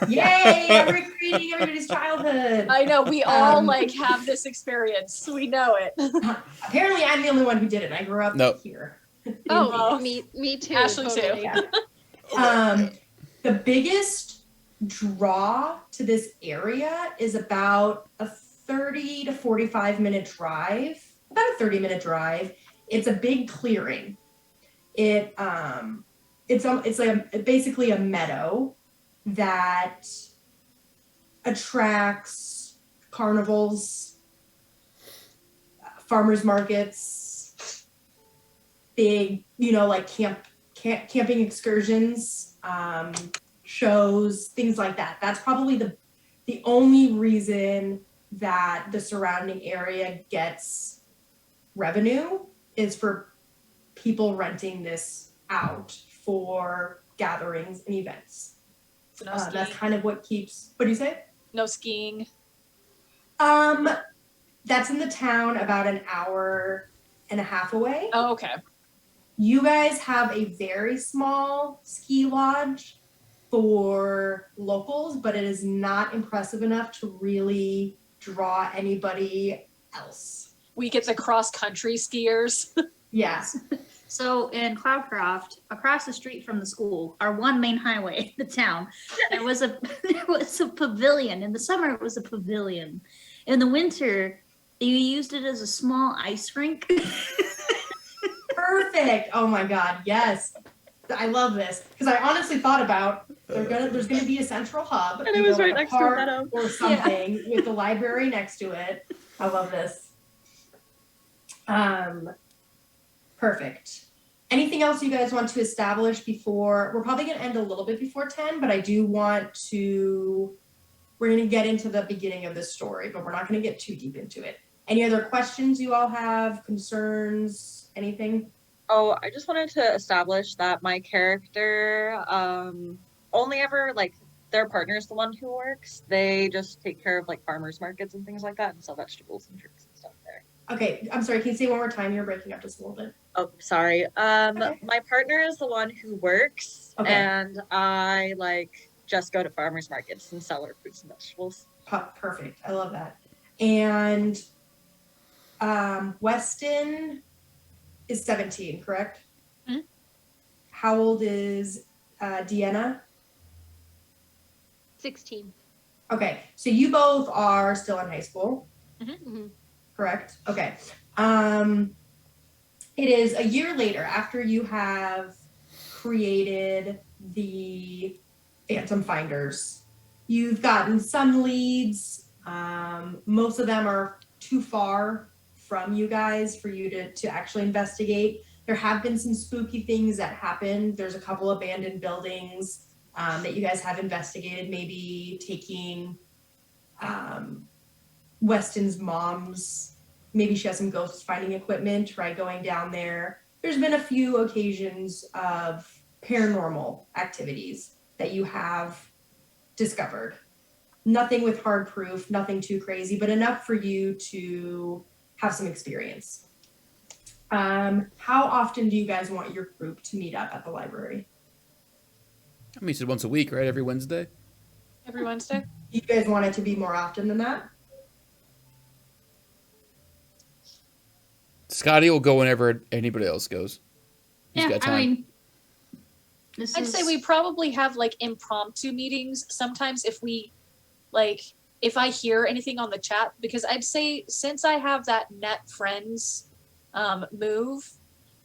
Yay! I'm recreating everybody's childhood. I know, we all like have this experience. We know it. Apparently, I'm the only one who did it. I grew up Nope. here. oh, me too. Ashley too. totally. Yeah. The biggest draw to this area is about a 30 to 45 minute drive, about a 30-minute drive. It's a big clearing. It's like basically a meadow that attracts carnivals, farmers markets, big, like camping excursions, shows, things like that. That's probably the only reason that the surrounding area gets revenue is for people renting this out for gatherings and events. So no skiing. That's kind of what keeps. What do you say? No skiing. That's in the town about an hour and a half away. Oh, okay. You guys have a very small ski lodge for locals, but it is not impressive enough to really draw anybody else. We get the cross-country skiers. Yes. So in Cloudcroft, across the street from the school, our one main highway, the town, there was a pavilion. In the summer, it was a pavilion. In the winter, you used it as a small ice rink. Perfect. Oh my God. Yes. I love this because I honestly thought about there's gonna be a central hub, And it was right next to a park meadow. or something with the library next to it. I love this. Perfect. Anything else you guys want to establish before? We're probably gonna end a little bit before 10, but I do want to. We're gonna get into the beginning of the story, but we're not gonna get too deep into it. Any other questions you all have? Concerns? Anything? Oh, I just wanted to establish that my character only ever their partner's the one who works. They just take care of farmers markets and things like that and sell vegetables and fruits and stuff there. Okay, I'm sorry. Can you say one more time? You're breaking up just a little bit. Oh, sorry. Okay. My partner is the one who works, Okay. and I just go to farmers markets and sell our fruits and vegetables. Perfect. I love that. And Weston is 17, correct? Mhm. How old is Deanna? 16. Okay, so you both are still in high school, Mhm. correct? Okay. It is a year later after you have created the Phantom Finders. You've gotten some leads. Most of them are too far from you guys for you to actually investigate. There have been some spooky things that happened. There's a couple abandoned buildings that you guys have investigated, maybe taking Weston's mom's, maybe she has some ghost finding equipment, right? Going down there. There's been a few occasions of paranormal activities that you have discovered. Nothing with hard proof, nothing too crazy, but enough for you to have some experience. How often do you guys want your group to meet up at the library? I mean, you said once a week, right? Every Wednesday. Every Wednesday. Do you guys want it to be more often than that? Scotty will go whenever anybody else goes. He's Yeah, got time. I mean, this I'd is say we probably have like impromptu meetings sometimes if I hear anything on the chat, because I'd say since I have that net friends move,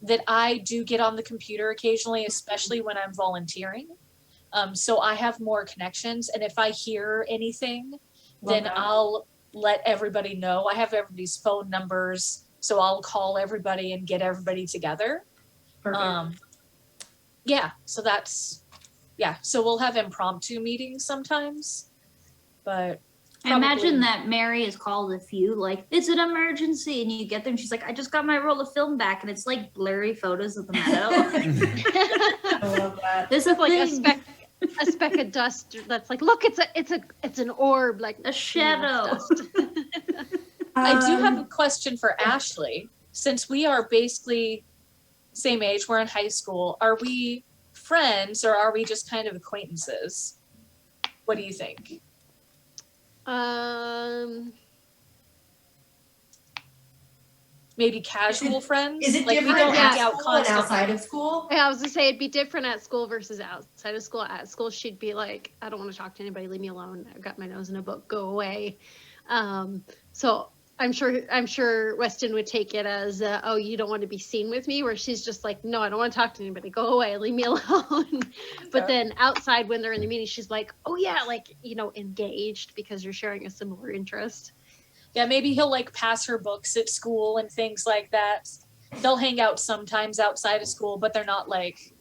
that I do get on the computer occasionally, especially when I'm volunteering. So I have more connections, and if I hear anything, then that. I'll let everybody know. I have everybody's phone numbers, so I'll call everybody and get everybody together. Perfect. So we'll have impromptu meetings sometimes, but I imagine that Mary is called a few, like, it's an emergency, and you get there and she's like, I just got my roll of film back, and it's like blurry photos of the meadow. I love that. There's a Like thing, a speck of dust that's like, look, it's an orb, like a shadow. dust. I do have a question for Ashley. Since we are basically same age, we're in high school, are we friends or are we just kind of acquaintances? What do you think? Maybe casual friends? Is it like we different don't at hang out school and constantly. outside of school? Yeah, I was gonna say it'd be different at school versus outside of school. At school, she'd be like, I don't want to talk to anybody, leave me alone. I've got my nose in a book, go away. So I'm sure Weston would take it as, oh, you don't want to be seen with me, where she's just like, no, I don't want to talk to anybody, go away, leave me alone. But then outside, when they're in the meeting, she's like, oh yeah, like, engaged because you're sharing a similar interest. Yeah, maybe he'll like pass her books at school and things like that. They'll hang out sometimes outside of school, but they're not like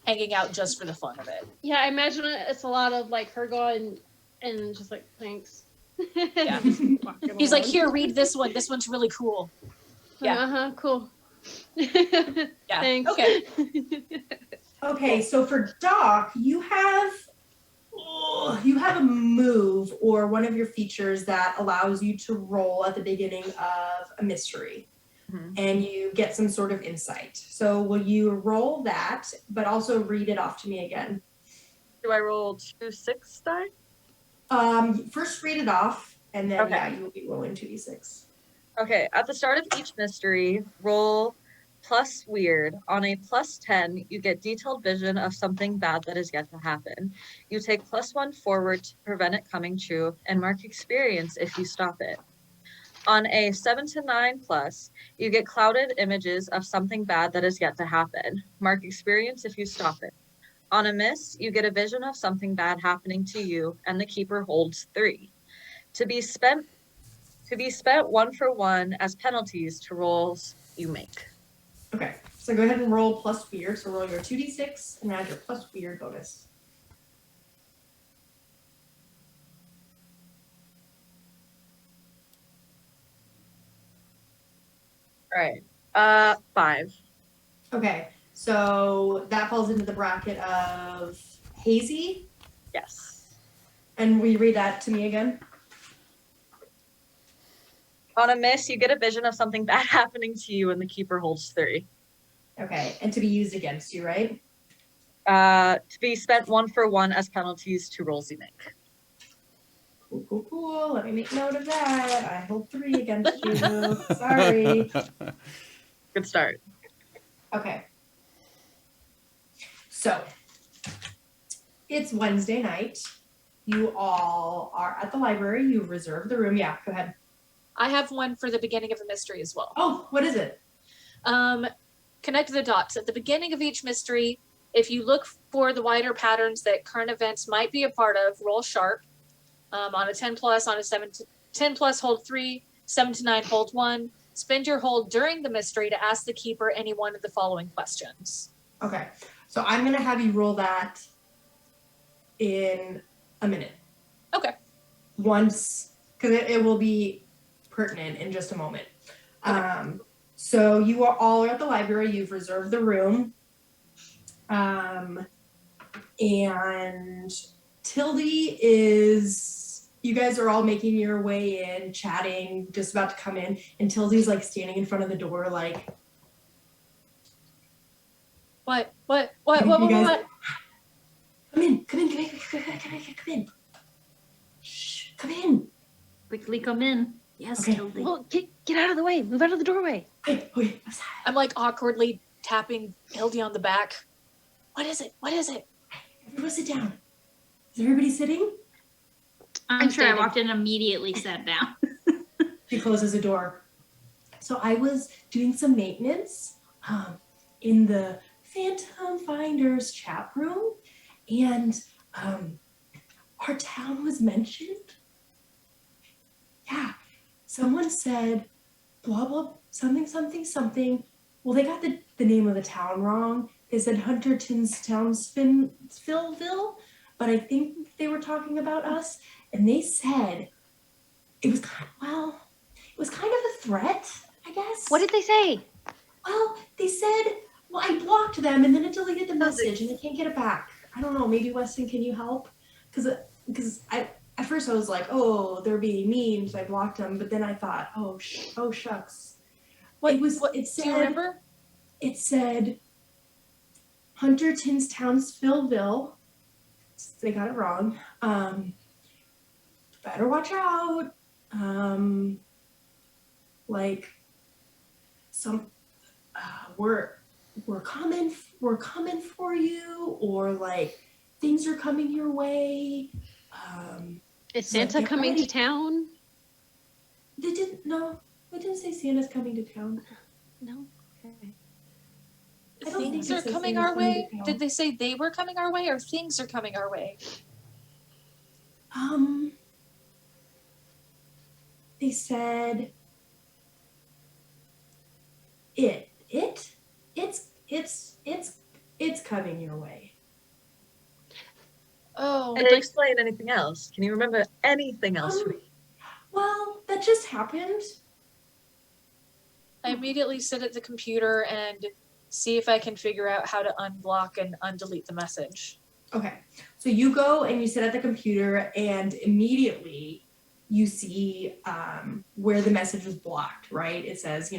hanging out just for the fun of it. Yeah, I imagine it's a lot of like her going and just like, thanks. Yeah. Walking He's like, along. here, read this one. This one's really cool. Yeah. Cool. Yeah. Thanks. Okay. Okay, so for Doc, you have a move or one of your features that allows you to roll at the beginning of a mystery. Mhm. And you get some sort of insight. So will you roll that, but also read it off to me again? Do I roll 2 6 die? First read it off, and then Okay. you will be rolling 2d6. Okay, at the start of each mystery, roll plus weird. On a plus 10, you get detailed vision of something bad that is yet to happen. You take +1 forward to prevent it coming true, and mark experience if you stop it. On a 7 to 9 plus, you get clouded images of something bad that is yet to happen. Mark experience if you stop it. On a miss, you get a vision of something bad happening to you, and the keeper holds 3. To be spent 1 for 1 as penalties to rolls you make. Okay, so go ahead and roll plus weird. So roll your 2d6 and add your plus weird bonus. All right. 5. Okay, so that falls into the bracket of hazy. Yes. And will you read that to me again? On a miss, you get a vision of something bad happening to you, and the keeper holds 3. Okay, and to be used against you, right? To be spent 1 for 1 as penalties to rolls you make. Cool, cool, cool. Let me make note of that. I hold 3 against you. Sorry. Good start. Okay. So, it's Wednesday night. You all are at the library. You've reserved the room. Yeah, go ahead. I have one for the beginning of a mystery as well. Oh, what is it? Connect the dots. At the beginning of each mystery, if you look for the wider patterns that current events might be a part of, roll sharp. On a 10 plus, on a 10 plus, hold 3, 7 to 9, hold 1. Spend your hold during the mystery to ask the keeper any one of the following questions. Okay. So I'm going to have you roll that in a minute. Okay. Once, because it will be pertinent in just a moment. Okay. So you are all at the library. You've reserved the room. And Tildy is, you guys are all making your way in, chatting, just about to come in. And Tildy's like standing in front of the door, like, What? You guys- come in. Shh, come in. Quickly come in. Yes, Okay. Tildy. Well, get out of the way. Move out of the doorway. Okay. I'm like awkwardly tapping Hildy on the back. What is it? Everyone sit down. Is everybody sitting? I'm sure I standing. walked in and immediately sat down. She closes the door. So I was doing some maintenance in the Phantom Finders chat room, and our town was mentioned. Yeah, someone said blah blah something. Well, they got the name of the town wrong. They said Hunterton's Townsville, but I think they were talking about us, and they said it was kind of a threat, I guess. What did they say? Well, they said, well, I blocked them and then it deleted the message and I can't get it back. I don't know. Maybe Weston, can you help? Because at first I was like, oh, they're being mean, so I blocked them. But then I thought, oh shucks. It said, do you remember? It said Hunterton's Townsville. They got it wrong. Better watch out. Like some we're coming for you, or like things are coming your way. Is So Santa get coming ready. to town? They didn't say Santa's coming to town. No. Okay. I don't think Things it are says coming Santa's our coming way? to town. Did they say they were coming our way or things are coming our way? They said it's coming your way. Oh, Did they explain anything else? Can you remember anything else? Well, that just happened. I immediately sit at the computer and see if I can figure out how to unblock and undelete the message. Okay, so you go and you sit at the computer, and immediately you see where the message was blocked. Right? It says,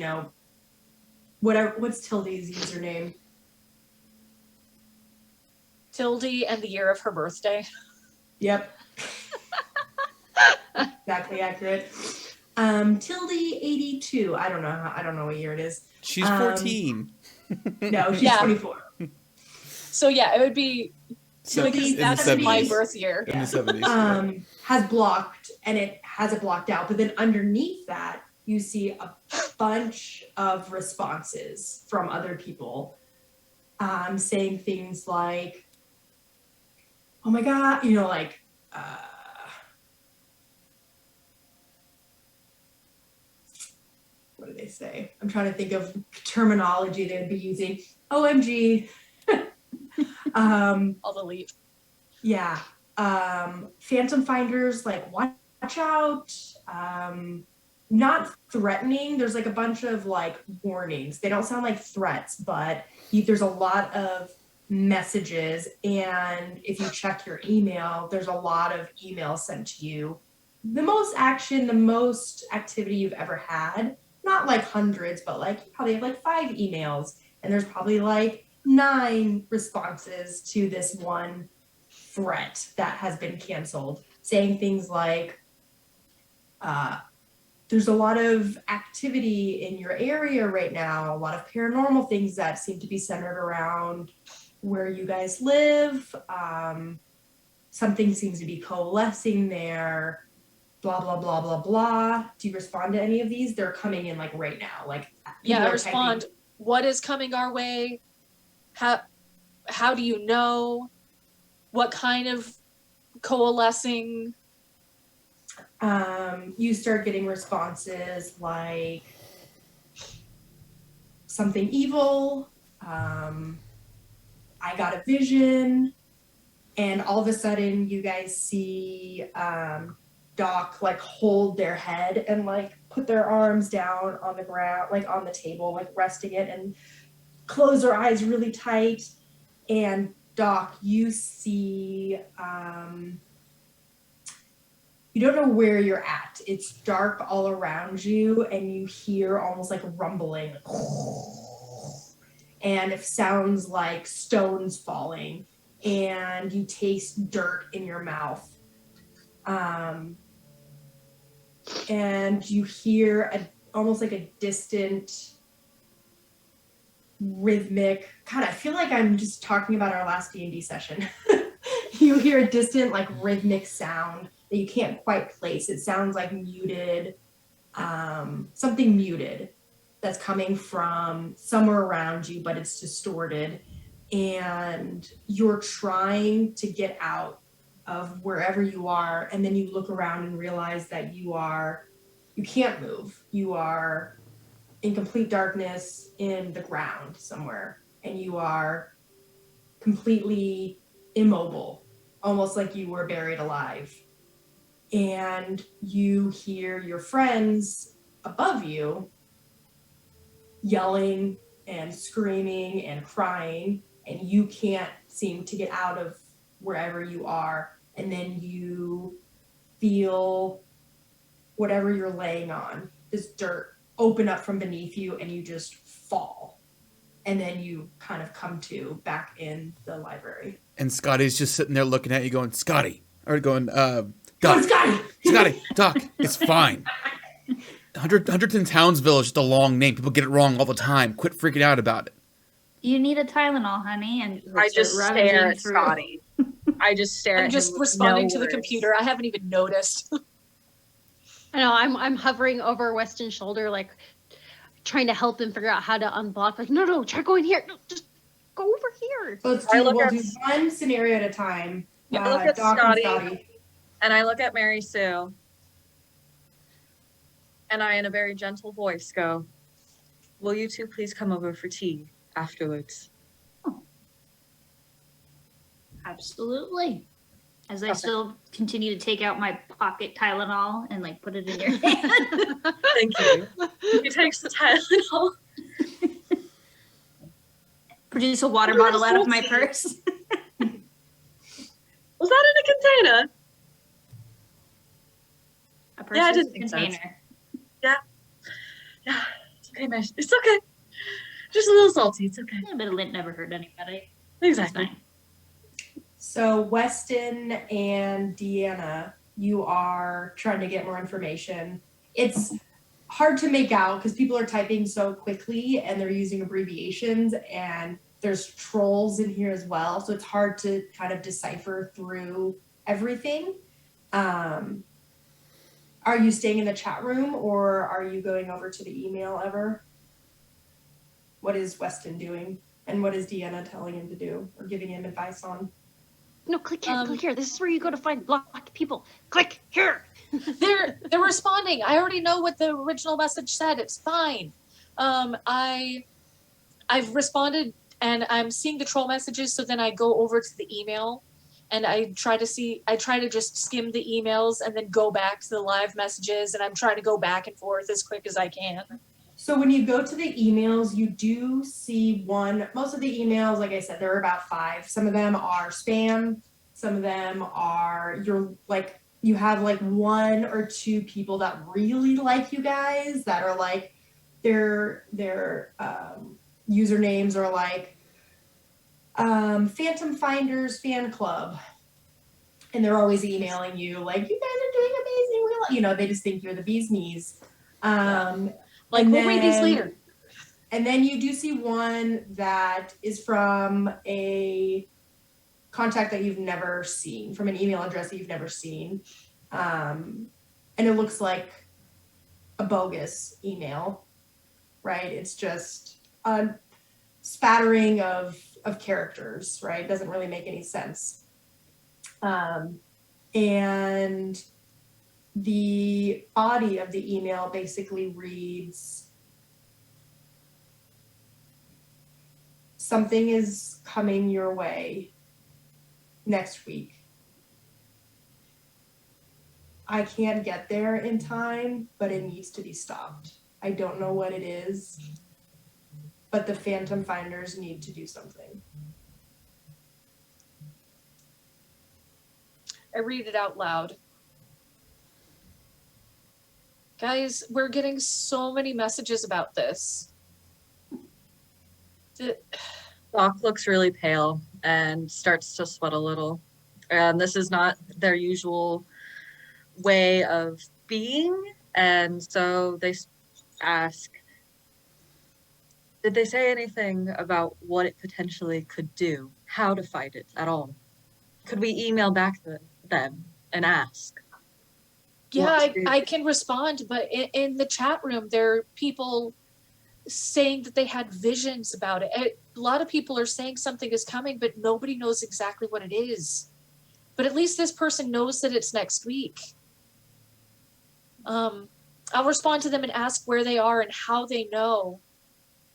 whatever. What's Tildy's username? Tildy and the year of her birthday. Yep. Exactly accurate. Tildy 82. I don't know what year it is. She's 14. No, she's Yeah. 24. So yeah, it would be Tildy, in the that's 70s. my birth year. In the 70s. Has blocked, and it has it blocked out. But then underneath that, you see a bunch of responses from other people, saying things like, "Oh my God," like. What do they say? I'm trying to think of terminology they'd be using. OMG. I'll delete. Yeah. Phantom Finders, like, watch out. Not threatening. There's like a bunch of like warnings. They don't sound like threats, but there's a lot of messages. And if you check your email, there's a lot of emails sent to you the most action, the most activity you've ever had. Not like hundreds, but like you probably have like 5 emails, and there's probably like 9 responses to this one threat that has been canceled, saying things like, there's a lot of activity in your area right now, a lot of paranormal things that seem to be centered around where you guys live. Something seems to be coalescing there, blah, blah, blah, blah, blah. Do you respond to any of these? They're coming in like right now. Like, Yeah, people I are respond. typing. What is coming our way? How do you know? What kind of coalescing? You start getting responses like something evil, I got a vision, and all of a sudden you guys see Doc like hold their head and like put their arms down on the ground, like on the table, like resting it, and close their eyes really tight. And Doc, you see, you don't know where you're at. It's dark all around you, and you hear almost like rumbling, and it sounds like stones falling, and you taste dirt in your mouth. And you hear almost like a distant rhythmic, God, I feel like I'm just talking about our last D&D session. You hear a distant like rhythmic sound that you can't quite place. It sounds like muted, something muted that's coming from somewhere around you, but it's distorted. And you're trying to get out of wherever you are, and then you look around and realize that you can't move. You are in complete darkness in the ground somewhere, and you are completely immobile, almost like you were buried alive. And you hear your friends above you yelling and screaming and crying, and you can't seem to get out of wherever you are. And then you feel whatever you're laying on, this dirt, open up from beneath you, and you just fall. And then you kind of come to back in the library. And Scotty's just sitting there looking at you going, Scotty. Or going, Go, Doc. Scotty! Scotty, Doc, it's fine. Hunterton Townsville is just a long name. People get it wrong all the time. Quit freaking out about it. You need a Tylenol, honey, and I start just rummaging stare at through. Scotty. I just stare I'm at just him with responding no to the words. computer. I haven't even noticed. I know I'm hovering over Weston's shoulder, like trying to help him figure out how to unblock. Like, no, try going here. No, just go over here. So we'll do one scenario at a time. Yeah, I look at Doc Scotty. and Scotty. And I look at Mary Sue, and I, in a very gentle voice, go, will you two please come over for tea afterwards? Absolutely. As I Okay. still continue to take out my pocket Tylenol and like put it in your hand. Thank you. He takes the Tylenol. Produce a water Look at bottle this out of my tea. purse. Was that in a container? A purse Yeah, I is didn't a think so. container. Yeah, it's okay, Mary. It's okay. Just a little salty. It's okay. A bit of lint never hurt anybody. It's Exactly. fine. So Weston and Deanna, you are trying to get more information. It's hard to make out because people are typing so quickly and they're using abbreviations, and there's trolls in here as well. So it's hard to kind of decipher through everything. Are you staying in the chat room, or are you going over to the email ever? What is Weston doing? And what is Deanna telling him to do or giving him advice on? No, click here, click here. This is where you go to find blocked people. Click here. They're responding. I already know what the original message said. It's fine. I've responded and I'm seeing the troll messages, so then I go over to the email and I try to just skim the emails and then go back to the live messages, and I'm trying to go back and forth as quick as I can. So when you go to the emails, you do see most of the emails, like I said, there are about 5. Some of them are spam. Some of them are, you're like you have like 1 or 2 people that really like you guys that are like their usernames are like Phantom Finders Fan Club, and they're always emailing you like, you guys are doing amazing, you know, they just think you're the bee's knees. Like, and we'll read these later. And then you do see one that is from a contact that you've never seen, from an email address that you've never seen. And it looks like a bogus email, right? It's just a spattering of characters, right? It doesn't really make any sense. And the body of the email basically reads, something is coming your way next week. I can't get there in time, but it needs to be stopped. I don't know what it is, but the Phantom Finders need to do something. I read it out loud. Guys, we're getting so many messages about this. Doc looks really pale and starts to sweat a little. And this is not their usual way of being. And so they ask, did they say anything about what it potentially could do? How to fight it at all? Could we email back to them and ask? Yeah, I can respond, but in the chat room, there are people saying that they had visions about it. A lot of people are saying something is coming, but nobody knows exactly what it is. But at least this person knows that it's next week. I'll respond to them and ask where they are and how they know.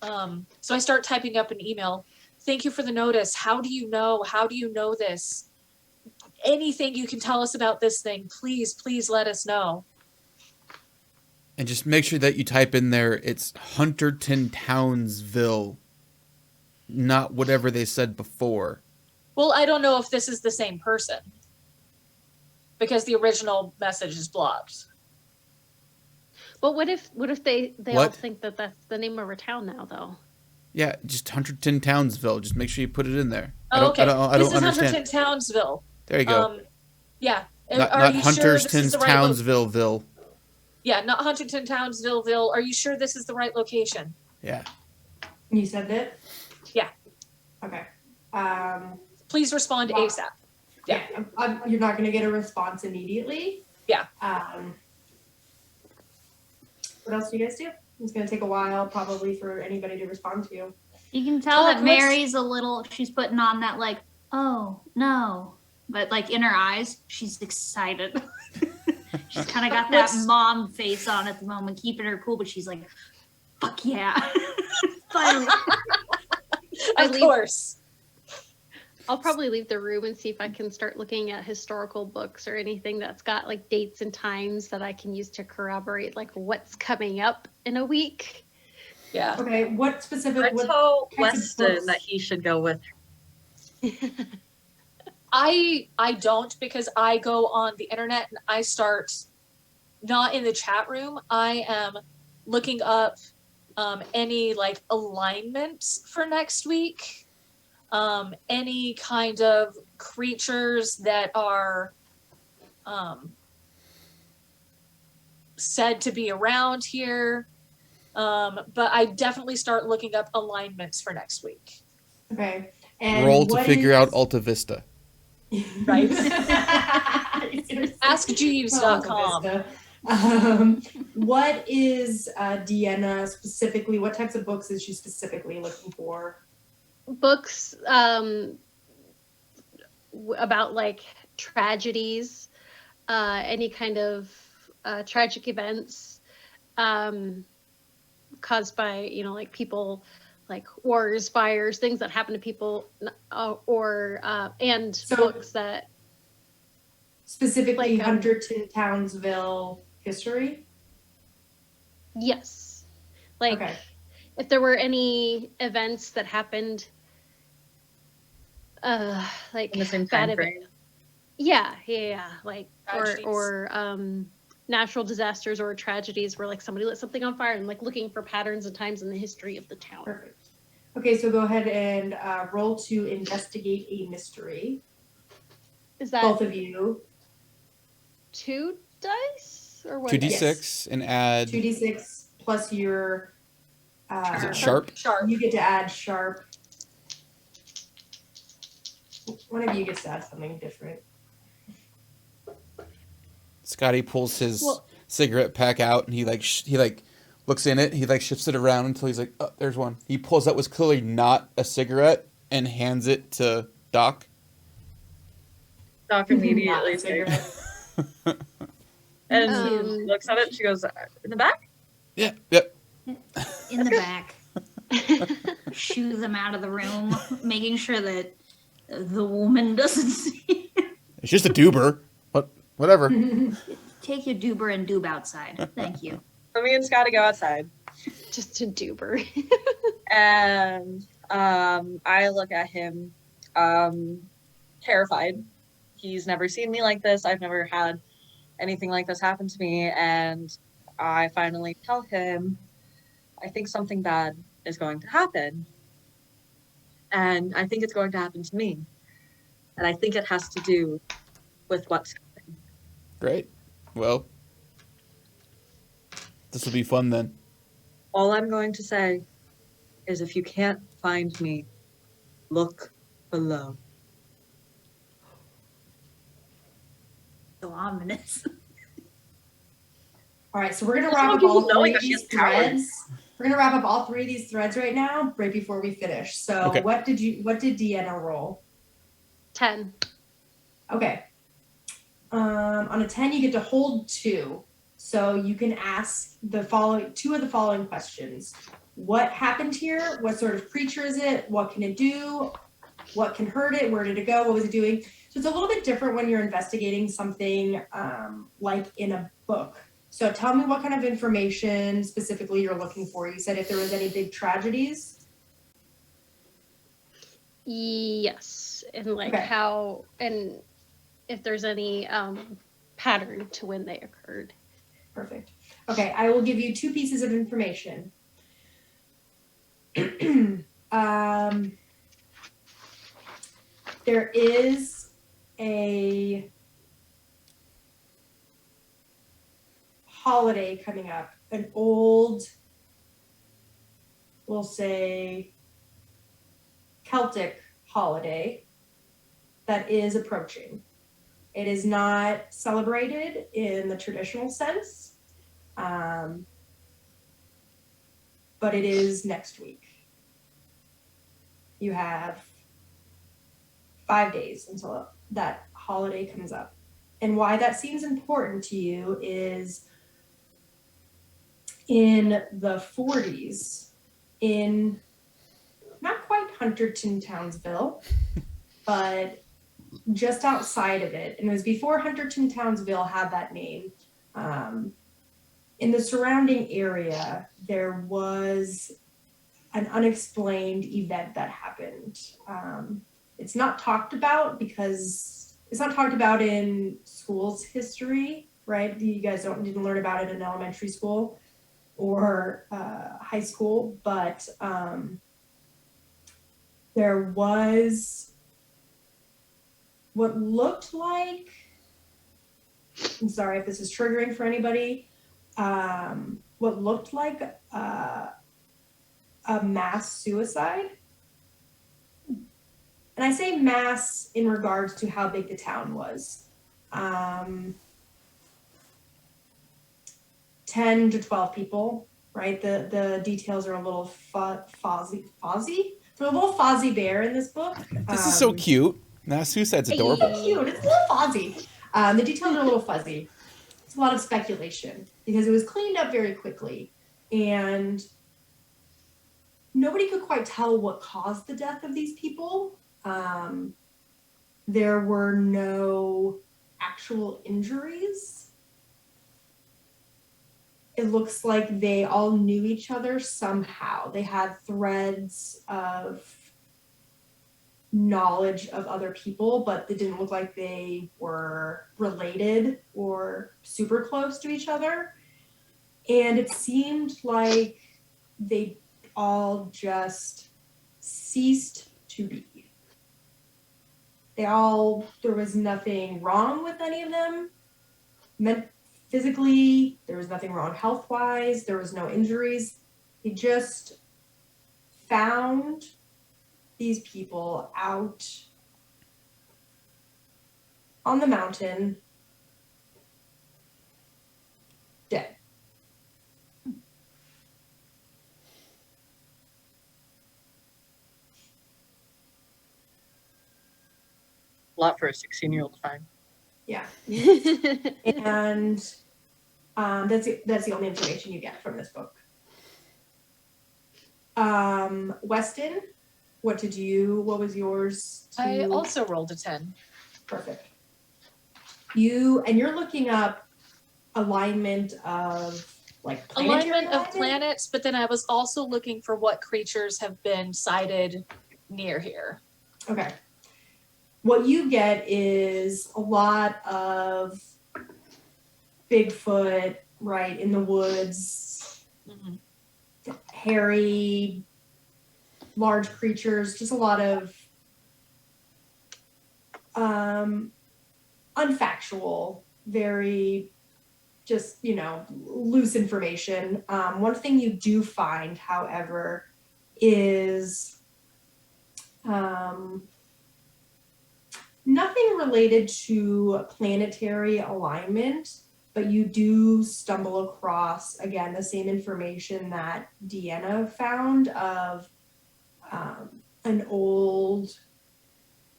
So I start typing up an email. Thank you for the notice. How do you know? How do you know this? Anything you can tell us about this thing, please, please let us know. And just make sure that you type in there, it's Hunterton Townsville, not whatever they said before. Well, I don't know if this is the same person because the original message is blocked. But what if they all What? think that that's the name of our town now, though? Yeah, just Hunterton Townsville. Just make sure you put it in there. Oh, okay. I don't This is understand. Hunterton Townsville. There you go. Yeah. not Are you sure this is Hunterston's the right Townsvilleville. Yeah, not Huntington Townsville. Are you sure this is the right location? Yeah. You said that? Yeah. Okay. Please respond Wow. ASAP. Yeah, you're not going to get a response immediately. Yeah. What else do you guys do? It's going to take a while probably for anybody to respond to you. You can tell Doc, that Mary's a little, she's putting on that like, oh no. But like in her eyes, she's excited. She's kind of got that mom face on at the moment, keeping her cool, but she's like, fuck yeah. Finally. Of course. I'll probably leave the room and see if I can start looking at historical books or anything that's got like dates and times that I can use to corroborate like what's coming up in a week. Yeah. Okay, what specific? I what told kinds of Weston books? that he should go with her. I don't, because I go on the internet and I start not in the chat room. I am looking up any like alignments for next week, any kind of creatures that are said to be around here. But I definitely start looking up alignments for next week. Okay. And Roll to what figure is- out Alta Vista. Right. Seriously. AskJeeves.com. What is Deanna specifically? What types of books is she specifically looking for? Books about like tragedies, any kind of tragic events caused by, you know, like people, like wars, fires, things that happen to people, or and So- books that Specifically, Like, Hunterton Townsville history. yes, like Okay. if there were any events that happened, like In the same bad time event- frame. Yeah. Like Tragedies. or natural disasters or tragedies where like somebody lit something on fire and like looking for patterns and times in the history of the town. Perfect. Okay, so go ahead and roll to investigate a mystery. Is that Both of you. 2 dice or 1 2d6 dice? and add 2d6 plus your. is it sharp? Sharp. You get to add sharp. One of you gets to add something different. Scotty pulls his Well- cigarette pack out and he looks in it. He like shifts it around until he's like, oh, there's one. He pulls out what's clearly not a cigarette and hands it to Doc. Doc Not immediately a cigarette. and Um, looks at it. She goes, in the back? Yeah, yep. In the back. Shoo them out of the room, making sure that the woman doesn't see. It's just a doober. Whatever. Take your doober and doob outside. Thank you. So me and Scotty go outside. Just a duper. And I look at him, terrified. He's never seen me like this. I've never had anything like this happen to me. And I finally tell him, I think something bad is going to happen. And I think it's going to happen to me. And I think it has to do with what's coming. Great. Well, this will be fun then. All I'm going to say is if you can't find me, look below. So ominous. All right, so we're gonna Just wrap want up all people knowing three of that she these has powers. threads. We're gonna wrap up all three of these threads right now, right before we finish. So Okay. what did Deanna roll? 10. Okay. On a 10, you get to hold 2. So you can ask two of the following questions. What happened here? What sort of creature is it? What can it do? What can hurt it? Where did it go? What was it doing? So it's a little bit different when you're investigating something like in a book. So tell me what kind of information specifically you're looking for. You said if there was any big tragedies. Yes. And like Okay. how, and if there's any pattern to when they occurred. Perfect. Okay, I will give you 2 pieces of information. There is a holiday coming up, an old, we'll say, Celtic holiday that is approaching. It is not celebrated in the traditional sense, but it is next week. You have 5 days until that holiday comes up. And why that seems important to you is in the 40s, in not quite Hunterton Townsville, but just outside of it, and it was before Hunterton Townsville had that name. In the surrounding area, there was an unexplained event that happened. It's not talked about because it's not talked about in school's history, right? You guys didn't learn about it in elementary school or high school, but there was what looked like, I'm sorry if this is triggering for anybody, what looked like a mass suicide. And I say mass in regards to how big the town was. 10 to 12 people, right? The details are a little fuzzy. They're a little fuzzy bear in this book. This is so cute. Mass suicide's adorable. It's so cute. It's a little fuzzy. The details are a little fuzzy. It's a lot of speculation because it was cleaned up very quickly, and nobody could quite tell what caused the death of these people. There were no actual injuries. It looks like they all knew each other somehow. They had threads of knowledge of other people, but it didn't look like they were related or super close to each other. And it seemed like they all just ceased to be. There was nothing wrong with any of them. Physically, there was nothing wrong health-wise, there was no injuries. They just found these people out on the mountain, dead. A lot for a 16-year-old to find. Yeah. And that's the only information you get from this book. Weston, what was yours? I also rolled a 10. Perfect. You're looking up alignment of like Alignment of planets, but then I was also looking for what creatures have been sighted near here. Okay. What you get is a lot of Bigfoot, right, in the woods, hairy, large creatures, just a lot of unfactual, very just, loose information. One thing you do find, however, is nothing related to planetary alignment, but you do stumble across, again, the same information that Deanna found of an old,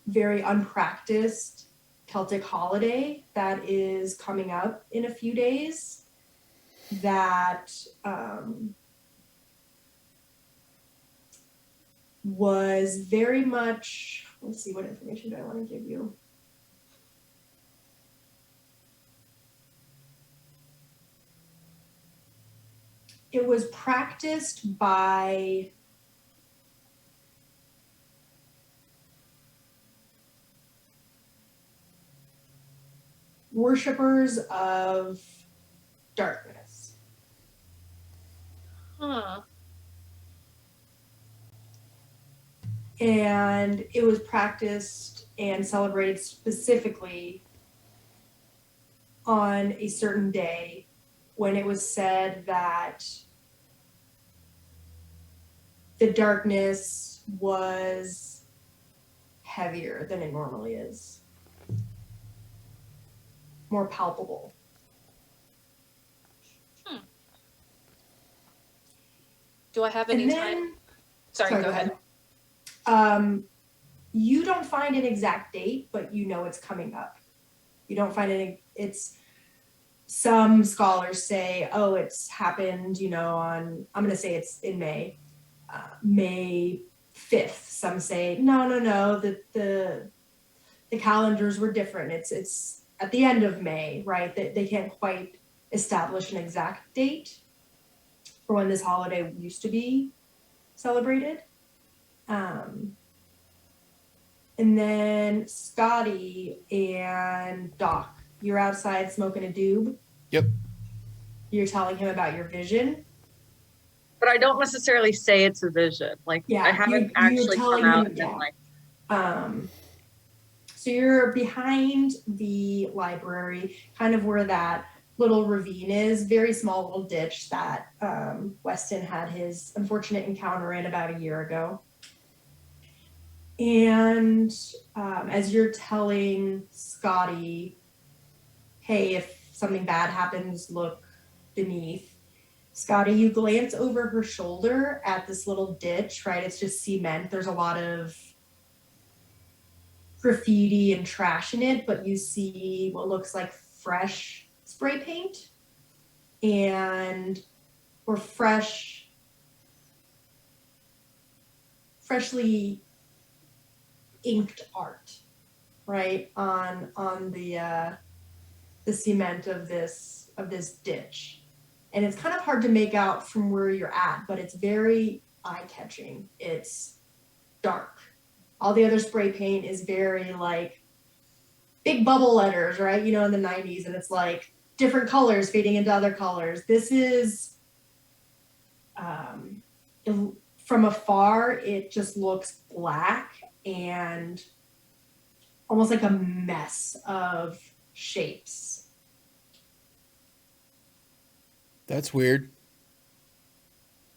very unpracticed Celtic holiday that is coming up in a few days that was very much, let's see, what information do I want to give you? It was practiced by worshippers of darkness. Huh. And it was practiced and celebrated specifically on a certain day when it was said that the darkness was heavier than it normally is, more palpable. Do I have any time? Sorry, go ahead. You don't find an exact date, but you know it's coming up. You don't find it's some scholars say, oh, it's happened, on, I'm going to say it's in May, May 5th. Some say, no, the calendars were different. It's at the end of May, right? They can't quite establish an exact date for when this holiday used to be celebrated. And then Scotty and Doc, you're outside smoking a doob. Yep. You're telling him about your vision. But I don't necessarily say it's a vision. Like, Yeah, I haven't actually come out and been like. So you're behind the library, kind of where that little ravine is, very small little ditch that Weston had his unfortunate encounter in about a year ago. And as you're telling Scotty, hey, if something bad happens, look beneath. Scotty, you glance over her shoulder at this little ditch, right? It's just cement. There's a lot of graffiti and trash in it, but you see what looks like fresh spray paint or freshly inked art, right, on the cement of this ditch. And it's kind of hard to make out from where you're at, but it's very eye-catching. It's dark, All the other spray paint is very like big bubble letters, right? You know, in the 90s, and it's like different colors fading into other colors. This is, from afar, it just looks black and almost like a mess of shapes. That's weird.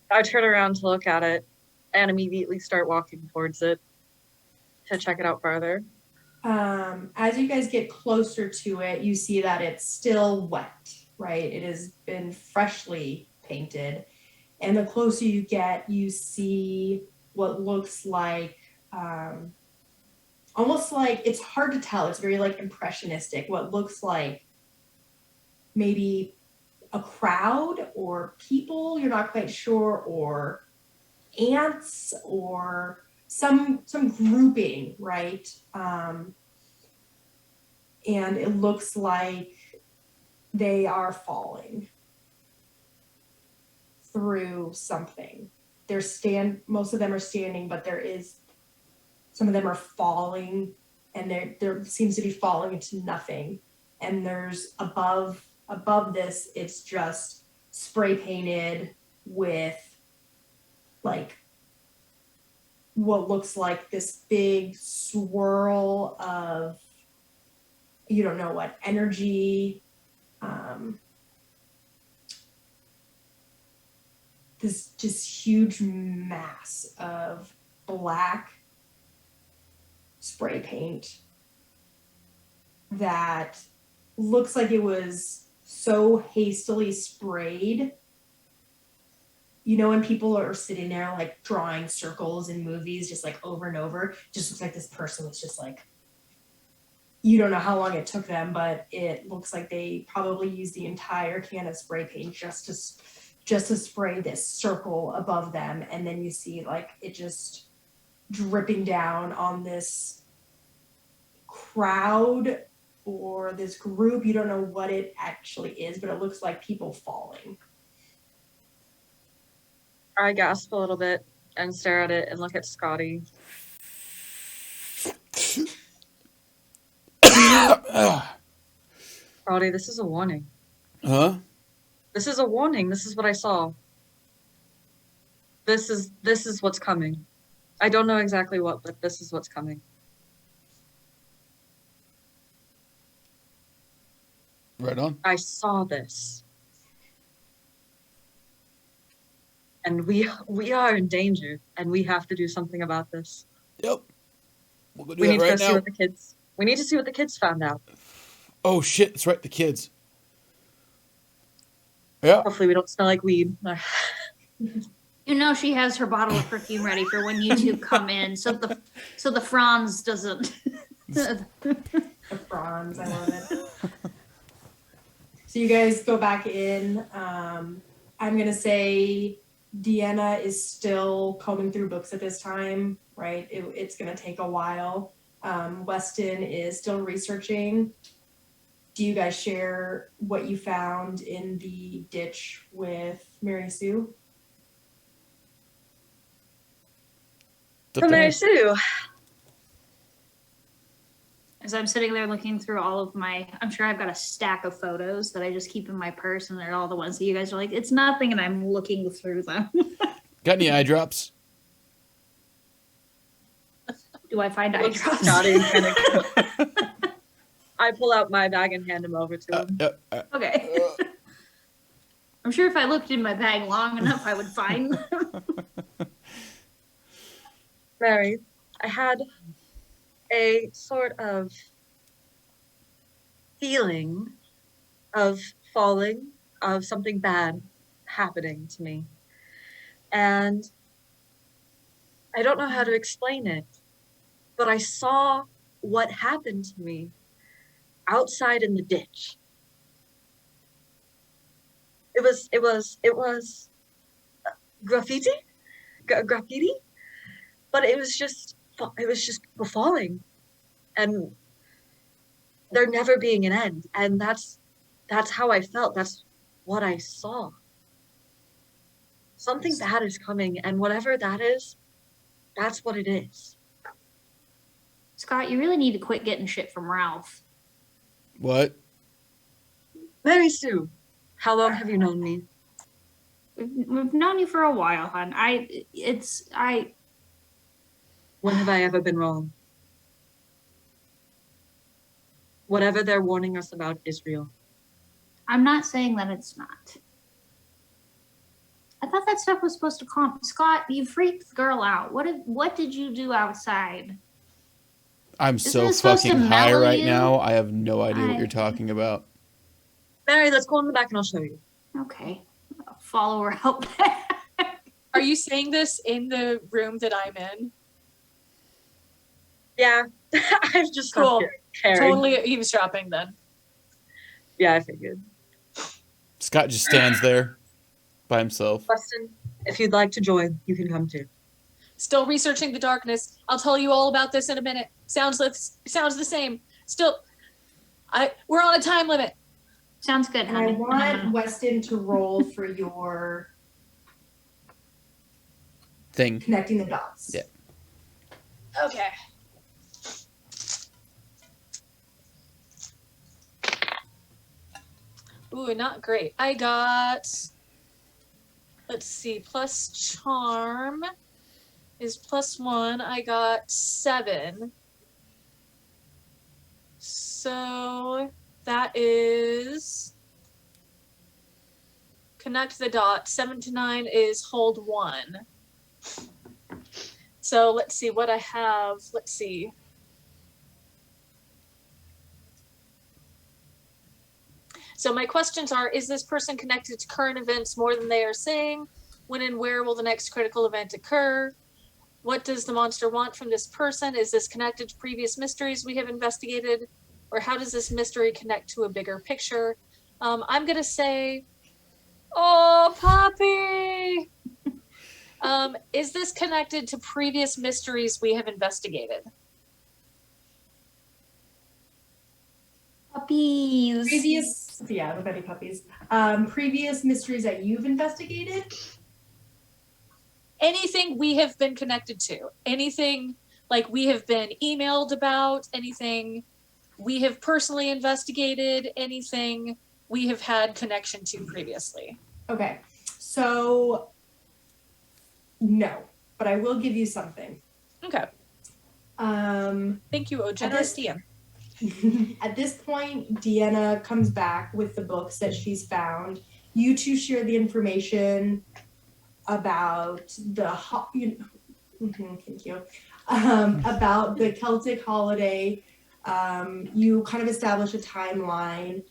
I turn around to look at it and immediately start walking towards it to check it out further. As you guys get closer to it, you see that it's still wet, right? It has been freshly painted. And the closer you get, you see what looks like, almost like, it's hard to tell. It's very like impressionistic. What looks like maybe a crowd or people, you're not quite sure, or ants or some grouping, right? And it looks like they are falling through something. Most of them are standing, but some of them are falling, and there seems to be falling into nothing. And there's above this, it's just spray painted with like what looks like this big swirl of, you don't know what, energy, this just huge mass of black spray paint that looks like it was so hastily sprayed. You know, when people are sitting there like drawing circles in movies just like over and over, just looks like this person was just like, you don't know how long it took them, but it looks like they probably used the entire can of spray paint just to spray this circle above them. And then you see like it just dripping down on this crowd or this group. You don't know what it actually is, but it looks like people falling. I gasp a little bit and stare at it and look at Scotty. Scotty, this is a warning. Huh? This is a warning. This is what I saw. This is what's coming. I don't know exactly what, but this is what's coming. Right on. I saw this. And we are in danger, and we have to do something about this. Yep. We'll go do We that need to right go see now. what the kids. We need to see what the kids found out. Oh shit! That's right. The kids. Yeah. Hopefully, we don't smell like weed. You know she has her bottle of perfume ready for when you two come in, so the Franz doesn't. The bronze, I love it. So you guys go back in. I'm gonna say Deanna is still combing through books at this time, right? It's gonna take a while. Weston is still researching. Do you guys share what you found in the ditch with Mary Sue? So Mary Sue. As I'm sitting there looking through all of I'm sure I've got a stack of photos that I just keep in my purse, and they're all the ones that you guys are like, it's nothing, and I'm looking through them. Got any eye drops? Do I find eye Looks drops? Scotty kind of. I pull out my bag and hand him over to him. Okay. I'm sure if I looked in my bag long enough, I would find them. Mary, I had a sort of feeling of falling, of something bad happening to me. And I don't know how to explain it, but I saw what happened to me outside in the ditch. It was graffiti, graffiti, but it was just people falling, and there never being an end. And that's how I felt. That's what I saw. Something bad is coming, and whatever that is, that's what it is. Scott, you really need to quit getting shit from Ralph. What? Mary Sue, how long have you known me? We've known you for a while, hon. When have I ever been wrong? Whatever they're warning us about is real. I'm not saying that it's not. I thought that stuff was supposed to calm. Scott, you freaked the girl out. What did you do outside? I'm Isn't so this supposed to fucking high mellow right you? now. I have no idea what you're talking about. Mary, let's go in the back and I'll show you. Okay. I'll follow her out there. Are you saying this in the room that I'm in? Yeah, I've just Cool. carried. Totally eavesdropping then. Yeah, I figured. Scott just stands there by himself. Weston, if you'd like to join, you can come too. Still researching the darkness. I'll tell you all about this in a minute. Sounds the same. Still, we're on a time limit. Sounds good, And I honey. want Weston to roll for your Thing. connecting the dots. Yeah. Okay. Ooh, not great. I got, let's see, plus charm is +1. I got 7. So that is connect the dot. 7 to 9 is hold 1. So let's see what I have. Let's see. So my questions are, is this person connected to current events more than they are saying? When and where will the next critical event occur? What does the monster want from this person? Is this connected to previous mysteries we have investigated? Or how does this mystery connect to a bigger picture? I'm going to say, oh, puppy! Is this connected to previous mysteries we have investigated? Puppies. The Betty puppies. Previous mysteries that you've investigated. Anything we have been connected to, anything like we have been emailed about, anything we have personally investigated, anything we have had connection to previously. Okay, so no, but I will give you something. Okay. Thank you, oh generous DM. At this point, Deanna comes back with the books that she's found. You two share the information about thank you, about the Celtic holiday. You kind of establish a timeline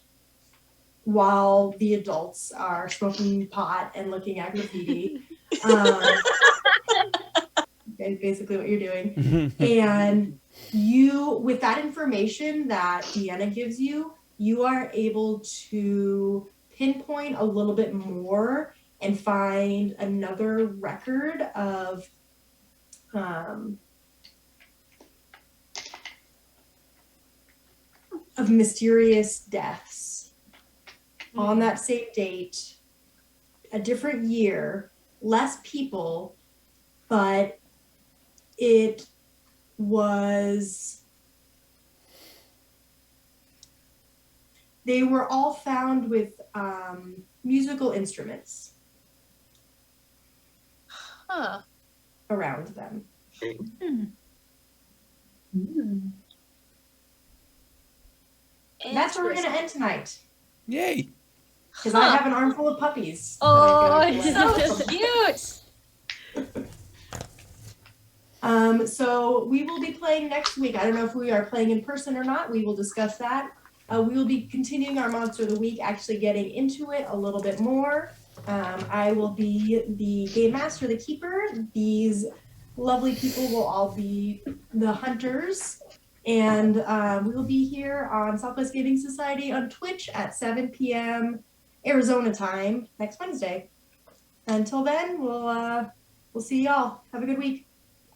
while the adults are smoking pot and looking at graffiti. Basically what you're doing. And you, with that information that Deanna gives you, you are able to pinpoint a little bit more and find another record of mysterious deaths on that same date, a different year, less people, but it was, they were all found with musical instruments around them. That's where we're going to end tonight. Yay. Because I have an armful of puppies. Oh, it's so cute. So we will be playing next week. I don't know if we are playing in person or not. We will discuss that. We will be continuing our Monster of the Week, actually getting into it a little bit more. I will be the Game Master, the Keeper. These lovely people will all be the Hunters. And we will be here on Southwest Gaming Society on Twitch at 7 p.m. Arizona time next Wednesday. Until then, we'll see y'all. Have a good week.